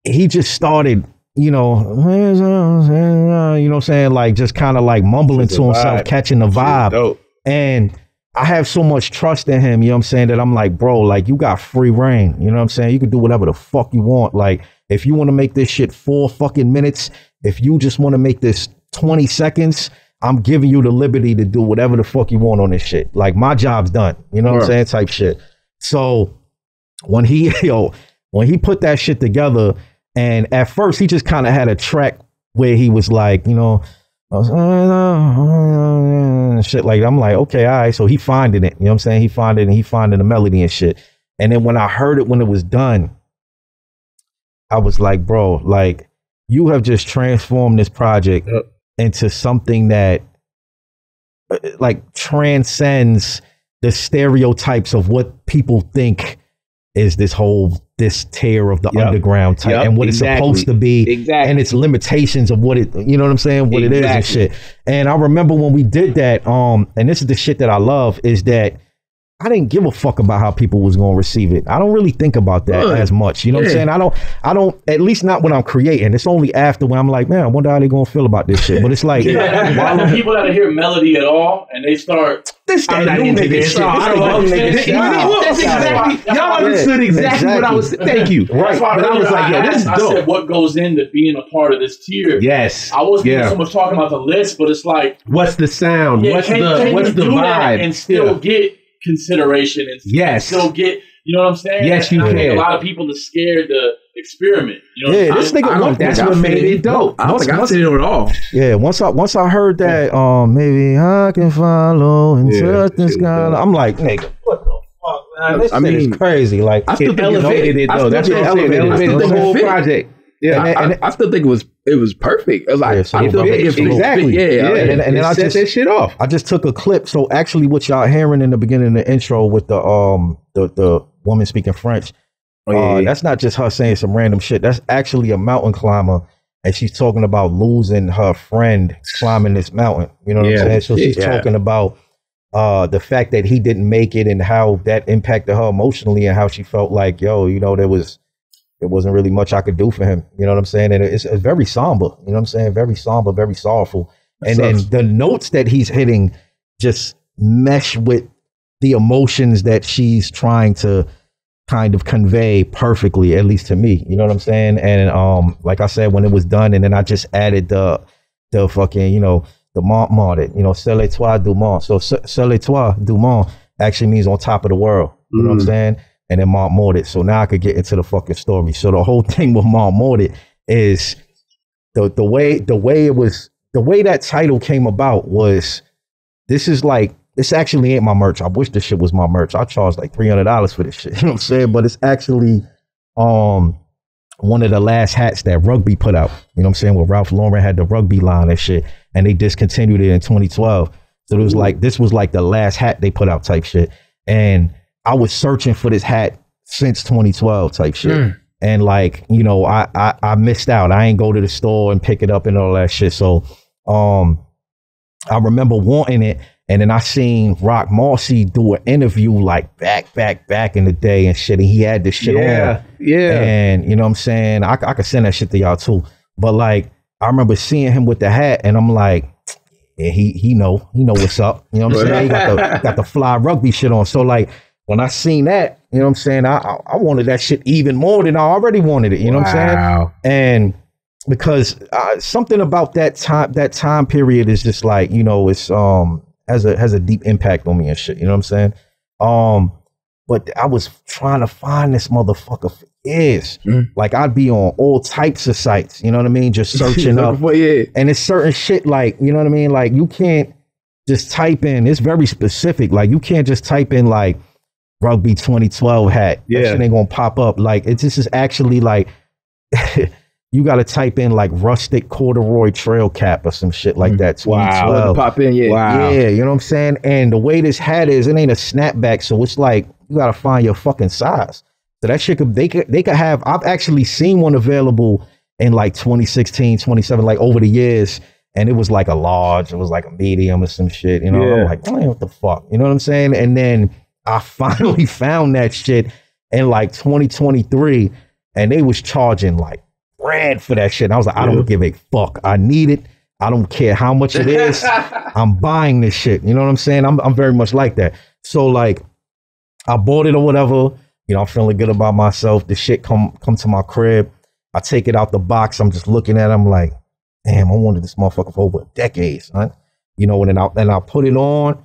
he just started, you know what I'm saying? Like just kind of like mumbling to himself, catching the vibe. And I have so much trust in him, you know what I'm saying, that I'm like, bro, like you got free reign. You know what I'm saying? You can do whatever the fuck you want. Like if you want to make this shit 4 fucking minutes, if you just want to make this 20 seconds, I'm giving you the liberty to do whatever the fuck you want on this shit. Like my job's done. You know what I'm saying? Type shit. So when he put that shit together, and at first he just kind of had a track where he was like, you know, shit like that. I'm like, okay, all right. So he finding it. You know what I'm saying? He finding the melody and shit. And then when I heard it when it was done, I was like, bro, like you have just transformed this project into something that like transcends the stereotypes of what people think is this tear of the underground type and what it's supposed to be and its limitations of what it, you know what I'm saying, what it is and shit. And I remember when we did that, and this is the shit that I love, is that I didn't give a fuck about how people was going to receive it. I don't really think about that as much. You know what I'm saying? I don't, at least not when I'm creating. It's only after when I'm like, man, I wonder how they going to feel about this shit. But it's like, why do people that hear melody at all and they start, this guy new nigga shit. Y'all understood exactly what I was saying. Thank you. Right. But I was like, yo, this is dope. I said, what goes into being a part of this tier? Yes. I wasn't so much talking about the list, but it's like, what's the sound? What's the vibe? And still get consideration and still get, you know what I'm saying? Yes, you can. A lot of people are scared to experiment. You know this nigga, that's what made it dope. I don't think I seen it at all. Yeah, once I heard that, maybe I can follow and touch the sky. I'm like, nigga, what the fuck, man? This shit is crazy. Like, I still elevated it though. That's what I'm saying. Elevated the whole project. Yeah, I still think it was perfect. It was like, I still think it exactly. And then I set that shit off. I just took a clip. So actually, what y'all hearing in the beginning of the intro with the woman speaking French, that's not just her saying some random shit. That's actually a mountain climber, and she's talking about losing her friend climbing this mountain. You know what I'm saying? So she's talking about the fact that he didn't make it and how that impacted her emotionally and how she felt like, yo, you know, there wasn't really much I could do for him. You know what I'm saying? And it's very somber. You know what I'm saying? Very somber, very sorrowful. And then the notes that he's hitting just mesh with the emotions that she's trying to kind of convey perfectly, at least to me. You know what I'm saying? And like I said, when it was done, and then I just added the fucking, you know, the Montmartre, you know, Seul-et-toi du monde. So Seul-et-toi du monde actually means on top of the world. You know what I'm saying? And then Montmartre. So now I could get into the fucking story. So the whole thing with Montmartre is the way that title came about was, this actually ain't my merch. I wish this shit was my merch. I charged like $300 for this shit. You know what I'm saying? But it's actually one of the last hats that Rugby put out. You know what I'm saying? Where Ralph Lauren had the Rugby line and shit, and they discontinued it in 2012. So it was like, this was like the last hat they put out type shit. And I was searching for this hat since 2012 type shit. And like, you know, I missed out. I ain't go to the store and pick it up and all that shit. So I remember wanting it. And then I seen Rock Marcy do an interview like back in the day and shit. And he had this shit on. Yeah. And you know what I'm saying? I could send that shit to y'all too. But like, I remember seeing him with the hat and I'm like, yeah, he know what's up. You know what I'm saying? He got the fly Rugby shit on. So like, when I seen that, you know what I'm saying? I wanted that shit even more than I already wanted it. You know what I'm saying? And because something about that time period is just like, you know, it's has a deep impact on me and shit. You know what I'm saying? But I was trying to find this motherfucker for years. Like I'd be on all types of sites. You know what I mean? Just searching up. And it's certain shit like, you know what I mean? Like you can't just type in. It's very specific. Like you can't just type in like Rugby 2012 hat. That shit ain't gonna pop up. Like it's just actually like you gotta type in like rustic corduroy trail cap or some shit like that. 2012. Pop in, Yeah, you know what I'm saying? And the way this hat is, it ain't a snapback, so it's like you gotta find your fucking size. So that shit they could have. I've actually seen one available in like 2016, 27, like over the years, and it was like a large, it was like a medium or some shit. You know, I'm like, man, what the fuck? You know what I'm saying? And then I finally found that shit in like 2023, and they was charging like bread for that shit. And I was like, I don't give a fuck. I need it. I don't care how much it is. I'm buying this shit. You know what I'm saying? I'm very much like that. So like, I bought it or whatever. You know, I'm feeling good about myself. The shit come to my crib. I take it out the box. I'm just looking at it. I'm like, damn, I wanted this motherfucker for over a decade, son. You know, and then I put it on.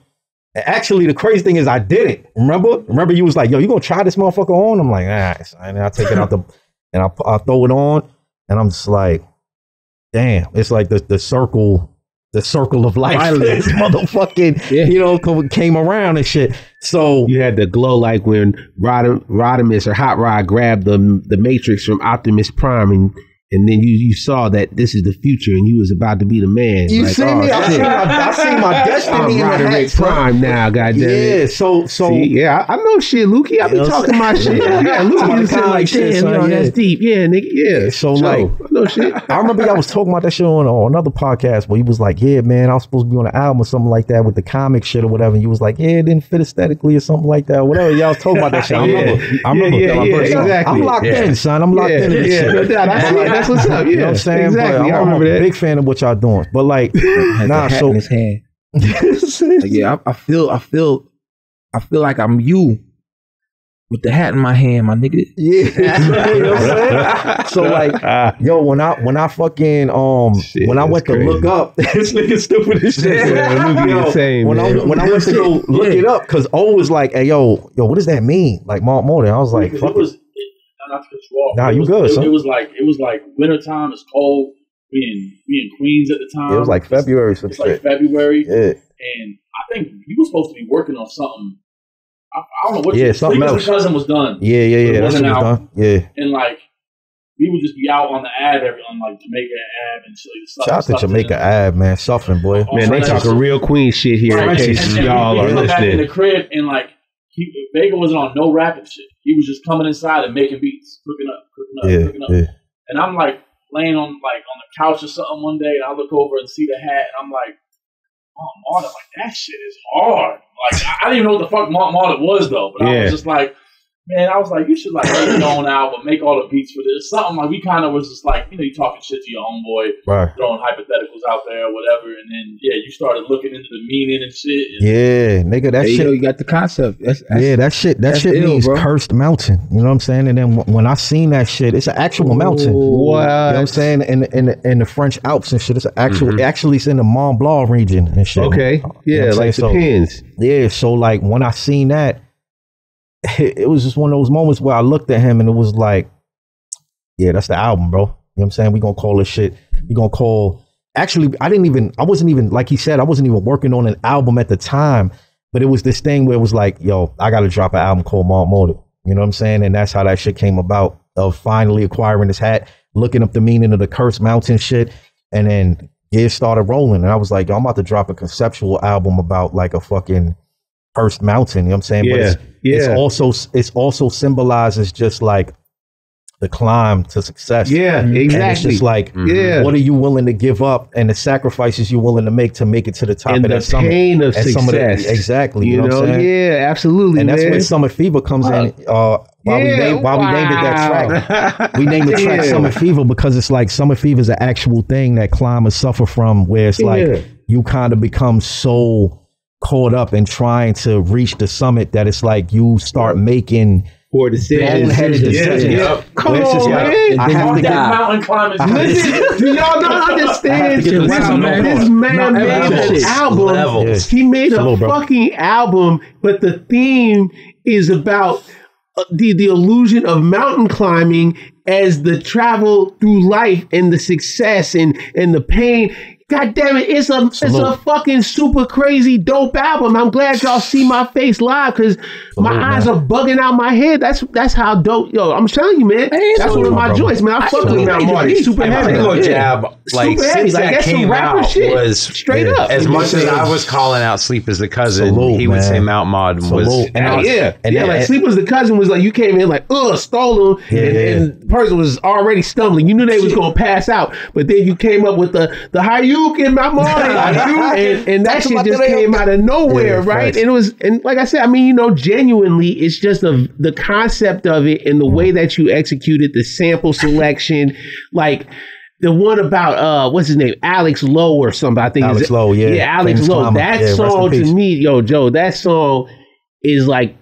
And actually, the crazy thing is I did it. Remember you was like, yo, you gonna try this motherfucker on? I'm like, and I take it out and I throw it on, and I'm just like, damn, it's like the circle of life. This motherfucking, you know, came around and shit. So you had the glow like when Rodimus or Hot Rod grabbed the Matrix from Optimus Prime, and then you saw that this is the future, and you was about to be the man. You like, see me? I see my destiny in the hat, Prime now, goddamn. Yeah, so see, I know shit, Lukey. I be talking my shit. Yeah, Lukey was like, damn, yo, that's deep. Yeah, nigga. Yeah. So like, I know shit. I remember y'all was talking about that shit on another podcast where he was like, yeah, man, I was supposed to be on an album or something like that with the comic shit or whatever. And you was like, yeah, it didn't fit aesthetically or something like that or whatever. Y'all was talking about that shit. I remember. Yeah, exactly. I'm locked in, son. I'm locked in this shit. That's what's up. You know what I'm saying? Exactly. I'm a big fan of what y'all doing. But like, in his hand. Yeah, I feel like I'm you with the hat in my hand, my nigga. Yeah. You know what I'm saying? So like, yo, when I fucking when I went to look up, this nigga stupid as shit. When I went to go look it up, because O was like, hey, yo, what does that mean? Like more than I was like, fuck it. Not to cut you off. Nah, you good, son. It was like wintertime. It's cold. We in Queens at the time. It was like February. It's like February. Yeah. And I think you were supposed to be working on something. I don't know what. Yeah, something else. Cousin was done. Yeah. That's what was done. Yeah. And like we would just be out on the Ave on like Jamaica Ave and shit. Shout out to Jamaica Ave, man. Suffering, boy. Man, they talking real Queen shit here in case y'all are listening. Back in the crib and like. Vega wasn't on no rapping shit. He was just coming inside and making beats, cooking up. Yeah. And I'm like laying on the couch or something one day, and I look over and see the hat, and I'm like, Mont Marta, like that shit is hard. Like I didn't even know what the fuck Mont Marta was though, but I was just like, man, I was like, you should like make your own album, make all the beats for this. Something like we kind of was just like, you know, you talking shit to your homeboy, throwing hypotheticals out there or whatever, and then you started looking into the meaning and shit. And nigga, that shit. You got the concept. That's that shit ill, means bro. Cursed mountain. You know what I'm saying? And then when I seen that shit, it's an actual mountain. Wow. You know what I'm saying? In the French Alps and shit, it's an actual. Actually, it's in the Mont Blanc region and shit. Okay, you know like the pins. Yeah, so like when I seen that. It was just one of those moments where I looked at him and it was like, yeah, that's the album, bro. You know what I'm saying? We gonna call this shit. We gonna call. Actually, I wasn't even, like he said, I wasn't even working on an album at the time, but it was this thing where it was like, yo, I gotta drop an album called Mont Marta. You know what I'm saying? And that's how that shit came about, of finally acquiring this hat, looking up the meaning of the Cursed Mountain shit, and then gears started rolling. And I was like, yo, I'm about to drop a conceptual album about like a fucking Cursed Mountain, you know what I'm saying? Yeah. But it's also symbolizes just like the climb to success. Yeah, exactly. And it's just like, what are you willing to give up and the sacrifices you're willing to make it to the top and of that summit. And the pain of success. Exactly. You know what I'm saying? Yeah, absolutely. And that's when Summer Fever comes in. Why we named it that track. We named the track Summer Fever because it's like Summer Fever is an actual thing that climbers suffer from, where it's like you kind of become so caught up in trying to reach the summit that it's like you start making poor decisions. Come on, man. I have to get mountain climbers. Listen, y'all don't understand. This man made an album. He made a fucking album, but the theme is about the illusion of mountain climbing as the travel through life and the success and the pain. God damn it, it's a fucking super crazy dope album. I'm glad y'all see my face live because my eyes are bugging out my head. That's how dope. Yo, I'm telling you, man. That's one of my joints, man. I fuck with Mount Marty. Super heavy. Jab, like, since that came out, shit. Was straight up. As much as I was calling out Sleep as the Cousin, he would say Mount Mod was. Like Sleep as the Cousin was like, you came in like, stole him, and the person was already stumbling. You knew they was gonna pass out, but then you came up with the Hayuk Mount Marty, and that shit just came out of nowhere, right? And it was, and like I said, I mean, you know, genuinely, it's just the concept of it and the way that you executed the sample selection, like. The one about what's his name, Alex Lowe or something. I think Alex Lowe, Alex Lowe. That song to me, yo, Joe, that song is like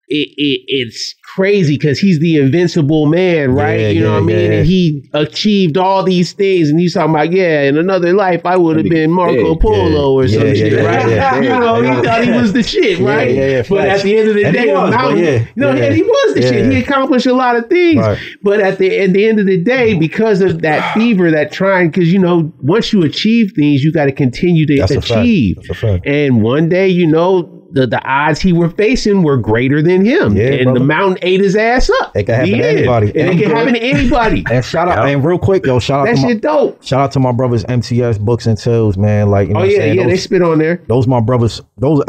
it's crazy because he's the invincible man, right? You know what I mean? And he achieved all these things, and he's talking about, in another life I would have been Marco Polo or some shit, right? You know, he thought he was the shit, right? But at the end of the day, he was the shit. He accomplished a lot of things, but at the end of the day, because of that fever, that trying, because you know, once you achieve things, you got to continue to achieve. And one day, you know, the odds he were facing were greater than him, and the mountain ate his ass up. It can happen to anybody. And it can happen to anybody. And shout out, and real quick, yo, shout out that shit dope. Shout out to my brothers MTS Books and Tills, man. Like, you know they spit on there. Those my brothers. Those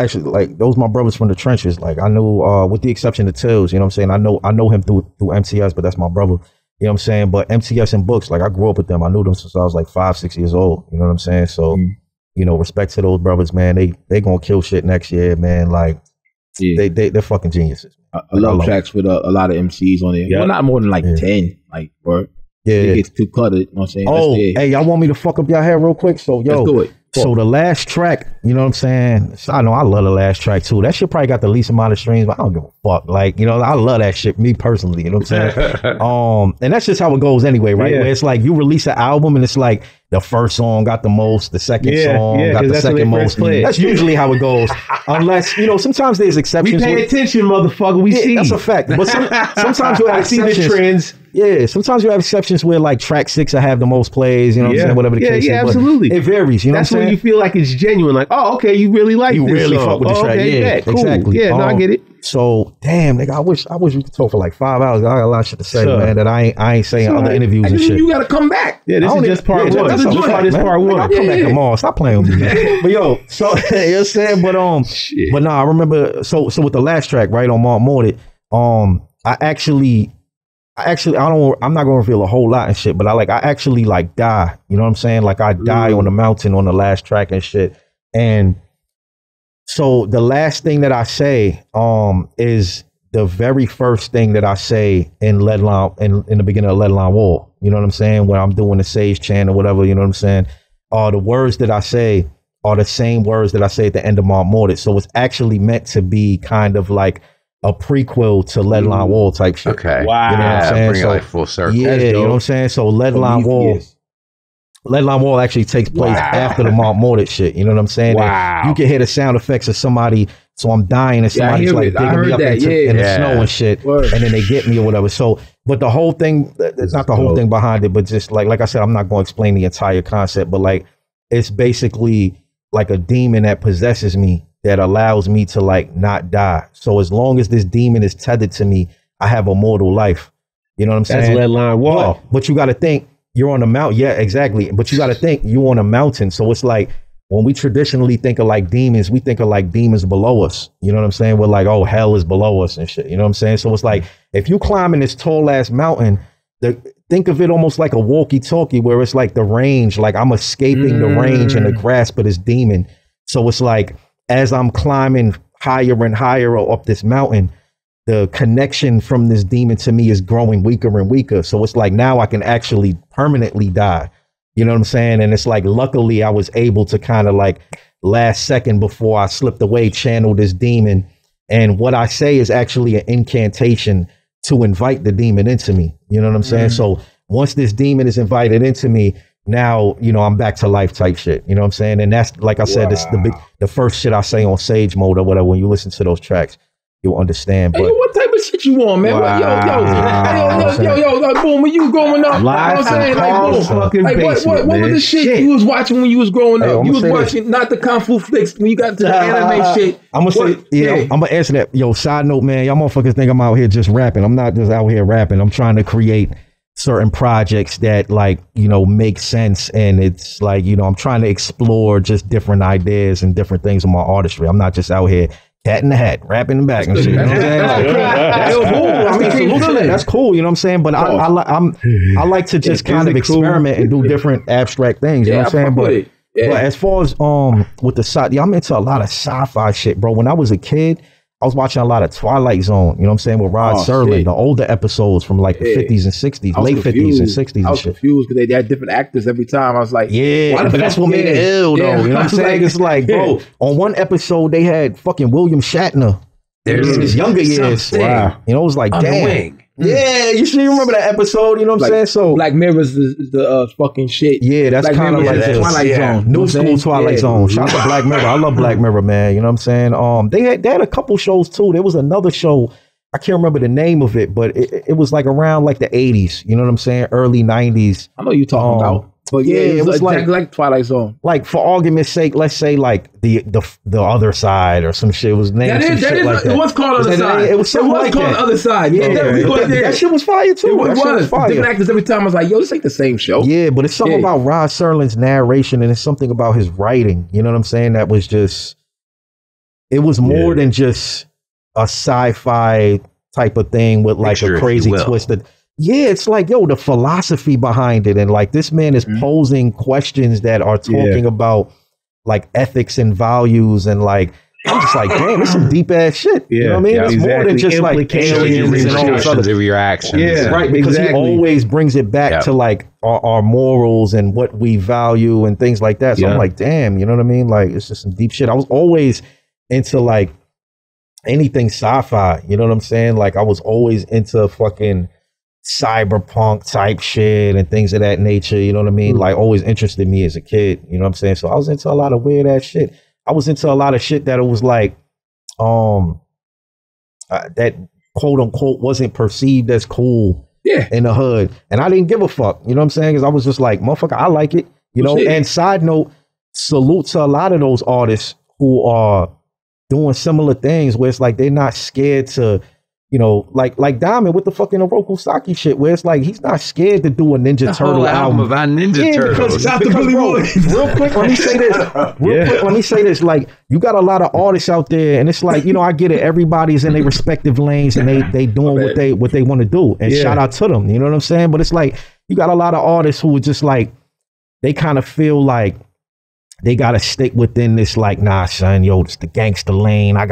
my brothers from the trenches. Like, I know, with the exception of Tills, you know what I'm saying. I know him through MTS, but that's my brother. You know what I'm saying. But MTS and Books, like, I grew up with them. I knew them since I was like 5-6 years old. You know what I'm saying. So, you know, respect to those brothers, man. They gonna kill shit next year, man. Like. They're fucking geniuses. I love tracks with a lot of MCs on it. Well, not more than like 10, like, bro. It gets too cluttered. You know what I'm saying? Oh, hey, y'all want me to fuck up y'all head real quick? So, yo, let's do it. So the last track, you know what I'm saying? I know I love the last track too. That shit probably got the least amount of streams, but I don't give a fuck. Like, you know, I love that shit, me personally, you know what I'm saying? And that's just how it goes anyway, right? Where it's like you release an album and it's like the first song got the most, the second song got the second most. That's usually how it goes. Unless, you know, sometimes there's exceptions. We pay attention, motherfucker. We see. That's a fact. But sometimes you have exceptions. See the trends. Yeah, sometimes you have exceptions where like track 6 will have the most plays, you know what I'm saying? Whatever the case is. Yeah, absolutely. It varies, you know what I'm saying? That's when you feel like it's genuine. Like, oh, okay, you really like this really song. Fuck with the track. Okay, cool. Exactly. Yeah, no, I get it. So, damn, nigga, I wish we could talk for like 5 hours. I got a lot of shit to say, man, that I ain't saying other interviews and shit. You got to come back. Yeah, this is just part one. This is part one. I'll come back tomorrow. Stop playing with me, man. But yo, so, you know what I'm saying? But nah, I remember, so with the last track, right, on Mount Morted, I'm not gonna reveal a whole lot and shit, but I actually like die. You know what I'm saying? Like I die on the mountain on the last track and shit. And so the last thing that I say is the very first thing that I say in in the beginning of Lead Line Wall. You know what I'm saying? When I'm doing the Sage chant or whatever, you know what I'm saying? The words that I say are the same words that I say at the end of Mount Morted. So it's actually meant to be kind of like a prequel to Lead Line Wall type shit. Okay. Wow. You know what I'm saying? Bring it like full circle. Yeah, you know what I'm saying? So Lead Line Wall actually takes place after the Mount Morted shit. You know what I'm saying? Wow. And you can hear the sound effects of somebody. So I'm dying and somebody's like digging me up in the snow and shit. And then they get me or whatever. So, but the whole thing, it's not the whole thing behind it, but just like I said, I'm not going to explain the entire concept, but like, it's basically like a demon that possesses me that allows me to like not die. So as long as this demon is tethered to me, I have a mortal life. You know what I'm saying? That's Lead Line Wall. But you got to think you're on a mountain. Yeah, exactly. But you got to think you're on a mountain. So it's like when we traditionally think of like demons, we think of like demons below us. You know what I'm saying? We're like, oh, hell is below us and shit. You know what I'm saying? So it's like if you climbing this tall ass mountain, think of it almost like a walkie-talkie where it's like the range, like I'm escaping the range and the grasp of this demon. So it's like as I'm climbing higher and higher up this mountain, the connection from this demon to me is growing weaker and weaker. So it's like now I can actually permanently die. You know what I'm saying? And it's like, luckily I was able to kind of like last second before I slipped away, channel this demon. And what I say is actually an incantation to invite the demon into me. You know what I'm saying? So once this demon is invited into me, now, you know, I'm back to life type shit. You know what I'm saying? And that's, like I said, this the first shit I say on Sage Mode or whatever. When you listen to those tracks, you'll understand. But what type of shit shit you on, man? Wow. Yo, boom, when you was growing up, live what was the shit you was watching when you was growing up? You was watching not the Kung Fu flicks when you got to the anime shit. I'm gonna answer that. Yo, side note, man, y'all motherfuckers think I'm out here just rapping. I'm not just out here rapping. I'm trying to create certain projects that, like, you know, make sense, and it's like, you know, I'm trying to explore just different ideas and different things in my artistry. I'm not just out here cat in the hat, rapping the back and shit. You know what I'm saying? That's cool. I mean, salute to that. That's cool. You know what I'm saying? But I like to just kind of experiment and do different abstract things. You know what I'm saying? But as far as with the sci, I'm into a lot of sci-fi shit, bro. When I was a kid, I was watching a lot of Twilight Zone, you know what I'm saying, with Rod Serling, the older episodes from like the 50s and 60s, late 50s and 60s. I was confused because they had different actors every time. I was like, but that's what made it ill, though. You know what I'm saying? It's like, bro, on one episode, they had fucking William Shatner in his younger years. Wow. You know, it was like, damn. Yeah, you remember that episode, you know what I'm saying? So Black Mirror's the fucking shit. Yeah, that's kind of like Twilight Zone. New school Twilight Zone. Shout out to Black Mirror. I love Black Mirror, man. You know what I'm saying? They had a couple shows too. There was another show, I can't remember the name of it, but it was like around like the 80s, you know what I'm saying? Early 90s. I know you're talking about. But yeah, it was like Twilight Zone. Like, for argument's sake, let's say like the other side or some shit was named. It was called Other Side. It was called The Other Side. Yeah, that shit was fire too. It was. Different actors every time. I was like, yo, this ain't the same show. Yeah, but it's something about Rod Serling's narration, and it's something about his writing. You know what I'm saying? That was just, it was more than just a sci-fi type of thing with like a crazy twist. Yeah, it's like, yo, the philosophy behind it. And like, this man is posing questions that are talking about like ethics and values. And like, I'm just like, damn, it's some deep ass shit. You know what I mean? It's more than just like aliens and all this other of your actions. Yeah, right. Because he always brings it back to like our morals and what we value and things like that. So I'm like, damn, you know what I mean? Like, it's just some deep shit. I was always into like anything sci-fi. You know what I'm saying? Like, I was always into fucking cyberpunk type shit and things of that nature, you know what I mean? Like, always interested me as a kid, you know what I'm saying? So I was into a lot of weird ass shit. I was into a lot of shit that it was like, that quote unquote wasn't perceived as cool in the hood. And I didn't give a fuck, you know what I'm saying? Because I was just like, motherfucker, I like it, you know? And side note, salute to a lot of those artists who are doing similar things where it's like they're not scared to, you know, like Diamond with the fucking Oroku Saki shit, where it's like he's not scared to do a Ninja Turtle album about Ninja Turtles. Real quick, let me say this. Like, you got a lot of artists out there, and it's like, you know, I get it. Everybody's in their respective lanes, and they doing what they want to do. And shout out to them. You know what I'm saying? But it's like, you got a lot of artists who are just like, they kind of feel like they gotta stick within this, like, nah, son, yo, it's the gangster lane. I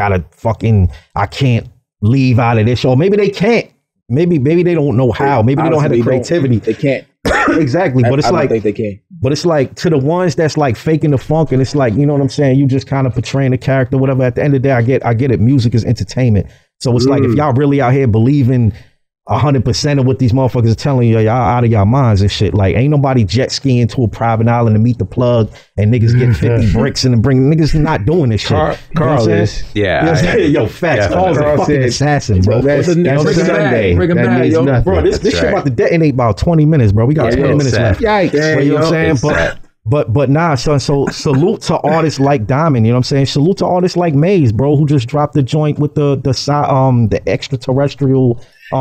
can't leave out of this, or maybe they can't. Maybe they don't know how. Maybe they don't have the creativity. They can't. Exactly. But it's like, I don't think they can. But it's like, to the ones that's like faking the funk, and it's like, you know what I'm saying? You just kind of portraying the character, whatever. At the end of the day, I get it. Music is entertainment. So it's like, if y'all really out here believing 100% of what these motherfuckers are telling you, y'all out of y'all minds and shit. Like, ain't nobody jet skiing to a private island to meet the plug and niggas get 50 bricks and bring niggas not doing this shit. Karl is. Yo, facts. Karl's a fucking assassin, bro. That's Sunday. That means nothing. Bro, this shit about to detonate about 20 minutes, bro. We got 20 minutes left. Yikes. You know what I'm saying? But nah, son, so salute to artists like Diamond, you know what I'm saying? Salute to artists like Maze, bro, who just dropped the joint with the extraterrestrial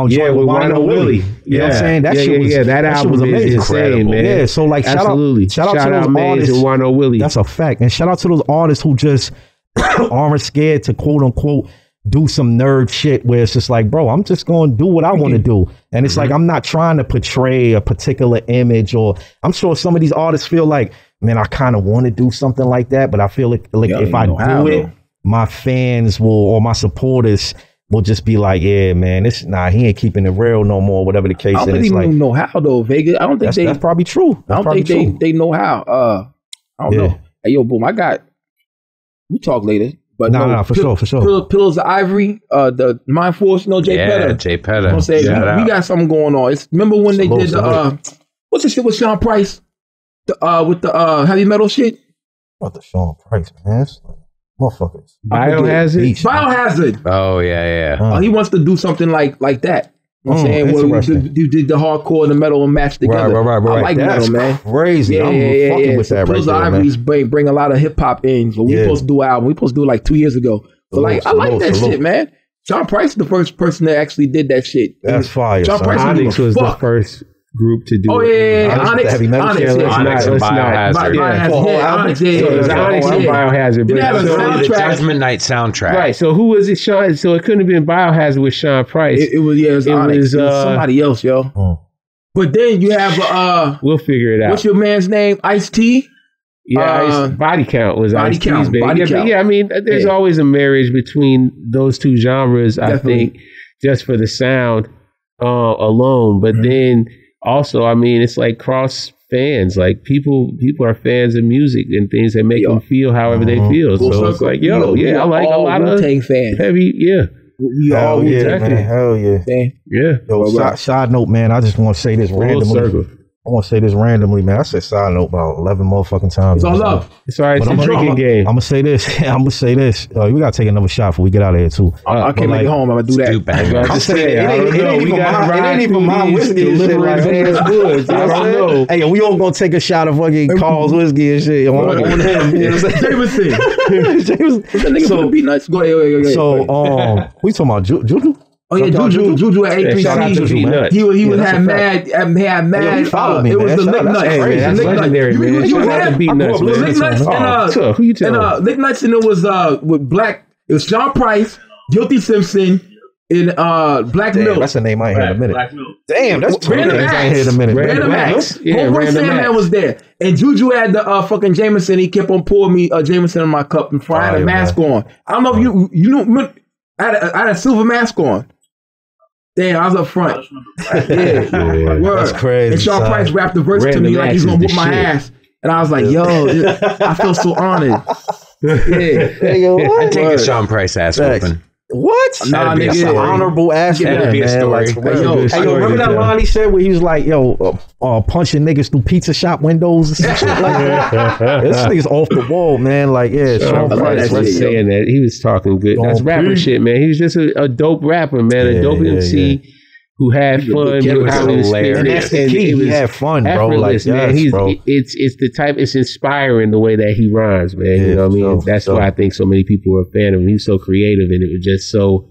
joint with Wino Willie. You know what I'm saying? That shit was that album was amazing. Insane, man. Yeah, so like shout out to those artists and Wino Willie. That's a fact. And shout out to those artists who just aren't scared to quote unquote do some nerd shit where it's just like, bro, I'm just going to do what I want to do. And it's like, I'm not trying to portray a particular image, or I'm sure some of these artists feel like, man, I kind of want to do something like that, but I feel like if I do it, my fans will, or my supporters will just be like, yeah, man, he ain't keeping it real no more, whatever the case is. I don't think they know how though, Vega. I don't think that's probably true. I don't think they know how. I don't know. Hey, yo, boom, we talk later. But for sure. Pillars of Ivory, the Mind Force, Jay Petta. Jay Petta. You know what I'm saying? We got something going on. Remember when they did what's the shit with Sean Price? With the heavy metal shit? What the Sean Price, man? motherfuckers. Biohazard. Biohazard. Oh yeah. He wants to do something like that. You know what I'm saying? Where you did the hardcore and the metal and match together. Right. I like That's metal, man. Crazy. I'm fucking with that Those right there, Ivories bring a lot of hip hop in. So we supposed to do an album. We supposed to do it like 2 years ago. But I like that shit, man. Sean Price is the first person that actually did that shit. That's fire. Sean Price was the first group to do it. Onyx. Onyx and Biohazard. Onyx, Onyx and Biohazard. Didn't have a soundtrack. The Judgment Night soundtrack. Right. So who was it? Sean. So it couldn't have been Biohazard with Sean Price. It was Onyx. It was somebody else, yo. But then you have we'll figure it out. What's your man's name? Ice-T? Yeah, Body Count was Body Count. Yeah, I mean, there's always a marriage between those two genres. Definitely. I think just for the sound alone, but then also, I mean, it's like cross fans. Like people are fans of music and things that make them feel however they feel. So it's like, I like a lot of fans. Heavy, Hell yeah, man. Hell yeah. Yeah. Yo, side note, man, I just want to say this randomly. I want to say this randomly, man. I said side note about 11 motherfucking times. It's all up. It's all right. It's a drinking game. I'm going to say this. We got to take another shot before we get out of here, too. I can't make it home. I'm going to do that. I'm saying, it ain't even my whiskey. I don't know. Hey, we all going to take a shot of fucking Karl's whiskey and shit. On him. Jameson. That nigga put a beat nuts. Go ahead. So, we talking about Juju? Oh yeah, Juju at A3C. He was had mad. It was the Lick Nuts. That's legendary, man. Lick Nuts who you telling? Lick Nuts, and it was with Black. It was Sean Price, Guilty Simpson, and Black Milk. That's a name I ain't heard in a minute. Damn, that's two names I ain't heard in a minute. Random Acts. Homeboy Sandman was there, and Juju had the fucking Jameson. He kept on pouring me Jameson in my cup, and I had a mask on. I don't know if you know. I had a silver mask on. Damn, I was up front. That's crazy. And Sean Price rapped the verse to me like he's gonna whoop my ass. And I was like, yo, I feel so honored. I'd take a Sean Price ass whooping. What? Nah, nigga, it's an honorable ass. That'd be a story. Yo, remember that line he said where he was like, punching niggas through pizza shop windows and shit like that? This nigga's off the wall, man. Like, Sean Price was saying that. He was talking good. That's rapper shit, man. He was just a dope rapper, man. A dope MC who had fun. It was hilarious. And that's the key. He had fun, bro. Like, man. It's the type. It's inspiring the way that he rhymes, man. You know what I mean? That's why I think so many people were a fan of him. He's so creative, and it was just so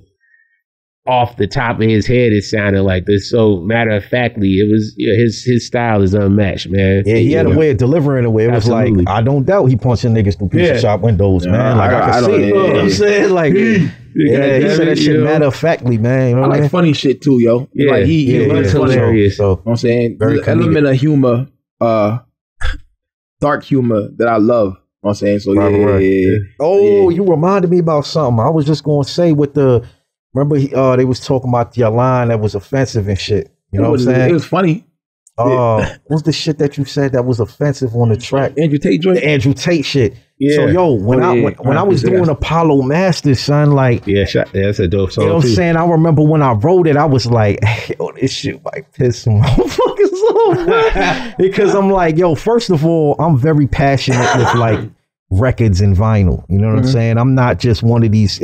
off the top of his head. It sounded like this. So matter of factly, it was his style is unmatched, man. Yeah, he had a way of delivering it where it was like, I don't doubt he punching niggas through pizza shop windows, man. Like I can see it. You know what I'm saying? Like. Yeah, he said that shit matter of factly, man. You know I like funny shit too, yo. Yeah, like he hilarious. So, you know what I'm saying? There's an element of humor, dark humor that I love. You know what I'm saying? So yeah. Oh, you reminded me about something. I was just gonna say remember they was talking about your line that was offensive and shit. You know what I'm saying? It was funny. What's the shit that you said that was offensive on the track? Andrew Tate joint? The Andrew Tate shit. Yeah. So yo, when I was doing Apollo Masters, son, like that's a dope song. You know what I'm saying? I remember when I wrote it, I was like, hey, yo, this shit might piss some motherfuckers off, man. Because I'm like, yo, first of all, I'm very passionate with like records and vinyl. You know what I'm saying? I'm not just one of these.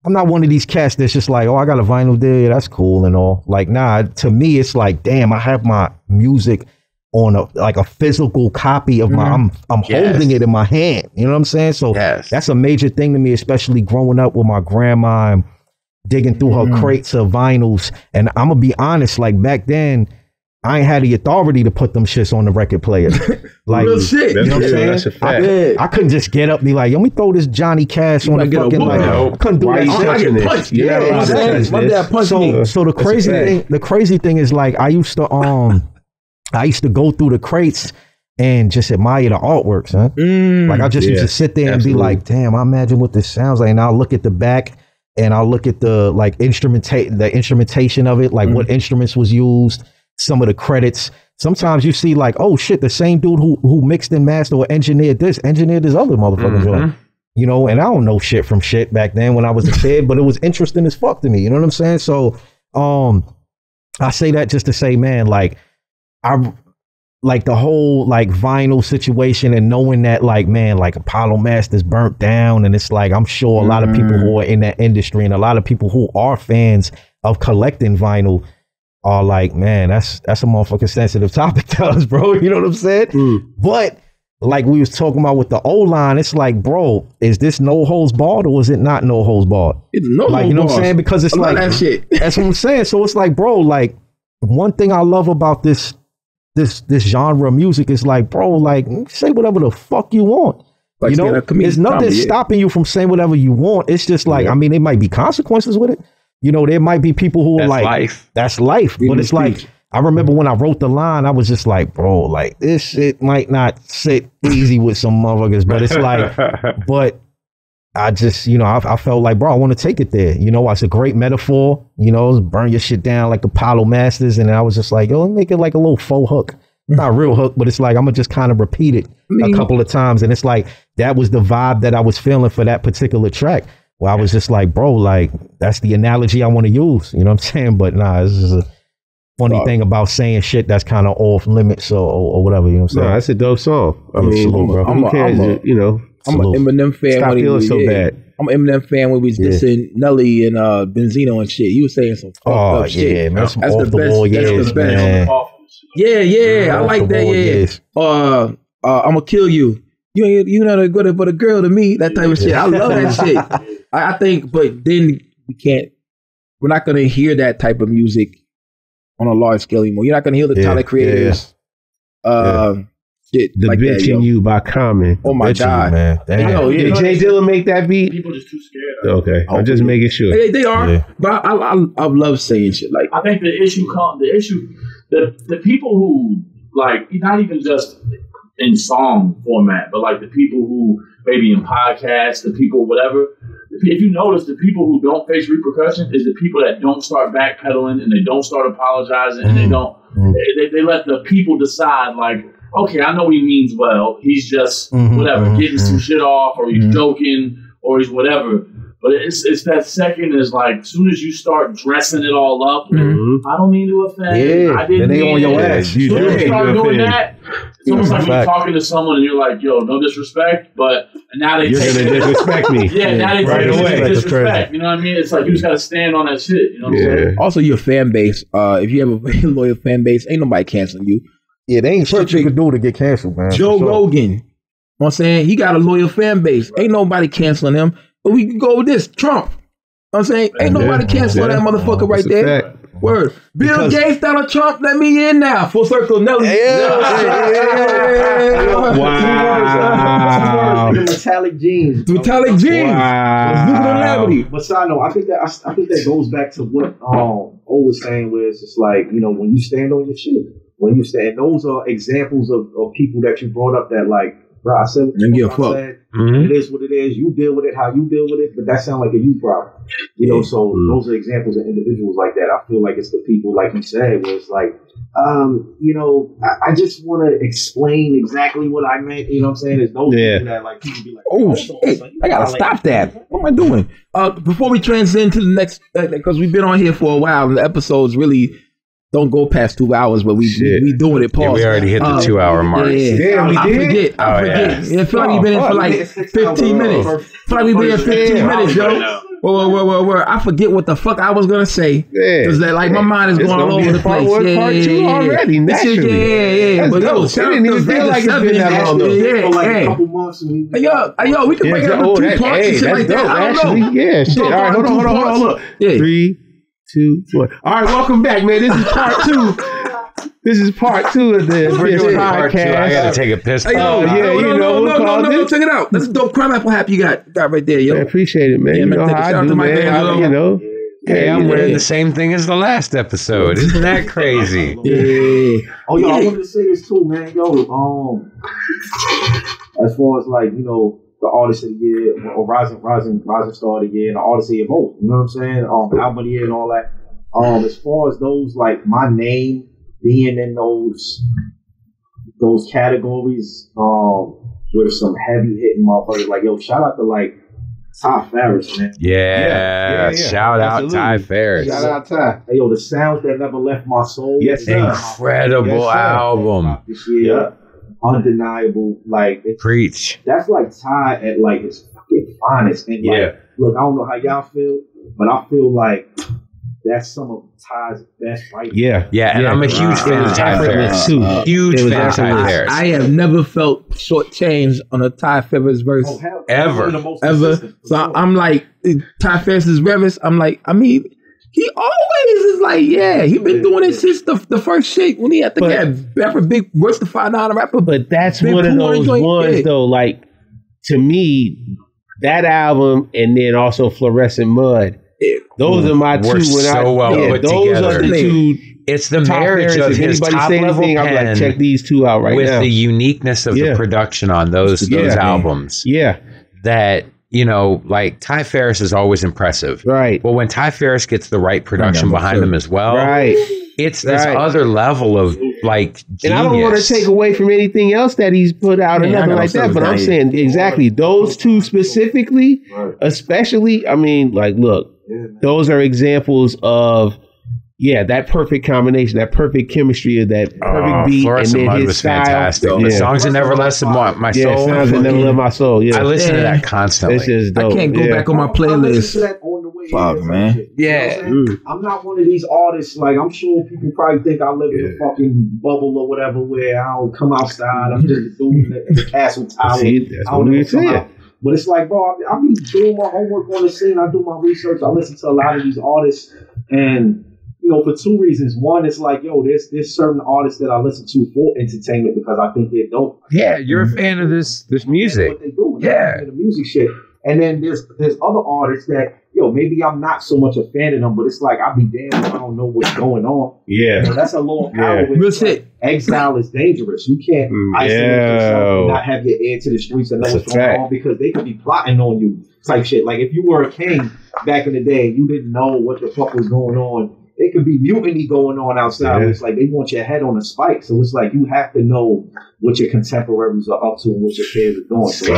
I'm not one of these cats that's just like, oh, I got a vinyl there, yeah, that's cool and all. Like, nah, to me, it's like, damn, I have my music on a physical copy of my, I'm holding it in my hand. You know what I'm saying? So that's a major thing to me, especially growing up with my grandma and digging through her crates of vinyls. And I'm gonna be honest, like back then, I ain't had the authority to put them shits on the record player. Like, real shit. You know what I'm saying? That's a fact. I couldn't just get up and be like, yo, let me throw this Johnny Cash on the fucking, like, I couldn't do that shit. I get punched. Yeah, you know what I'm saying? My dad punched me. So the crazy thing is, like, I used to go through the crates and just admire the artwork, son. Like, I just used to sit there and be like, damn, I imagine what this sounds like. And I'll look at the back and I'll look at the like instrumentation of it, like what instruments was used, some of the credits. Sometimes you see like, oh shit, the same dude who mixed and mastered or engineered this other motherfuckers. You know, and I don't know shit from shit back then when I was a kid, but it was interesting as fuck to me. You know what I'm saying? So I say that just to say, man, like, like the whole like vinyl situation and knowing that like, man, like Apollo Masters burnt down, and it's like I'm sure a lot of people who are in that industry and a lot of people who are fans of collecting vinyl are like, man, that's a motherfucking sensitive topic to us, bro. You know what I'm saying? But like we was talking about with the O-line, it's like, bro, is this no holds barred or is it not no holds barred? It's no like, you know what I'm saying? Because it's like that shit. That's what I'm saying. So it's like, bro, like one thing I love about this genre of music is like, bro, like say whatever the fuck you want. Like, you know, there's nothing stopping you from saying whatever you want. It's just like, I mean, there might be consequences with it. You know, there might be people who are like, life. That's life. But it's like, I remember when I wrote the line, I was just like, bro, like this shit might not sit easy with some motherfuckers, but it's like, but I just, you know, I felt like, bro, I want to take it there. You know, it's a great metaphor, you know, burn your shit down like Apollo Masters. And I was just like, yo, make it like a little faux hook. Not a real hook, but it's like, I'm going to just kind of repeat it a couple of times. And it's like, that was the vibe that I was feeling for that particular track. Where I was just like, bro, like, that's the analogy I want to use. You know what I'm saying? But nah, this is a funny thing about saying shit that's kind of off limits or whatever. You know what I'm saying? Nah, that's a dope song. I mean, who cares? You know, I'm an Eminem fan. Stop feeling so bad. I'm an Eminem fan when we was dissing Nelly and Benzino and shit. He was saying some fucked up shit. Yeah, man, that's the off the wall. That's the best. Yeah, I like that. Yeah. I'm gonna kill you. You not a good but a girl to me. That type of shit. I love that shit. I think, but then we're not gonna hear that type of music on a large scale anymore. You're not gonna hear the Tyler Creators. Shit The like Bitch that, in You by Common. Oh my God, man. Did Jay Dilla make that beat? People just too scared. Okay, I'm just making sure. They are, but I love saying shit like. I think the people who like, not even just in song format, but like the people who maybe in podcasts, the people whatever. If you notice, the people who don't face repercussion is the people that don't start backpedaling and they don't start apologizing and they don't. They let the people decide like, okay, I know he means well. He's just whatever, getting some shit off, or he's joking, or he's whatever. But it's that second is like, as soon as you start dressing it all up, I don't mean to offend. I didn't mean on your ass. As soon as you start doing that, it's almost like you're talking to someone and you're like, yo, no disrespect, but now you're going to disrespect me. Now they take it as disrespect. You know what I mean? It's like you just got to stand on that shit. You know what I'm saying? Also, your fan base, if you have a very loyal fan base, ain't nobody canceling you. Yeah, they ain't shit you can do to get canceled, man. Joe Rogan, you know what I'm saying? He got a loyal fan base. Ain't nobody canceling him. But we can go with this. Trump. You know what I'm saying? Ain't nobody canceling that motherfucker right there. Word. Bill Gates, Donald Trump, let me in now. Full circle, Nelly. Wow. Metallic jeans. Metallic jeans. Wow. But side note, I think that goes back to what O was saying, where it's just like, you know, when you stand on your shit. When you stand, those are examples of people that you brought up that like, bro, I said what I said. It is what it is. You deal with it how you deal with it, but that sounds like a you problem. You know, so those are examples of individuals like that. I feel like it's the people, like you said, where it's like, you know, I just want to explain exactly what I meant. You know what I'm saying? There's no people that like people be like, oh shit, I gotta stop that. What am I doing? Before we transcend to the next, because we've been on here for a while, and the episodes really don't go past 2 hours, but we doing it. Pause. Yeah, we already hit the 2 hour mark. Yeah, I forget. I feel like we've been in for like 15 minutes. I feel like we've been in 15 minutes, yo. Whoa. I forget what the fuck I was going to say. Because like my mind is going all over the place. Part two already, naturally. Yeah. But yo, shout out to Vega7. For like a couple months. Yo, we can break it up into 2 parts and shit like that. I don't know. Yeah, shit. All right, hold on. Look. 3, 2, 4. All right, welcome back, man. This is part 2. This is part 2 of the podcast. I gotta take a piss. Hey, yo, no, check it out. That's a dope crime apple hat you got right there, yo. I appreciate it, man. You know how I do, man. You know. Hey, I'm wearing the same thing as the last episode. Isn't that crazy? Oh, yo, I wanted to say this too, man. Yo, as far as like, you know, the artist of the year, or rising star of the year, and the artist of the year both. You know what I'm saying? Album of the year and all that. As far as those, like my name being in those categories, with some heavy hitting motherfuckers. Like, yo, shout out to like Ty Farris, man. Yeah. Shout out Ty Farris. Shout out Ty. Hey, yo, the sounds that never left my soul. Yes, sir. Incredible album. Yeah. Undeniable. Like, Preach. That's like Ty at like his fucking finest. And like, look, I don't know how y'all feel, but I feel like that's some of Ty's best writing. Yeah, and I'm a huge fan of Ty Farris too. Huge fan of Ty Farris. I have never felt shortchanged on a Ty Farris verse ever. So I'm like, Ty Farris's verse. I'm like, I mean, he always is like, yeah, he been doing it since the first shit when he had to get big worse to find out a rapper. But that's one of those ones though. Like, to me, that album and then also Fluorescent Mud. Those are my two. Those are the two. It's the marriage of his top level pen. I'm like, check these two out right with now. The uniqueness of the production on those albums. Yeah, that like Ty Farris is always impressive. Right. Well, when Ty Farris gets the right production behind him as well, it's this other level of like genius. And I don't want to take away from anything else that he's put out or nothing like that, but I'm saying exactly those two specifically, especially. I mean, like, look. Those are examples of that perfect combination, that perfect chemistry of that perfect beat, and then his style. Fantastic. The songs that never left my soul. Songs that never left my soul. Yeah, I listen to that constantly. It's just dope. I can't go back on my playlist. Fuck, man. Yeah, I'm not one of these artists. Like, I'm sure people probably think I live in a fucking bubble or whatever, where I don't come outside. I'm just a dude in the castle tower. That's what we said. But it's like, bro, I be doing my homework on the scene. I do my research. I listen to a lot of these artists, and for two reasons. One, it's like, yo, there's certain artists that I listen to for entertainment because I think they're dope. Yeah, you're a fan of this music. What they do, the music shit. And then there's other artists that, maybe I'm not so much a fan of them, but it's like, I'll be damned if I don't know what's going on. Yeah. That's a little power. Like, exile is dangerous. You can't isolate yourself and not have your ear to the streets and know what's going on, because they could be plotting on you type shit. Like, if you were a king back in the day, you didn't know what the fuck was going on. It could be mutiny going on outside. It's like they want your head on a spike. So it's like you have to know what your contemporaries are up to and what your peers are doing. So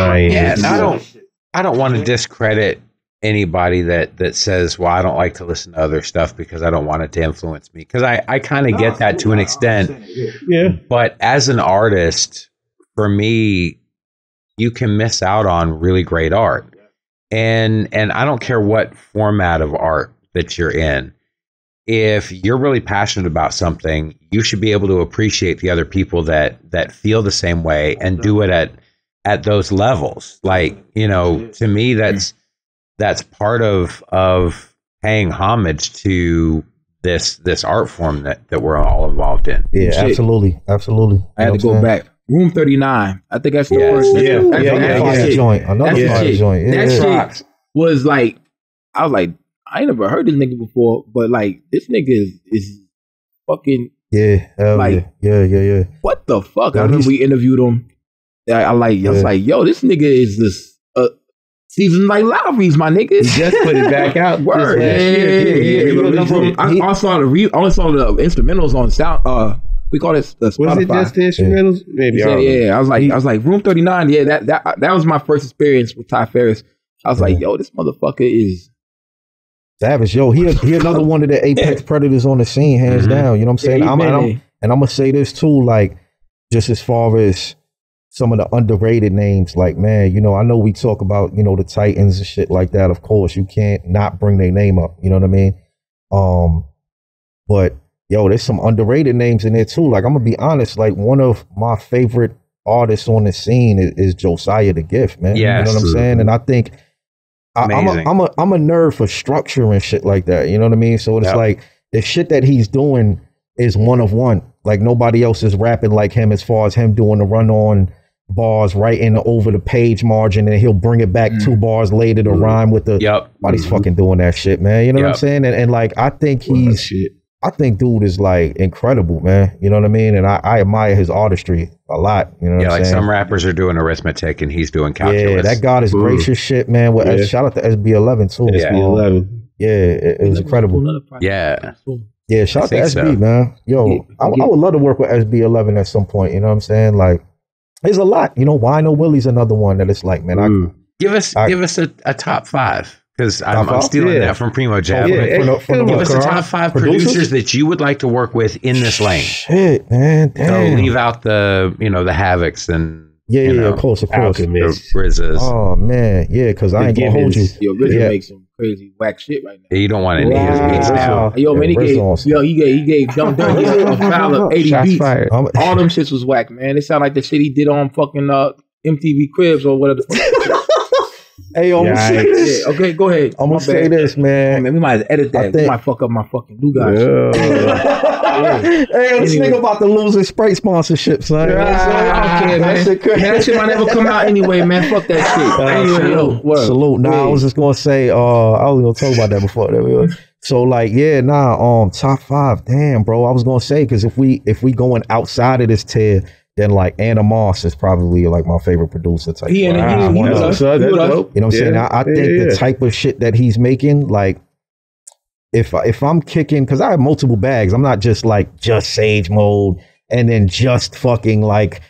I don't want to discredit anybody that says, well, I don't like to listen to other stuff because I don't want it to influence me. Because I kind of get that to an extent. Yeah. But as an artist, for me, you can miss out on really great art. And I don't care what format of art that you're in. If you're really passionate about something, you should be able to appreciate the other people that feel the same way and do it at those levels. Like, to me, that's part of paying homage to this art form that we're all involved in. Yeah, absolutely. I had to go back. Room 39. I think that's the first. Another joint. That shit was like, I was like, I ain't never heard this nigga before, but like, this nigga is fucking yeah. What the fuck? I remember we interviewed him. I was like, yo, this nigga is this season like Lowry's, my nigga. He just put it back out. Word. I only saw the instrumentals on sound. We call it the Spotify. Was it just the instrumentals? Maybe. Yeah. I was like, Room 39. Yeah, that was my first experience with Ty Farris. I was like, yo, this motherfucker is savage. Yo, he another one of the apex predators on the scene, hands down. You know what I'm saying? I'm gonna say this too, like, just as far as some of the underrated names, like, man, I know we talk about, the Titans and shit like that. Of course, you can't not bring their name up. You know what I mean? But yo, there's some underrated names in there too. Like, I'm gonna be honest, like, one of my favorite artists on the scene is Josiah the Gift, man. Yes. You know what I'm saying? And I think I'm a nerd for structure and shit like that. You know what I mean? So it's like the shit that he's doing is one of one. Like, nobody else is rapping like him as far as him doing the run-on bars right in over the page margin, and he'll bring it back 2 bars later to rhyme with the. Nobody's fucking doing that shit, man. You know what I'm saying? And like, I think dude is like incredible, man. You know what I mean? And I admire his artistry a lot. You know what I'm saying? Some rappers are doing arithmetic and he's doing calculus. Yeah, that God is gracious shit, man. Shout out to SB11 too. SB11. Yeah, it was incredible. Yeah. Yeah, shout out to SB, man. Yo, I would love to work with SB11 at some point. You know what I'm saying? Like, there's a lot. Wino Willie's another one that it's like, man, Give us a top 5. Because I'm stealing that from Primo Jab. Give us the top 5 producers that you would like to work with in this lane. Shit, man. Damn. So leave out the Havocs and of course, the RZAs. Oh man, yeah, because I ain't gonna hold you. Yo, RZA makes some crazy whack shit right now. Yeah, you don't want any of his beats now. Yo, man, he gave Dumb Dirty a foul of 80 beats. All them shits was whack, man. It sound like the shit he did on fucking MTV Cribs or whatever. Hey, I'm gonna say this. Yeah, okay, go ahead. I'm gonna say this, man. Oh, man. We might edit that. We might fuck up my fucking new guys. Hey, this nigga about to lose his Sprite sponsorship, son. I don't care, man. That shit might never come out anyway, man. Fuck that shit. Anyway, salute. Nah, I was just gonna say, I was gonna talk about that before. So like, top 5. Damn, bro. I was gonna say, because if we going outside of this tier, then like Anna Moss is probably like my favorite producer type. You know what I'm saying? I think the type of shit that he's making, like, if I'm kicking, because I have multiple bags, I'm not just Sage Mode and then just fucking like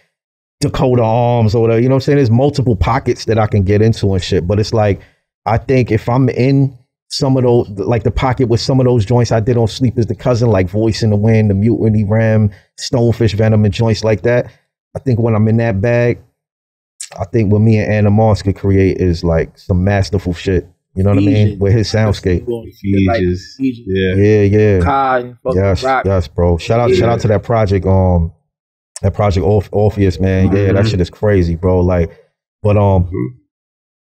Dakota Arms or whatever. You know what I'm saying? There's multiple pockets that I can get into and shit. But it's like, I think if I'm in some of those, like the pocket with some of those joints I did on Sleep is the Cousin, like Voice in the Wind, the Mutiny Ram, Stonefish Venom, and joints like that. I think when I'm in that bag, I think what me and Anna Moss could create is like some masterful shit. You know what I mean? With his soundscape. Yes, bro. Shout out to that project. Orpheus, man. Yeah, that shit is crazy, bro. Like, but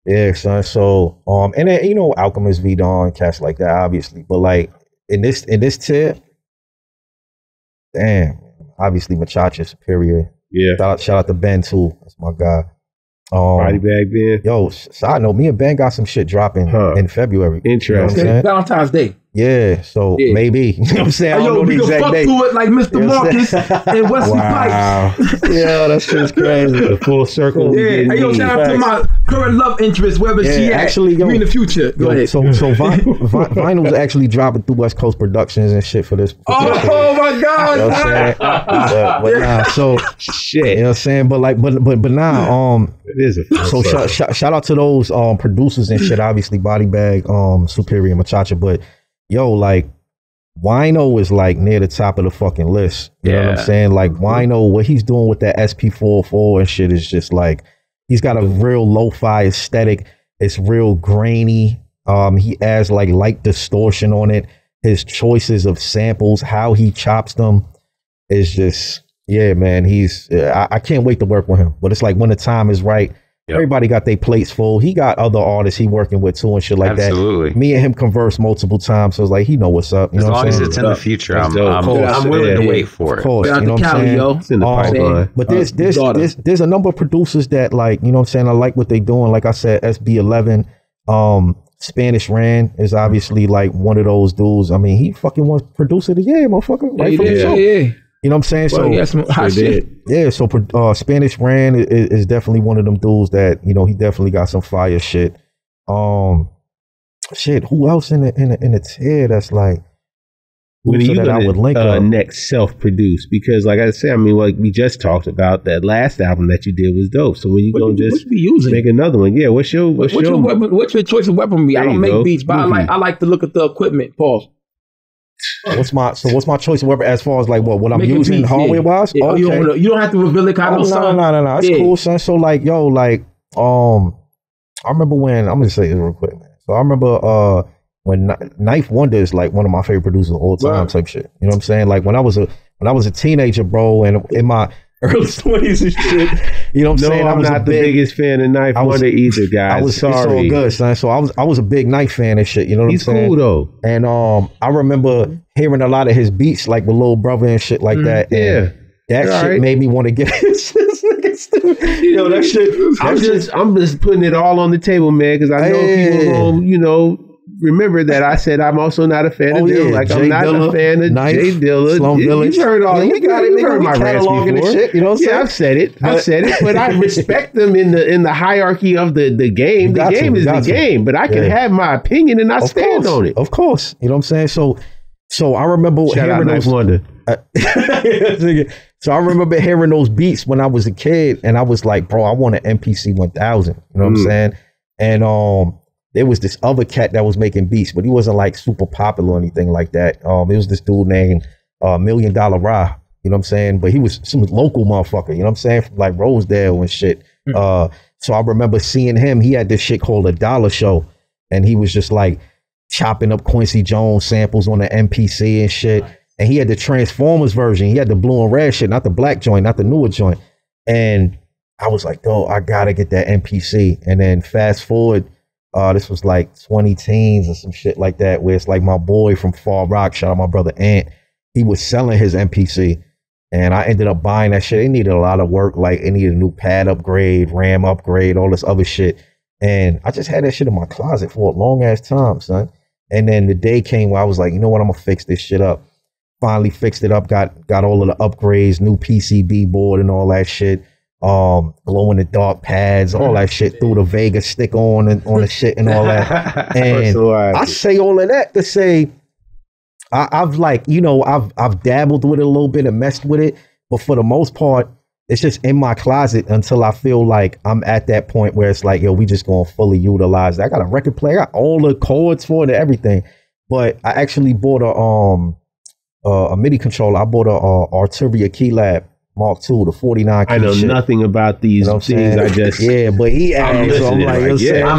yeah, son. So and then Alchemist, V-Don, cats like that, obviously. But like in this tier, damn, obviously Machacha Superior. Yeah. Shout out to Ben too. That's my guy. Body Bag Ben. Yo, side note, me and Ben got some shit dropping in February. Interesting. You know Valentine's Day. Yeah, so maybe. You know what I'm saying? I don't know the exact date. To it like Mr. Marcus and Wesley Pipes. Yeah, that shit's crazy. The full circle. Yeah. Hey, yo, shout out to my current love interest, wherever she at. Actually, in the future. Go ahead. So Vinyl's actually dropping through West Coast Productions and shit for this. Oh my God. You know what I'm saying? But nah, so shit. You know what I'm saying? But like, but now, it is a so shout out to those producers and shit. Obviously, Body Bag, Superior, Machacha, but. Yo, like, Wino is like near the top of the fucking list. You know what I'm saying? Like, Wino, what he's doing with that SP404 and shit is just like, he's got a real lo-fi aesthetic. It's real grainy. He adds like light distortion on it. His choices of samples, how he chops them is just, yeah, man. I can't wait to work with him. But it's like when the time is right. Everybody got their plates full. He got other artists he working with too and shit like that. Absolutely. Me and him converse multiple times, so it's like he know what's up. You as know long as it's in the future, I'm willing to wait for it. Of course, you know what I'm saying? Yo. It's in the pipeline. But there's a number of producers that like, you know what I'm saying, I like what they doing. Like I said, SB11, Spanish Ran is obviously like one of those dudes. I mean, he fucking won producer of the year, motherfucker. Right from the show. Yeah. You know what I'm saying? Well, so some hot shit. Yeah, so Spanish Ran is definitely one of them dudes that, you know, he definitely got some fire shit. Shit, who else in the tier that's like when you gonna next self-produce? Because like I said, I mean, like we just talked about, that last album that you did was dope. So when you gonna just make another one? Yeah, what's your choice of weaponry? I don't make beats, but I like to look at the equipment. Pause. What's my choice of weapon as far as like what I'm using hardware wise? Yeah. Okay. You don't have to reveal it, kind of. No. It's cool, son. So like, yo, like, I remember when I'm gonna say this real quick, man. So I remember when Knife Wonder is like one of my favorite producers of all time, type shit. You know what I'm saying? Like when I was a teenager, bro, and in my early 20s and shit. You know what I'm saying? I'm not the biggest fan of Knife Wonder either, guys. Sorry. It's all good, son. So I was a big Knife fan and shit. You know what I'm saying? He's cool though. And I remember hearing a lot of his beats, like with Lil Brother and shit like that. And that shit made me want to get this nigga stupid. Yo, that shit. I'm just putting it all on the table, man, because I know people will, you know, remember that I said I'm also not a fan of Dilla. Like I'm not a fan of Jay Dilla. Slum Village. You heard all. You got it. You heard my rants before. Shit, you know what I'm saying? I've said it. But I respect them in the hierarchy of the game. The game is the game. But I can have my opinion and I stand on it. Of course. You know what I'm saying? So I remember hearing those. Wonder. So I remember hearing those beats when I was a kid, and I was like, bro, I want an MPC 1000. You know what I'm saying? And there was this other cat that was making beats, but he wasn't like super popular or anything like that. It was this dude named $1 Million Ra, you know what I'm saying? But he was some local motherfucker, you know what I'm saying? From like Rosedale and shit. So I remember seeing him. He had this shit called a Dollar Show, and he was just like chopping up Quincy Jones samples on the MPC and shit. And he had the Transformers version. He had the blue and red shit, not the black joint, not the newer joint. And I was like, "Yo, I gotta get that MPC." And then fast forward, this was like 20 teens or some shit like that, where it's like my boy from Far Rock, shout out my brother Ant, he was selling his MPC. And I ended up buying that shit. It needed a lot of work. Like it needed a new pad upgrade, RAM upgrade, all this other shit. And I just had that shit in my closet for a long ass time, son. And then the day came where I was like, you know what? I'm gonna fix this shit up. Finally fixed it up. Got all of the upgrades, new PCB board and all that shit. Glow in the dark pads, all that shit. Threw the Vega stick on the shit and all that. And I say all of that to say, I've like, you know, I've dabbled with it a little bit and messed with it, but for the most part, it's just in my closet until I feel like I'm at that point where it's like, yo, we just gonna fully utilize it. I got a record player, I got all the chords for it and everything, but I actually bought a MIDI controller. I bought a Arturia Keylab Mark II, the 49 key. I know shit. Nothing about these things. I just but he asked, so I'm like,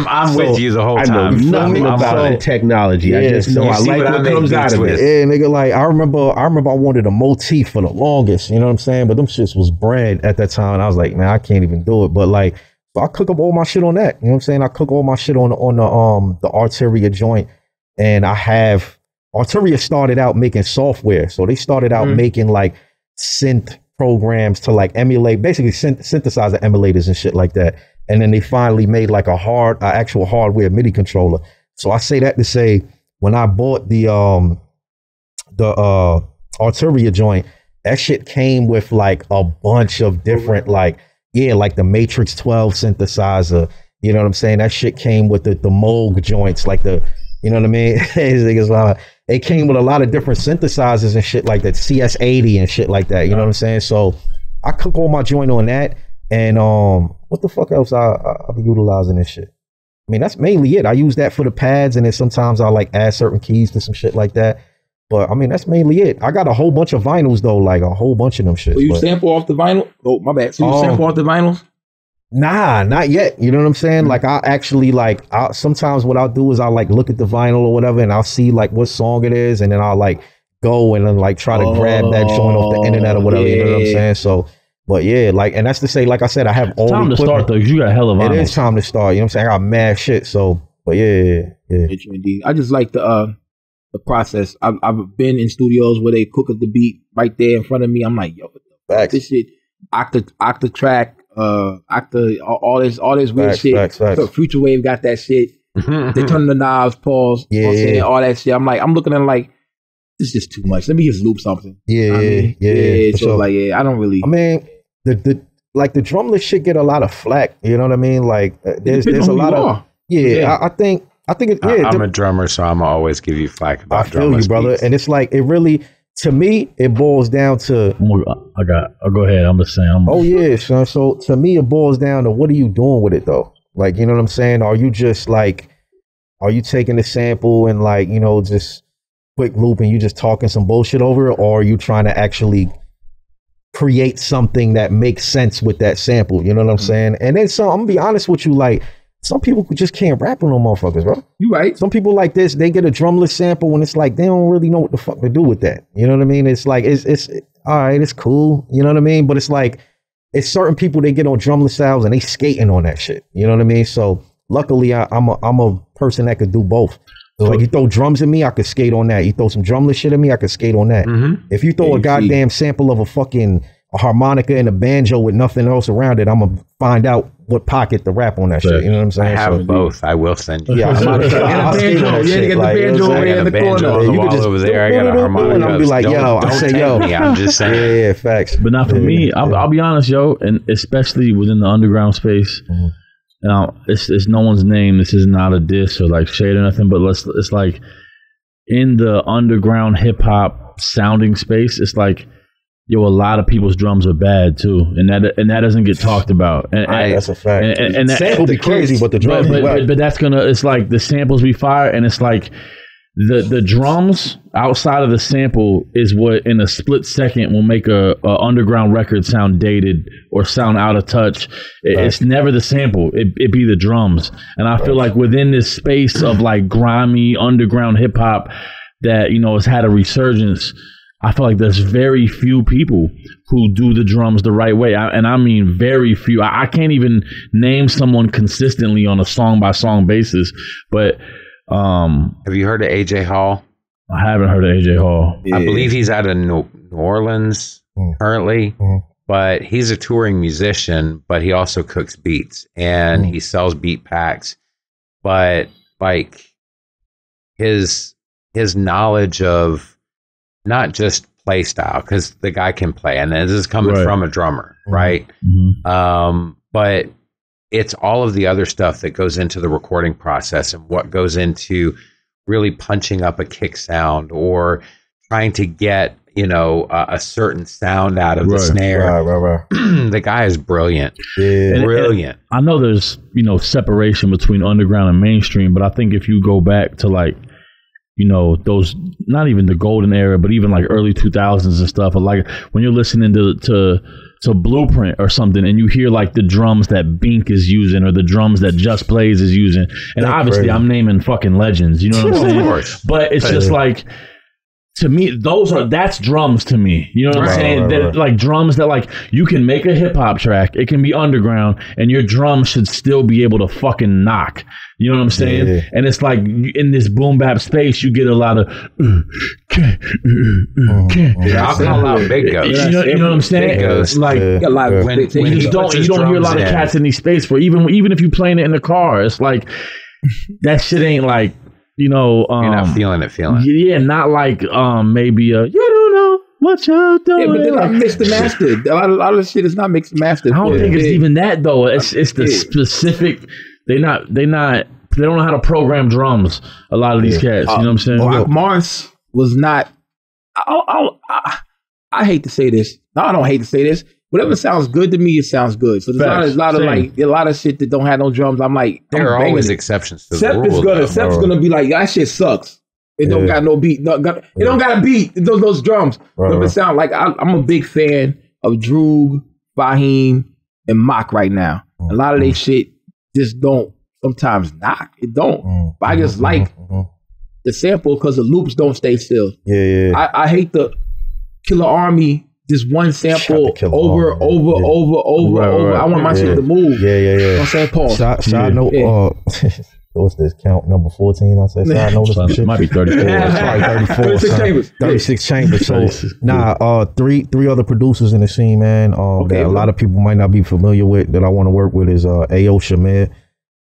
I'm with you the whole time. I know nothing about the technology. I just know I like what comes out of it. Yeah, nigga, like I remember I wanted a motif for the longest, you know what I'm saying? But them shits was bread at that time, and I was like, man, I can't even do it. But like, so I cook up all my shit on that. You know what I'm saying? I cook all my shit on the Arturia joint, and I have Arturia started out making software, so they started out making like synth programs to like emulate, basically synthesizer emulators and shit like that. And then they finally made like actual hardware MIDI controller. So I say that to say, when I bought the Arturia joint, that shit came with like a bunch of different like the Matrix 12 synthesizer. You know what I'm saying? That shit came with the Moog joints, like the, you know what I mean? It came with a lot of different synthesizers and shit like that, CS80 and shit like that. You know what I'm saying? So I cook all my joint on that. And what the fuck else I'll be utilizing this shit? I mean, that's mainly it. I use that for the pads, and then sometimes I'll like add certain keys to some shit like that. But I mean, that's mainly it. I got a whole bunch of vinyls though, like a whole bunch of them shit. So you sample off the vinyl? Oh, my bad. So you sample off the vinyls? Nah, not yet. You know what I'm saying? Like I actually sometimes what I'll do is I'll like look at the vinyl or whatever, and I'll see like what song it is, and then I'll like go and then like try to grab that joint off the internet or whatever. You know what I'm saying? So, but yeah, like, and that's to say, like I said, I have all time the to start though. You got a hell of vinyl. It is time to start. You know what I'm saying? I got mad shit. So, but yeah. I just like the process. I've been in studios where they cook up the beat right there in front of me. I'm like, yo, this shit, Octatrack. All this weird shit. So Future Wave got that shit. They turn the knobs, pause, all that shit. I'm like, I'm looking at it like, this is just too much. Let me just loop something. So sure. Like, I don't really. I mean, the drumless shit get a lot of flack. You know what I mean? Like, there's a lot of I think it. Yeah, I'm a drummer, so I'm always give you flack about. I feel you, brother. Beats. And it's like, it really. To me, it boils down to. I'll go ahead. I'm just saying. Son. So to me, it boils down to what are you doing with it though? Like, you know what I'm saying? Are you just like, are you taking the sample and like, you know, just quick loop and you just talking some bullshit over it, or are you trying to actually create something that makes sense with that sample? You know what I'm saying? And then I'm gonna be honest with you, like. Some people just can't rap on them motherfuckers, bro. You right. Some people like this, they get a drumless sample and it's like, they don't really know what the fuck to do with that. You know what I mean? It's like, it's all right, it's cool. You know what I mean? But it's like, it's certain people, they get on drumless sounds and they skating on that shit. You know what I mean? So luckily I'm a person that could do both. So like, you throw drums at me, I could skate on that. You throw some drumless shit at me, I could skate on that. If you throw a goddamn sample of a harmonica and a banjo with nothing else around it, I'm gonna find out what pocket to rap on that shit. You know what I'm saying? I have both. I will send you. Yeah, I'll get the banjo over in the corner. You can just over there. I got a harmonica. And I'll be like, I'm just saying. Yeah, facts. But not for me. I'll be honest, yo, and especially within the underground space. Now, it's no one's name. This is not a diss or like shade or nothing. But it's like in the underground hip hop sounding space. It's like, yo, a lot of people's drums are bad too, and that doesn't get talked about. And that's a fact. And that sample be crazy, but the drums. But that's it's like the samples we fire, and it's like the drums outside of the sample is what in a split second will make a underground record sound dated or sound out of touch. It's never the sample. It be the drums, and I feel like within this space of like grimy underground hip hop that has had a resurgence. I feel like there's very few people who do the drums the right way. And I mean very few. I can't even name someone consistently on a song-by-song basis. But have you heard of AJ Hall? I haven't heard of AJ Hall. Yeah. I believe he's out of New Orleans currently. But he's a touring musician, but he also cooks beats. And he sells beat packs. But like his knowledge of not just play style, because the guy can play, and this is coming from a drummer, right? But it's all of the other stuff that goes into the recording process and what goes into really punching up a kick sound or trying to get a certain sound out of the snare. The guy is brilliant. Brilliant. And I know there's separation between underground and mainstream, but I think if you go back to like those, not even the golden era, but even like early 2000s and stuff. Like when you're listening to Blueprint or something, and you hear like the drums that Bink is using or the drums that Just Blaze is using, and obviously I'm naming fucking legends. You know what I'm saying? But it's just like, to me, that's drums to me. You know what I'm saying? That like drums that like you can make a hip hop track, it can be underground, and your drums should still be able to fucking knock. You know what I'm saying? Yeah. And it's like in this boom bap space, you get a lot of I'll call out Big Ghost. You know what I'm saying? Ghost, like a lot of you don't hear a lot of cats in these space where even if you're playing it in the car, it's like that shit ain't like you're not feeling it. Yeah, not like maybe you don't know what you're doing. Yeah, but they're not mixed and mastered. A lot of the shit is not mixed and mastered. I don't think it's even that though. It's the specific. They don't know how to program drums. A lot of these cats, you know what I'm saying? Mars was not. I hate to say this. No, I don't hate to say this. Whatever sounds good to me, it sounds good. So there's a lot of shit that don't have no drums. I'm like, there are always exceptions to the rule. Sep's gonna be like, that shit sucks. It don't got no beat. It don't got a beat. Those drums. But it sound like I'm a big fan of Droog, Fahim, and Mock right now. A lot of they shit just don't sometimes knock. It don't. But I just like the sample because the loops don't stay still. I hate the Killer Army. Just one sample over. I want my shit to move. Yeah. You know what I'm saying? Pause. Side note, what's this count? Number 14, I'll say. Side note, this shit might be 34. Probably 34. 36 chambers. 36 chambers. So, three other producers in the scene, man, that a lot of people might not be familiar with that I want to work with is A.O. Shamir.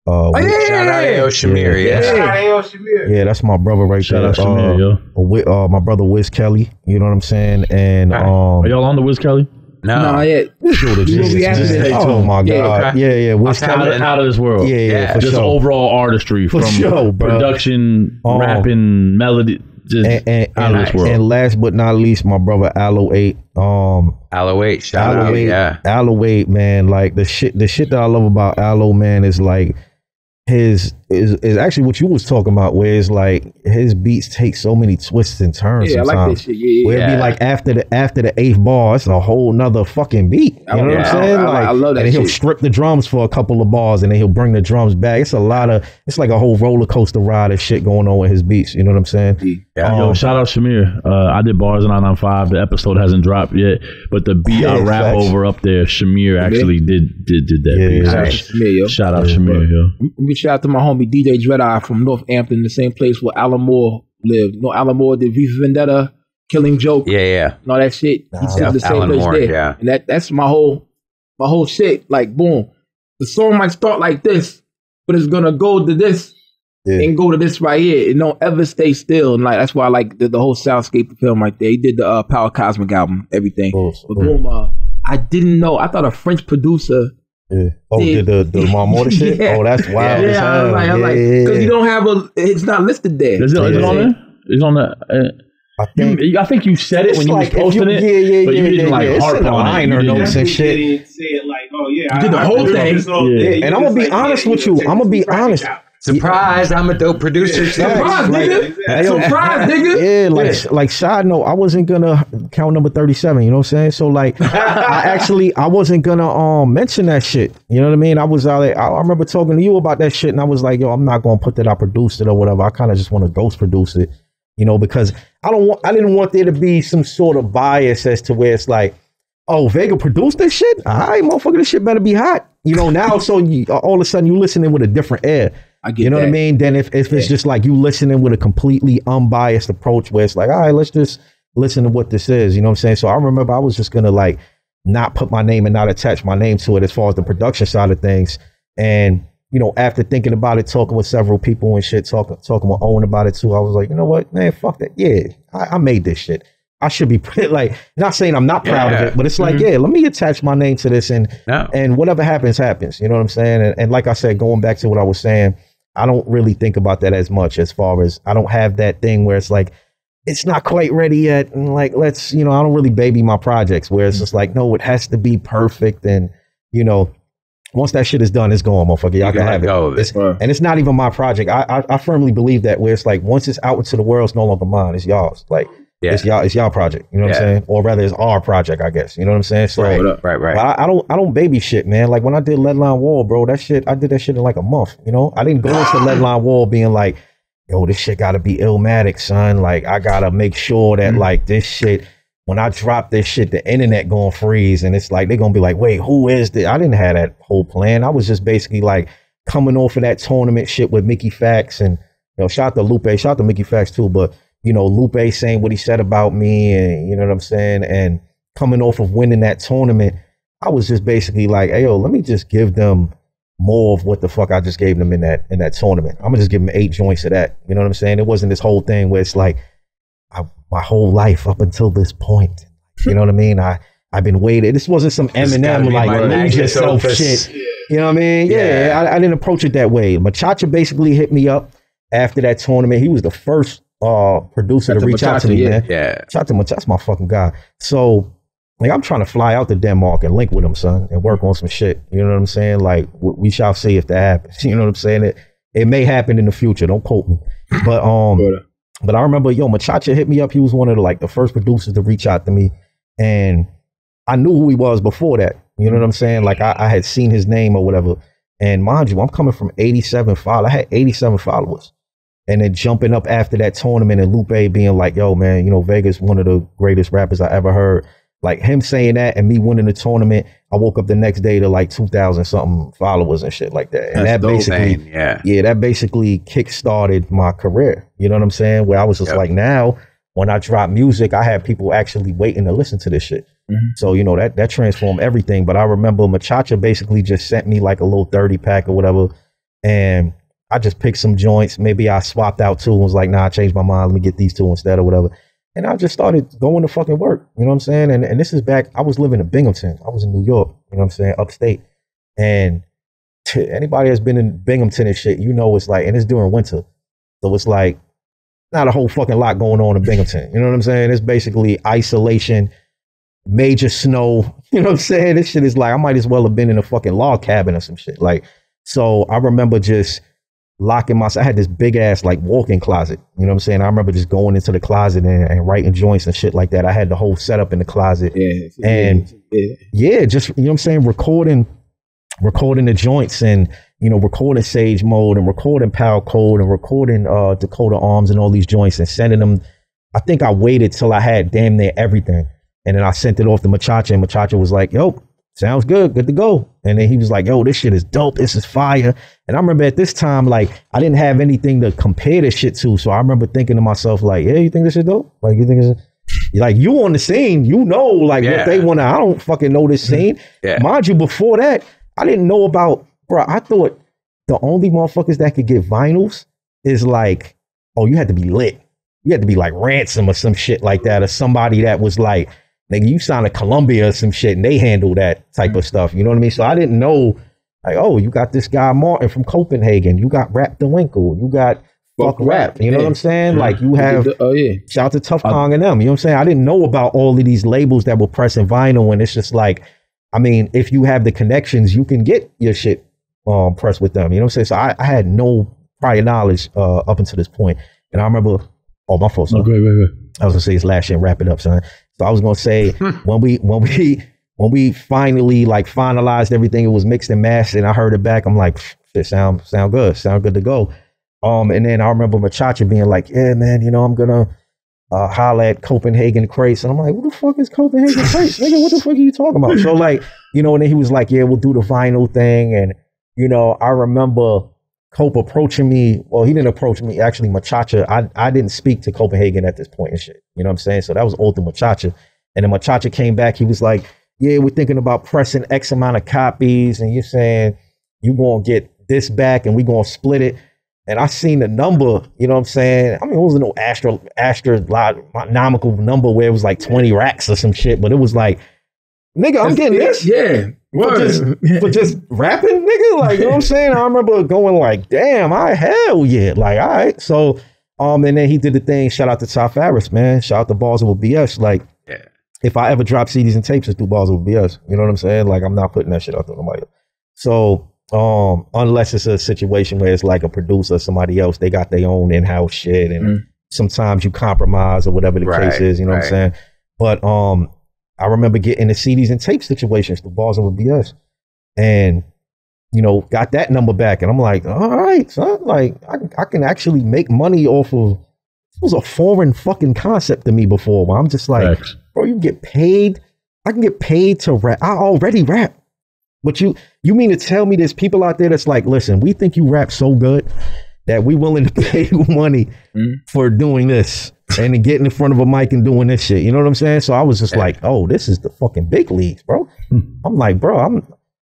Shout out A.O. Shamir, yeah, that's my brother right there. Shout out Shamir, my brother Wiz Kelly, you know what I'm saying? And are y'all on the Wiz Kelly? No, not yet. Oh my God, yeah. Wiz Kelly out of this world. Yeah, for just sure. Overall artistry from production, rapping, melody. Just out of this world. And last but not least, my brother Aloe 8. Aloe 8, shout out, yeah. Aloe 8, man, like the shit that I love about Aloe, man, is like is actually what you was talking about, where it's like his beats take so many twists and turns. Yeah, sometimes. I like this shit. Where it'd be like after the 8th bar, it's a whole nother fucking beat. You know what I'm saying? I love that. And he'll shit. strip the drums for a couple of bars, and then he'll bring the drums back. It's like a whole roller coaster ride of shit going on with his beats. You know what I'm saying? Yo, shout out Shamir. I did bars in 995. The episode hasn't dropped yet, but the beat I rap over up there, Shamir actually did that beat. Shout out Shamir, yo. We shout out to my homie DJ Dread-Eye from Northampton, the same place where Alan Moore lived. You know, Alan Moore did V for Vendetta, Killing Joke, and all that shit. He did the same place there. Yeah. And that's my whole shit. Like, boom, the song might start like this, but it's gonna go to this and go to this right here. It don't ever stay still. And like that's why I like the whole soundscape of film right there. He did the Power Cosmic album, everything. But boom, I didn't know. I thought a French producer. Yeah. Oh, did the Marmota shit? Oh, that's wild. Yeah, I was like, because you don't have it's not listed there. Is it on there? It's on the. I think you said it when you was posting it, but you didn't like harp on it. Or some shit. Say it like, oh yeah, you did the whole thing. And I'm gonna be honest with you. I'm gonna be honest. Surprise! I'm a dope producer. Surprise, nigga! Surprise, nigga! Yeah, like side note, I wasn't gonna count number 37. You know what I'm saying? So like, I wasn't gonna mention that shit. You know what I mean? I remember talking to you about that shit, and I was like, yo, I'm not gonna put that I produced it or whatever. I kind of just want to ghost produce it. You know, because I didn't want there to be some sort of bias as to where it's like, oh, Vega produced this shit? All right, motherfucker, this shit better be hot. You know, now so all of a sudden you listening with a different air. I get you know that. what I mean? Then if it's just like you listening with a completely unbiased approach where it's like, all right, let's just listen to what this is. You know what I'm saying? So I remember I was just gonna like not put my name and not attach my name to it as far as the production side of things. And you know, after thinking about it, talking with several people and shit, talking with Owen about it too, I was like, you know what, man, fuck that. Yeah, I made this shit. I should be like, not saying I'm not proud of it, but it's like, yeah, let me attach my name to this and whatever happens, happens. You know what I'm saying? And like I said, going back to what I was saying, I don't really think about that as much as far as I don't have that thing where it's like, it's not quite ready yet. And like, let's, you know, I don't really baby my projects where it's just like, no, it has to be perfect. And, you know, once that shit is done, it's gone, motherfucker. Y'all can have it. And it's not even my project. I firmly believe that where it's like, once it's out into the world, it's no longer mine. It's y'all's. Like, it's y'all project. You know what I'm saying? Or rather, it's our project, I guess. You know what I'm saying? So, right. But I don't baby shit, man. Like when I did Lead Line Wall, bro, I did that shit in like a month. You know, I didn't go into Lead Line Wall being like, yo, this shit gotta be Illmatic, son. Like I gotta make sure that like this shit, when I drop this shit, the internet gonna freeze, and it's like they're gonna be like, wait, who is this? I didn't have that whole plan. I was just basically like coming off of that tournament shit with Mickey Fax, and you know, shout out to Lupe, shout out to Mickey Fax too, but you know, Lupe saying what he said about me, and you know what I'm saying, and coming off of winning that tournament, I was just basically like, hey yo, let me just give them more of what the fuck I just gave them in that tournament. I'm gonna just give them 8 joints of that. You know what I'm saying? It wasn't this whole thing where it's like my whole life up until this point. You know what I mean? I've been waiting. This wasn't some Eminem like lose yourself shit. You know what I mean? Yeah, I didn't approach it that way. Machacha basically hit me up after that tournament. He was the first producer to reach out to me, man. Yeah. Shout out to Machacha, that's my fucking guy. So like I'm trying to fly out to Denmark and link with him, son, and work on some shit. You know what I'm saying? Like we shall see if that happens. You know what I'm saying? It may happen in the future. Don't quote me. But I remember, Machacha hit me up. He was one of the first producers to reach out to me, and I knew who he was before that. You know what I'm saying? Like I had seen his name or whatever. And mind you, I'm coming from 87 followers. I had 87 followers. And then jumping up after that tournament and Lupe being like, yo, man, Vega's one of the greatest rappers I ever heard. Like him saying that and me winning the tournament, I woke up the next day to like 2,000 something followers and shit like that. And that basically, that basically kickstarted my career. You know what I'm saying? Where I was just like, now when I drop music, I have people actually waiting to listen to this shit. Mm-hmm. So, that transformed everything. But I remember Machacha basically just sent me like a little 30 pack or whatever. And I just picked some joints. Maybe I swapped out 2 and was like, nah, I changed my mind. Let me get these 2 instead or whatever. And I just started going to fucking work. You know what I'm saying? And this is back, I was living in Binghamton. I was in New York, you know what I'm saying? Upstate. And anybody that's been in Binghamton and shit, it's like, and it's during winter. So it's like, not a whole fucking lot going on in Binghamton. You know what I'm saying? It's basically isolation, major snow. You know what I'm saying? This shit is like, I might as well have been in a fucking log cabin or some shit. Like, so I remember just locking myself. I had this big ass like walk-in closet. You know what I'm saying? I remember just going into the closet and writing joints and shit like that. I had the whole setup in the closet. Just, you know what I'm saying? Recording the joints and, recording Sage Mode and recording Power Code and recording Dakota Arms and all these joints and sending them. I think I waited till I had damn near everything. And then I sent it off to Machacha, and Machacha was like, yo, sounds good to go. And then he was like, yo, this shit is dope. This is fire. And I remember at this time, like, I didn't have anything to compare this shit to. So I remember thinking to myself, like, yeah, you think this is dope? Like, you think it's like you on the scene, what they want to, I don't fucking know this scene. Mind you, before that, I didn't know about, bro, I thought the only motherfuckers that could get vinyls is like, oh, you had to be lit. You had to be like Ransom or some shit like that, or somebody that was like, nigga, you signed to Columbia or some shit and they handle that type of stuff. You know what I mean? So I didn't know, like, oh, you got this guy Martin from Copenhagen. You got Rap the Winkle. You got fuck rap. You know what I'm saying? Like you have, shout out to Tough Kong and them. You know what I'm saying? I didn't know about all of these labels that were pressing vinyl, and it's just like, I mean, if you have the connections, you can get your shit pressed with them. You know what I'm saying? So I had no prior knowledge up until this point. And I remember, my fault, son. I was gonna say his last shit and wrap it up, son. So I was gonna say when we finally like finalized everything, it was mixed and mastered, and I heard it back. I'm like, shit, sound good to go. And then I remember Machacha being like, yeah, man, you know, I'm gonna holler at Copenhagen Crates. And I'm like, what the fuck is Copenhagen Crates? Nigga, what the fuck are you talking about? So like, you know, and then he was like, yeah, we'll do the vinyl thing. And, you know, I remember Cope approaching me. Well, he didn't approach me. Actually, Machacha, I didn't speak to Copenhagen at this point and shit. You know what I'm saying? So that was old to Machacha. And then Machacha came back. He was like, yeah, we're thinking about pressing X amount of copies. And you're saying you're going to get this back and we're going to split it. And I seen the number, you know what I'm saying? I mean, it wasn't no astronomical number where it was like 20 racks or some shit, but it was like, nigga, I'm getting this. Yeah. For just rapping, nigga. Like, you know what I'm saying? I remember going like, damn, hell yeah. Like, all right. So, and then he did the thing. Shout out to Ty Farris, man. Shout out to Balls with BS. Like, if I ever drop CDs and tapes, it's through Balls with BS. You know what I'm saying? Like, I'm not putting that shit out there nobody. So, unless it's a situation where it's like a producer or somebody else, they got their own in-house shit, and sometimes you compromise or whatever the case is, you know what I'm saying? But I remember getting the CDs and tape situations through Balls with BS, and you know, got that number back, and I'm like, all right, son, like I can actually make money off of. It was a foreign fucking concept to me before, where I'm just like, bro, you get paid. I can get paid to rap. I already rap. But you mean to tell me there's people out there that's like, listen, we think you rap so good that we willing to pay you money for doing this and getting in front of a mic and doing this shit. You know what I'm saying? So I was just like, oh, this is the fucking big leagues, bro. I'm like, bro,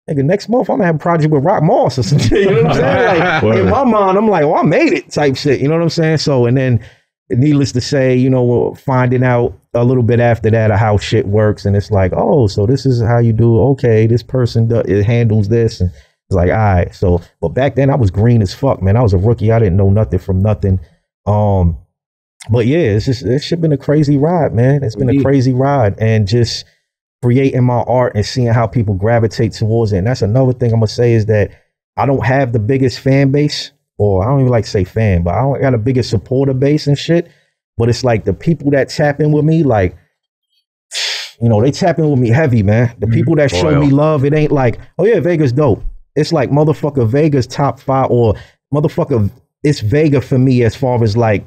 nigga, next month I'm gonna have a project with Rock Moss or some shit. You know what I'm saying? Like, in my mind, I'm like, oh, I made it type shit. You know what I'm saying? So, and then needless to say, you know, finding out a little bit after that of how shit works, and it's like, oh, so this is how you do. Okay, this person handles this, and it's like, all right. So, but back then I was green as fuck, man. I was a rookie. I didn't know nothing from nothing. But yeah, it's been a crazy ride, man. It's been a crazy ride, and just creating my art and seeing how people gravitate towards it. And that's another thing I'm gonna say is that I don't have the biggest fan base. Or I don't even like to say fan, but I don't got a bigger supporter base and shit. But it's like the people that tap in with me, like, you know, they tap in with me heavy, man. The people that show me love, it ain't like, oh yeah, Vega's dope. It's like, motherfucker, Vega's top 5, or motherfucker, it's Vega for me as far as like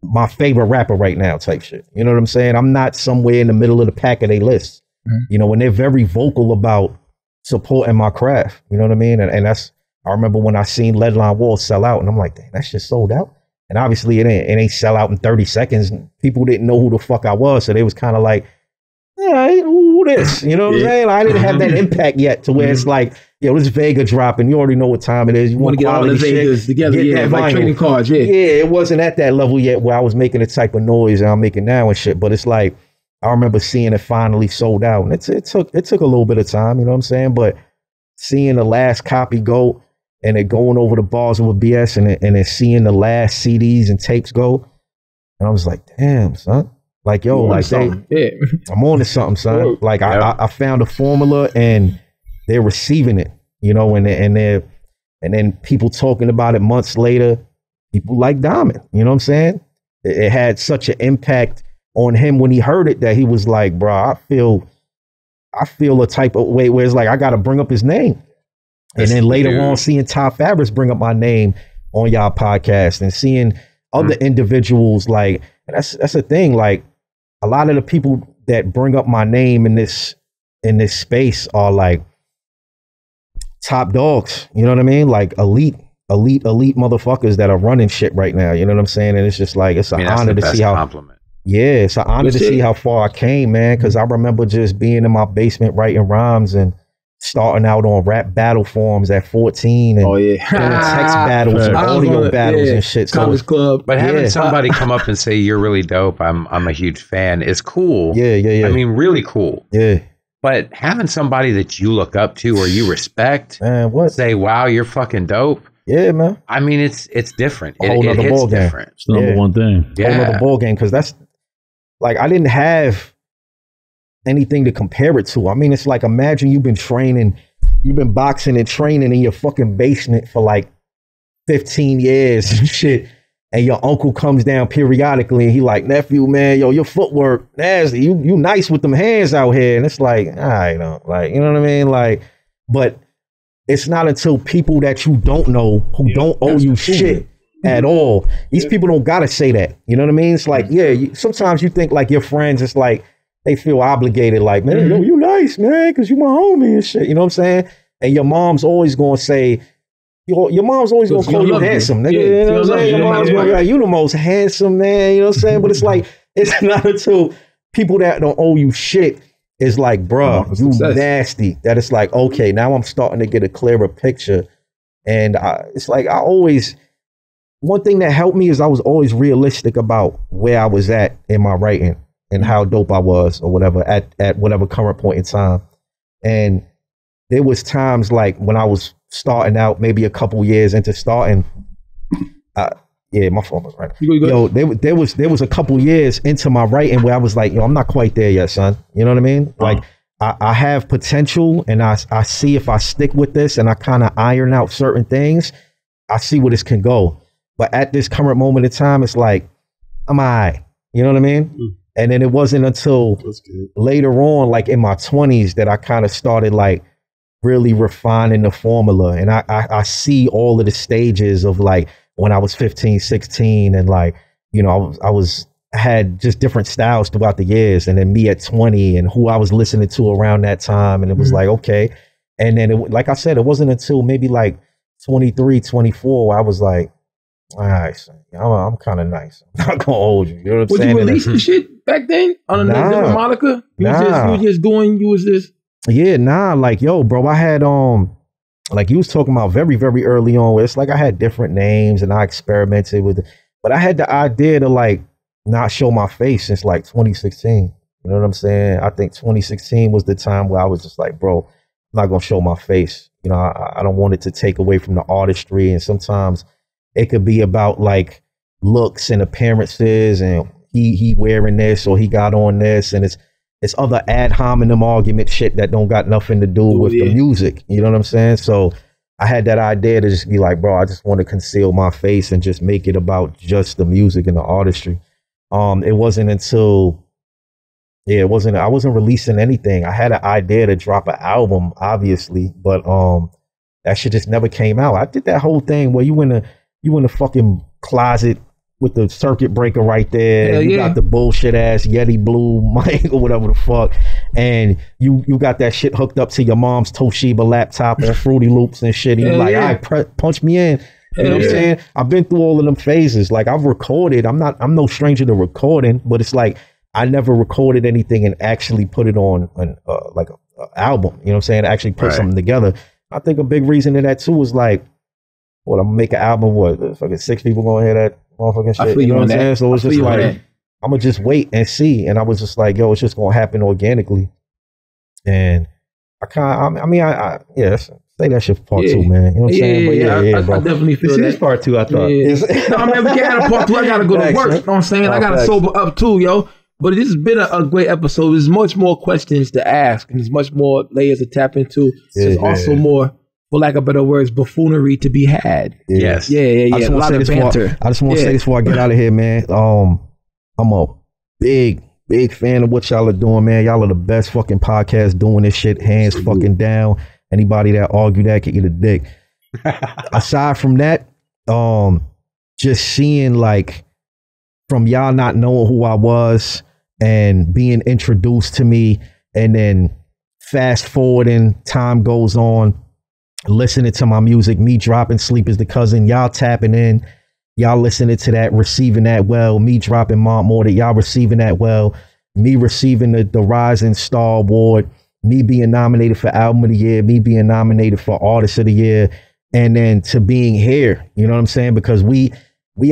my favorite rapper right now type shit. You know what I'm saying? I'm not somewhere in the middle of the pack of their list. You know, when they're very vocal about supporting my craft. You know what I mean? And that's, I remember when I seen Leadline Walls sell out, and I'm like, damn, that shit sold out. And obviously it ain't sell out in 30 seconds. People didn't know who the fuck I was. So they was kind of like, yeah, who this? You know what I'm saying? I didn't have that impact yet to where it's like, yo, this Vega dropping. You already know what time it is. You want to get all the Vegas together, like trading cards, yeah, it wasn't at that level yet where I was making the type of noise I'm making now and shit. But it's like, I remember seeing it finally sold out. And it took a little bit of time, you know what I'm saying? But seeing the last copy go, and then going over the Balls with BS, and then seeing the last CDs and tapes go, and I was like, damn, son. Like, yo, like I'm on to something, son. Like I found a formula, and they're receiving it, you know, and then people talking about it months later, people like Diamond, you know what I'm saying? It had such an impact on him when he heard it that he was like, bro, I feel a type of way where it's like, I got to bring up his name. And then later on, seeing Ty Farris bring up my name on y'all podcast, and seeing other individuals, like, and that's the thing. Like, a lot of the people that bring up my name in this space are like top dogs. You know what I mean? Like elite motherfuckers that are running shit right now. You know what I'm saying? And it's just like, it's an honor to see how. Compliment. Yeah, it's an honor to see how far I came, man. Because I remember just being in my basement writing rhymes and starting out on rap battle forums at 14 and doing text battles and audio battles and shit. College club. But having somebody come up and say you're really dope, I'm a huge fan, is cool. Yeah. I mean, really cool. Yeah. But having somebody that you look up to or you respect say, wow, you're fucking dope. Yeah, man. I mean, it's different. A whole nother ball game. Different. It's the number one thing. Yeah. Whole nother ball game, because that's like, I didn't have anything to compare it to. I mean, it's like, imagine you've been boxing and training in your fucking basement for like 15 years and shit. And your uncle comes down periodically and he like, nephew, man, yo, your footwork nasty. You nice with them hands out here. And it's like, I don't like, you know what I mean? Like, but it's not until people that you don't know who don't owe you shit at all. These people don't gotta say that. You know what I mean? It's like, sometimes you think like your friends, it's like they feel obligated, like, man, yo, you nice, man, because you my homie and shit. You know what I'm saying? And your mom's always gonna say, your mom's always gonna call you handsome, nigga. You know what I'm saying? Your mom's gonna be like, you the most handsome man. You know what I'm saying? But it's like, it's not until people that don't owe you shit is like, bruh, you nasty. That it's like, okay, now I'm starting to get a clearer picture. And it's like, one thing that helped me is I was always realistic about where I was at in my writing and how dope I was or whatever at whatever current point in time. And there was times like when I was starting out, maybe a couple years into starting, my phone was right. Yo, there was a couple years into my writing where I was like, yo, I'm not quite there yet, son. You know what I mean? Like I have potential, and I see if I stick with this and I kind of iron out certain things, I see where this can go. But at this current moment in time, it's like, I'm all right. You know what I mean? And then it wasn't until later on, like in my 20s, that I kind of started like really refining the formula. And I see all of the stages of like when I was 15, 16, and like, you know, I had just different styles throughout the years, and then me at 20 and who I was listening to around that time. And it was like, okay. And then like I said, it wasn't until maybe like 23, 24 where I was like, all right, son, I'm kind of nice. I'm not gonna hold you. You know what I'm saying? Would you release the shit back then on a different moniker? You was just Yeah, like, yo, bro, I had like you was talking about very, very early on, it's like I had different names and I experimented with it, but I had the idea to like not show my face since like 2016. You know what I'm saying? I think 2016 was the time where I was just like, bro, I'm not gonna show my face. You know, I don't want it to take away from the artistry, and sometimes it could be about like looks and appearances, and he wearing this or he got on this, and it's other ad hominem argument shit that don't got nothing to do with the music. You know what I'm saying? So I had that idea to just be like, bro, I just want to conceal my face and just make it about just the music and the artistry. It wasn't until, I wasn't releasing anything. I had an idea to drop an album, obviously, but that shit just never came out. I did that whole thing where you in the fucking closet with the circuit breaker right there. You got the bullshit ass Yeti Blue mic or whatever the fuck, and you got that shit hooked up to your mom's Toshiba laptop and Fruity Loops and shit. And you're like, all right, punch me in. You know what I'm saying? I've been through all of them phases. Like, I've recorded. I'm no stranger to recording, but it's like I never recorded anything and actually put it on like an album. You know what I'm saying? Actually put something together. I think a big reason to that too was like, I'm gonna make an album. Fucking 6 people gonna hear that motherfucking shit. You know what I'm saying? So it's just like, I'm gonna just wait and see. And I was just like, yo, it's just gonna happen organically. And say that shit for part 2, man. You know what I'm saying? But bro. I definitely feel this is part 2, I thought. No, I mean, we can't have a part 2. I gotta go to work. You know what I'm saying? I gotta sober up too, yo. But this has been a great episode. There's much more questions to ask, and there's much more layers to tap into. There's also more, for lack of better words, buffoonery to be had. Yes. Yeah. I just want to say this before I get out of here, man. I'm a big fan of what y'all are doing, man. Y'all are the best fucking podcast doing this shit, hands fucking down. Anybody that argue that can eat a dick. Aside from that, just seeing like from y'all not knowing who I was and being introduced to me, and then fast forwarding, time goes on, listening to my music, me dropping Sleep is the Cousin, y'all tapping in, y'all listening to that, receiving that well, me dropping Mont Mortar, y'all receiving that well, me receiving the Rising Star Award, me being nominated for Album of the Year, me being nominated for Artist of the Year, and then to being here, you know what I'm saying? Because we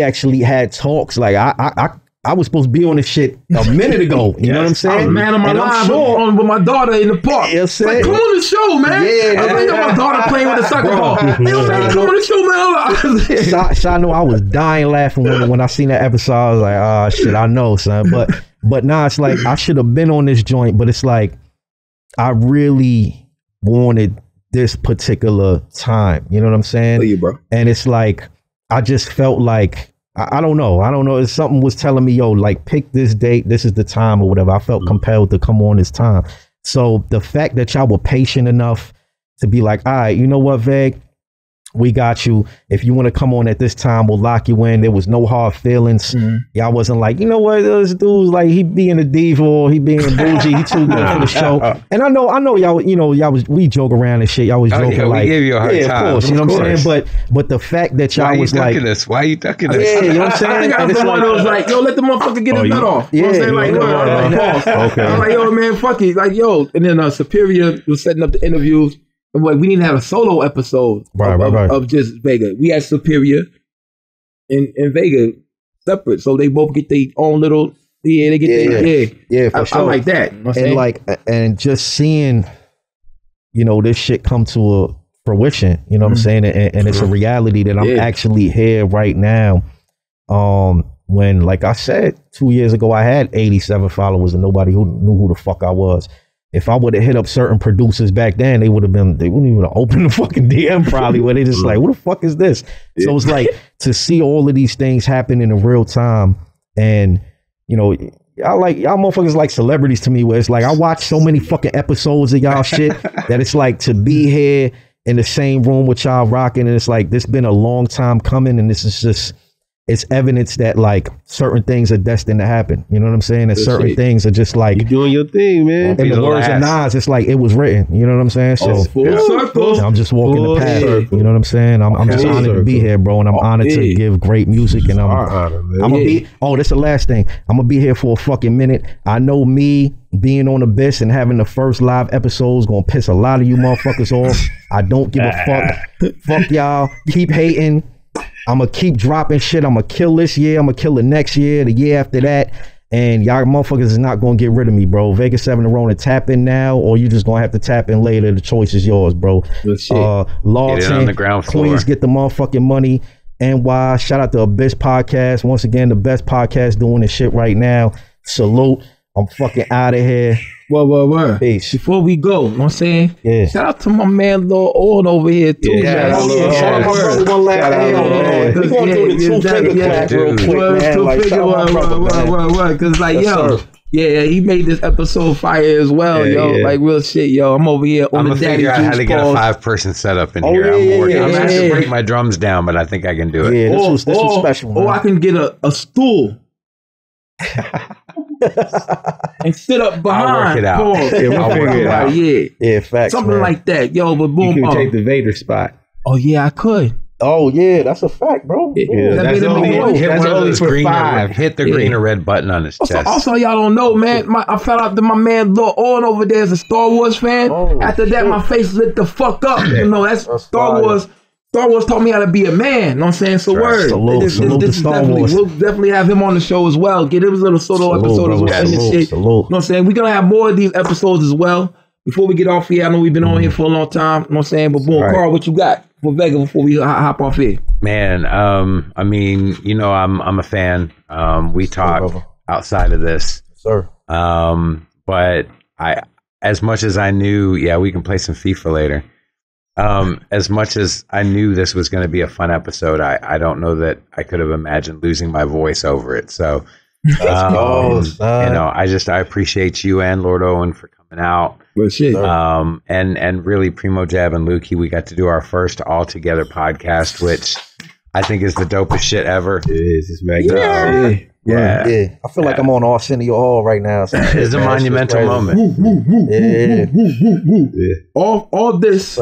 actually had talks. Like I I was supposed to be on this shit a minute ago. You know what I'm saying? I was man on my line sure, with my daughter in the park. Yes, like, come on the show, man. Yeah, I was my daughter playing with the soccer ball. Hey, man, come on the show, man. So I know I was dying laughing when I seen that episode. I was like, oh shit, I know, son. But now it's like I should have been on this joint, but it's like I really wanted this particular time. You know what I'm saying? You, bro. And it's like I just felt like I don't know. If something was telling me, yo, like pick this date, this is the time or whatever. I felt compelled to come on this time. So the fact that y'all were patient enough to be like, all right, you know what, Veg? We got you. If you want to come on at this time, we'll lock you in. There was no hard feelings. Y'all wasn't like, you know what, this dude's like, he being a diva or he being a bougie, he too good for the show. And I know y'all, we joke around and shit. Y'all was joking like, we give you a hard time. Of course, you know what I'm saying? But the fact that y'all was like, why are you ducking this? Yeah, you know what I'm saying? I think I was the one that was like, yo, let the motherfucker get his nut off. You know what I'm saying? Like, okay. I'm like, yo, man, fuck it. Like, yo, and then Superior was setting up the interviews. I'm like, we didn't have a solo episode of just Vega. We had Superior and Vega separate, so they both get their own little. They get for sure. I like that. You know and just seeing, this shit come to a fruition. You know what I'm saying? And it's a reality that I'm actually here right now. When, like I said, 2 years ago, I had 87 followers and nobody who knew who the fuck I was. If I would have hit up certain producers back then, they wouldn't even have opened the fucking DM probably, where they just like, what the fuck is this? So it's like to see all of these things happen in real time. And, y'all motherfuckers like celebrities to me, where it's like, I watch so many fucking episodes of y'all shit that it's like to be here in the same room with y'all rocking. And it's like, this been a long time coming. And this is just, it's evidence that like certain things are destined to happen. You know what I'm saying? And certain things are just like, you doing your thing, man. In the words of Nas, it's like it was written. You know what I'm saying? So I'm just walking the path. You know what I'm saying? I'm just honored to be here, bro. And I'm honored to give great music. And I'm gonna be, that's the last thing. I'm gonna be here for a fucking minute. I know me being on Abyss and having the first live episode is gonna piss a lot of you motherfuckers off. I don't give a fuck. Fuck y'all. Keep hating. I'm going to keep dropping shit. I'm going to kill this year. I'm going to kill the next year, the year after that. And y'all motherfuckers is not going to get rid of me, bro. Vega7 The Ronin, tap in now, or you just going to have to tap in later. The choice is yours, bro. Lawton, Queens, get the motherfucking money. NY, shout out to Abyss Podcast. Once again, the best podcast doing this shit right now. Salute. I'm fucking out of here. Word. Peace. Before we go, you know what I'm saying? Yeah. Shout out to my man Lord Owen over here too. Shout out to my brother one last man. We're going through the two-finger clap real quick, man. Because like, he made this episode fire as well, like real shit, yo. I'm over here on the daddy juice. I'm gonna figure out how to get a 5-person setup in here. I'm working. I'm gonna have to break my drums down, but I think I can do it. Yeah, this was special. Or I can get a stool. And sit up behind. I'll work it out. I'll figure it out. Yeah, facts. Something like that, yo. But boom, you can take the Vader spot. Oh yeah, I could. Oh yeah, that's a fact, bro. That's only for 5. Hit the green or red button on his chest. Also, y'all don't know, man. I found out that my man Lord Owen over there is a Star Wars fan. After that, my face lit the fuck up. That's Star Wars. Star Wars taught me how to be a man. You know what I'm saying? So word. Salute to Star Wars. We'll definitely have him on the show as well. Get him a little solo episode as well. You know what I'm saying? We're going to have more of these episodes as well. Before we get off here, I know we've been on here for a long time. You know what I'm saying? But boom, Karl, what you got for Vega before we hop off here? Man, I mean, I'm a fan. We talk outside of this. Sir. But as much as I knew, we can play some FIFA later. As much as I knew this was going to be a fun episode, I don't know that I could have imagined losing my voice over it. So, I appreciate you and Lord Owen for coming out. Well, shit. And really Primo Jab and Lukey, we got to do our first all together podcast, which I think is the dopest shit ever. It is. It's magnificent. Yeah. I feel like I'm on Arsenio Hall right now. So it's a monumental moment. All this.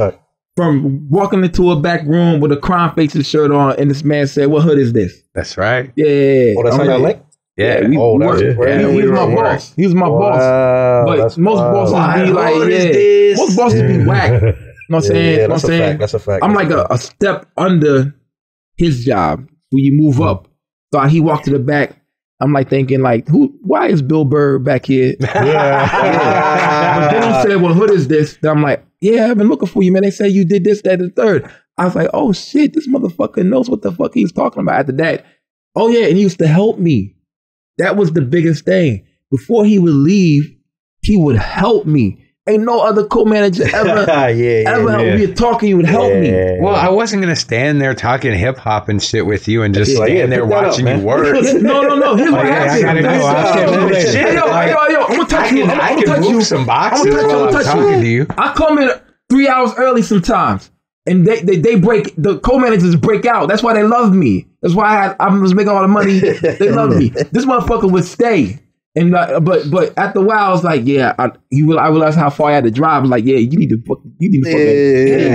From walking into a back room with a Crime Faces shirt on, and this man said, "What hood is this?" That's right. Yeah. Oh, that's how y'all link? Yeah. He was my boss. He was my boss. But most bosses be like, most bosses be whack. You know what I'm saying? Yeah, that's a fact. I'm like a step under his job when you move up. So he walked to the back. I'm like thinking like, why is Bill Burr back here? But then he said, well, who is this? Then I'm like, yeah, I've been looking for you, man. They say you did this, that, and the third. I was like, oh shit, this motherfucker knows what the fuck he's talking about after that. Oh yeah, and he used to help me. That was the biggest thing. Before he would leave, he would help me. Ain't no other co-manager ever helped me talking. You would help me. Well, I wasn't gonna stand there talking hip hop and shit with you and just stand there watching you work. No. Here's what happened. I'm gonna touch you. I can move some boxes while I'm talking to you. I come in 3 hours early sometimes, and they break. The co-managers break out. That's why they love me. That's why I was making all the money. They love me. This motherfucker would stay. And but after a while, I was like, I realized how far I had to drive. I was like, you need to fucking,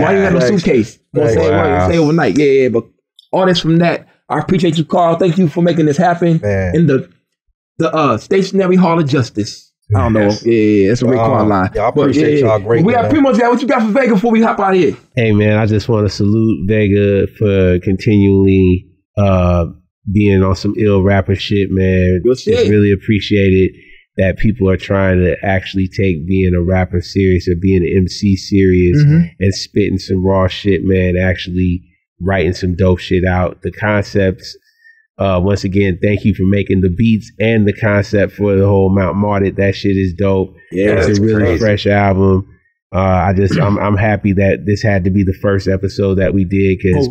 why you got no suitcase? Stay overnight. But all this from that, I appreciate you, Karl. Thank you for making this happen in the Stationary Hall of Justice. I don't know. That's a Raekwon line. I appreciate y'all great. We got pretty much what you got for Vega before we hop out of here. Hey man, I just want to salute Vega for continually being on some ill rapper shit, man. It's really appreciated that people are trying to actually take being a rapper serious or being an MC serious and spitting some raw shit, man, actually writing some dope shit out. The concepts, once again, thank you for making the beats and the concept for the whole Mount Martyr. That shit is dope. It's a really fresh album. I'm happy that this had to be the first episode that we did because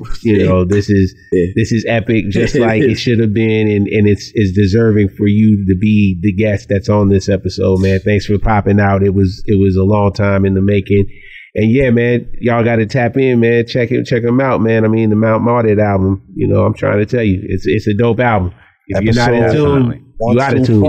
this is epic, just like it should have been, and it's deserving for you to be the guest that's on this episode, man. Thanks for popping out. It was a long time in the making, and yeah, man, y'all got to tap in, man. Check them out, man. I mean, the Mount Martyr album. I'm trying to tell you, it's a dope album. If you're not in tune. You got to tune.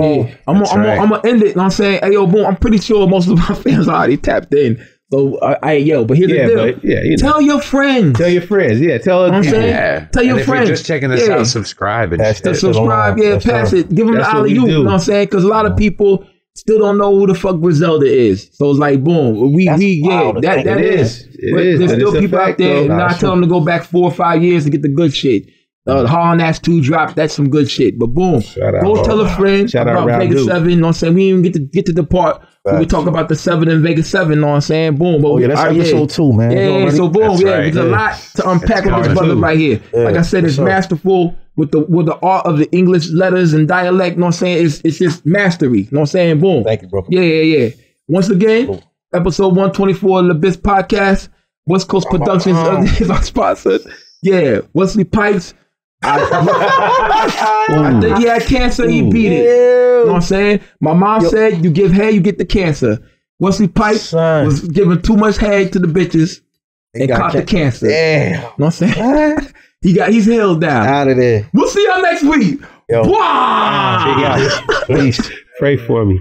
I'm gonna end it. You know what I'm saying? Hey, yo, boom. I'm pretty sure most of my fans already tapped in. So, but here's the deal. Tell your friends. Tell your friends. Yeah, tell them. Tell your friends. If you're just checking this out, subscribe and subscribe. Pass it. Give them the alley-oop. You know what I'm saying? Because a lot of people still don't know who the fuck Griselda is. So it's like, boom. That is. There's still people out there, and I tell them to go back 4 or 5 years to get the good shit. Hall and Ass 2 drop, that's some good shit. But boom, go tell a friend about Vega7, you know what I'm saying? We didn't even get to the part where we talk about the 7 and Vega7, you know what I'm saying? Boom. But that's episode 2, man. So boom, there's a lot to unpack with this brother right here. Like I said, it's masterful with the art of the English letters and dialect, you know what I'm saying? It's just mastery, you know what I'm saying? Boom. Thank you, bro. Yeah. Once again, episode 124 of the Abyss Podcast, West Coast Productions is our sponsor. Yeah, Wesley Pipes. I think he had cancer, he beat it. You know what I'm saying? My mom said, you give head, you get the cancer. Wesley Pipes was giving too much head to the bitches and caught the cancer. Damn. You know what I'm saying? He's held down. Out of there. We'll see y'all next week. Peace. Pray for me.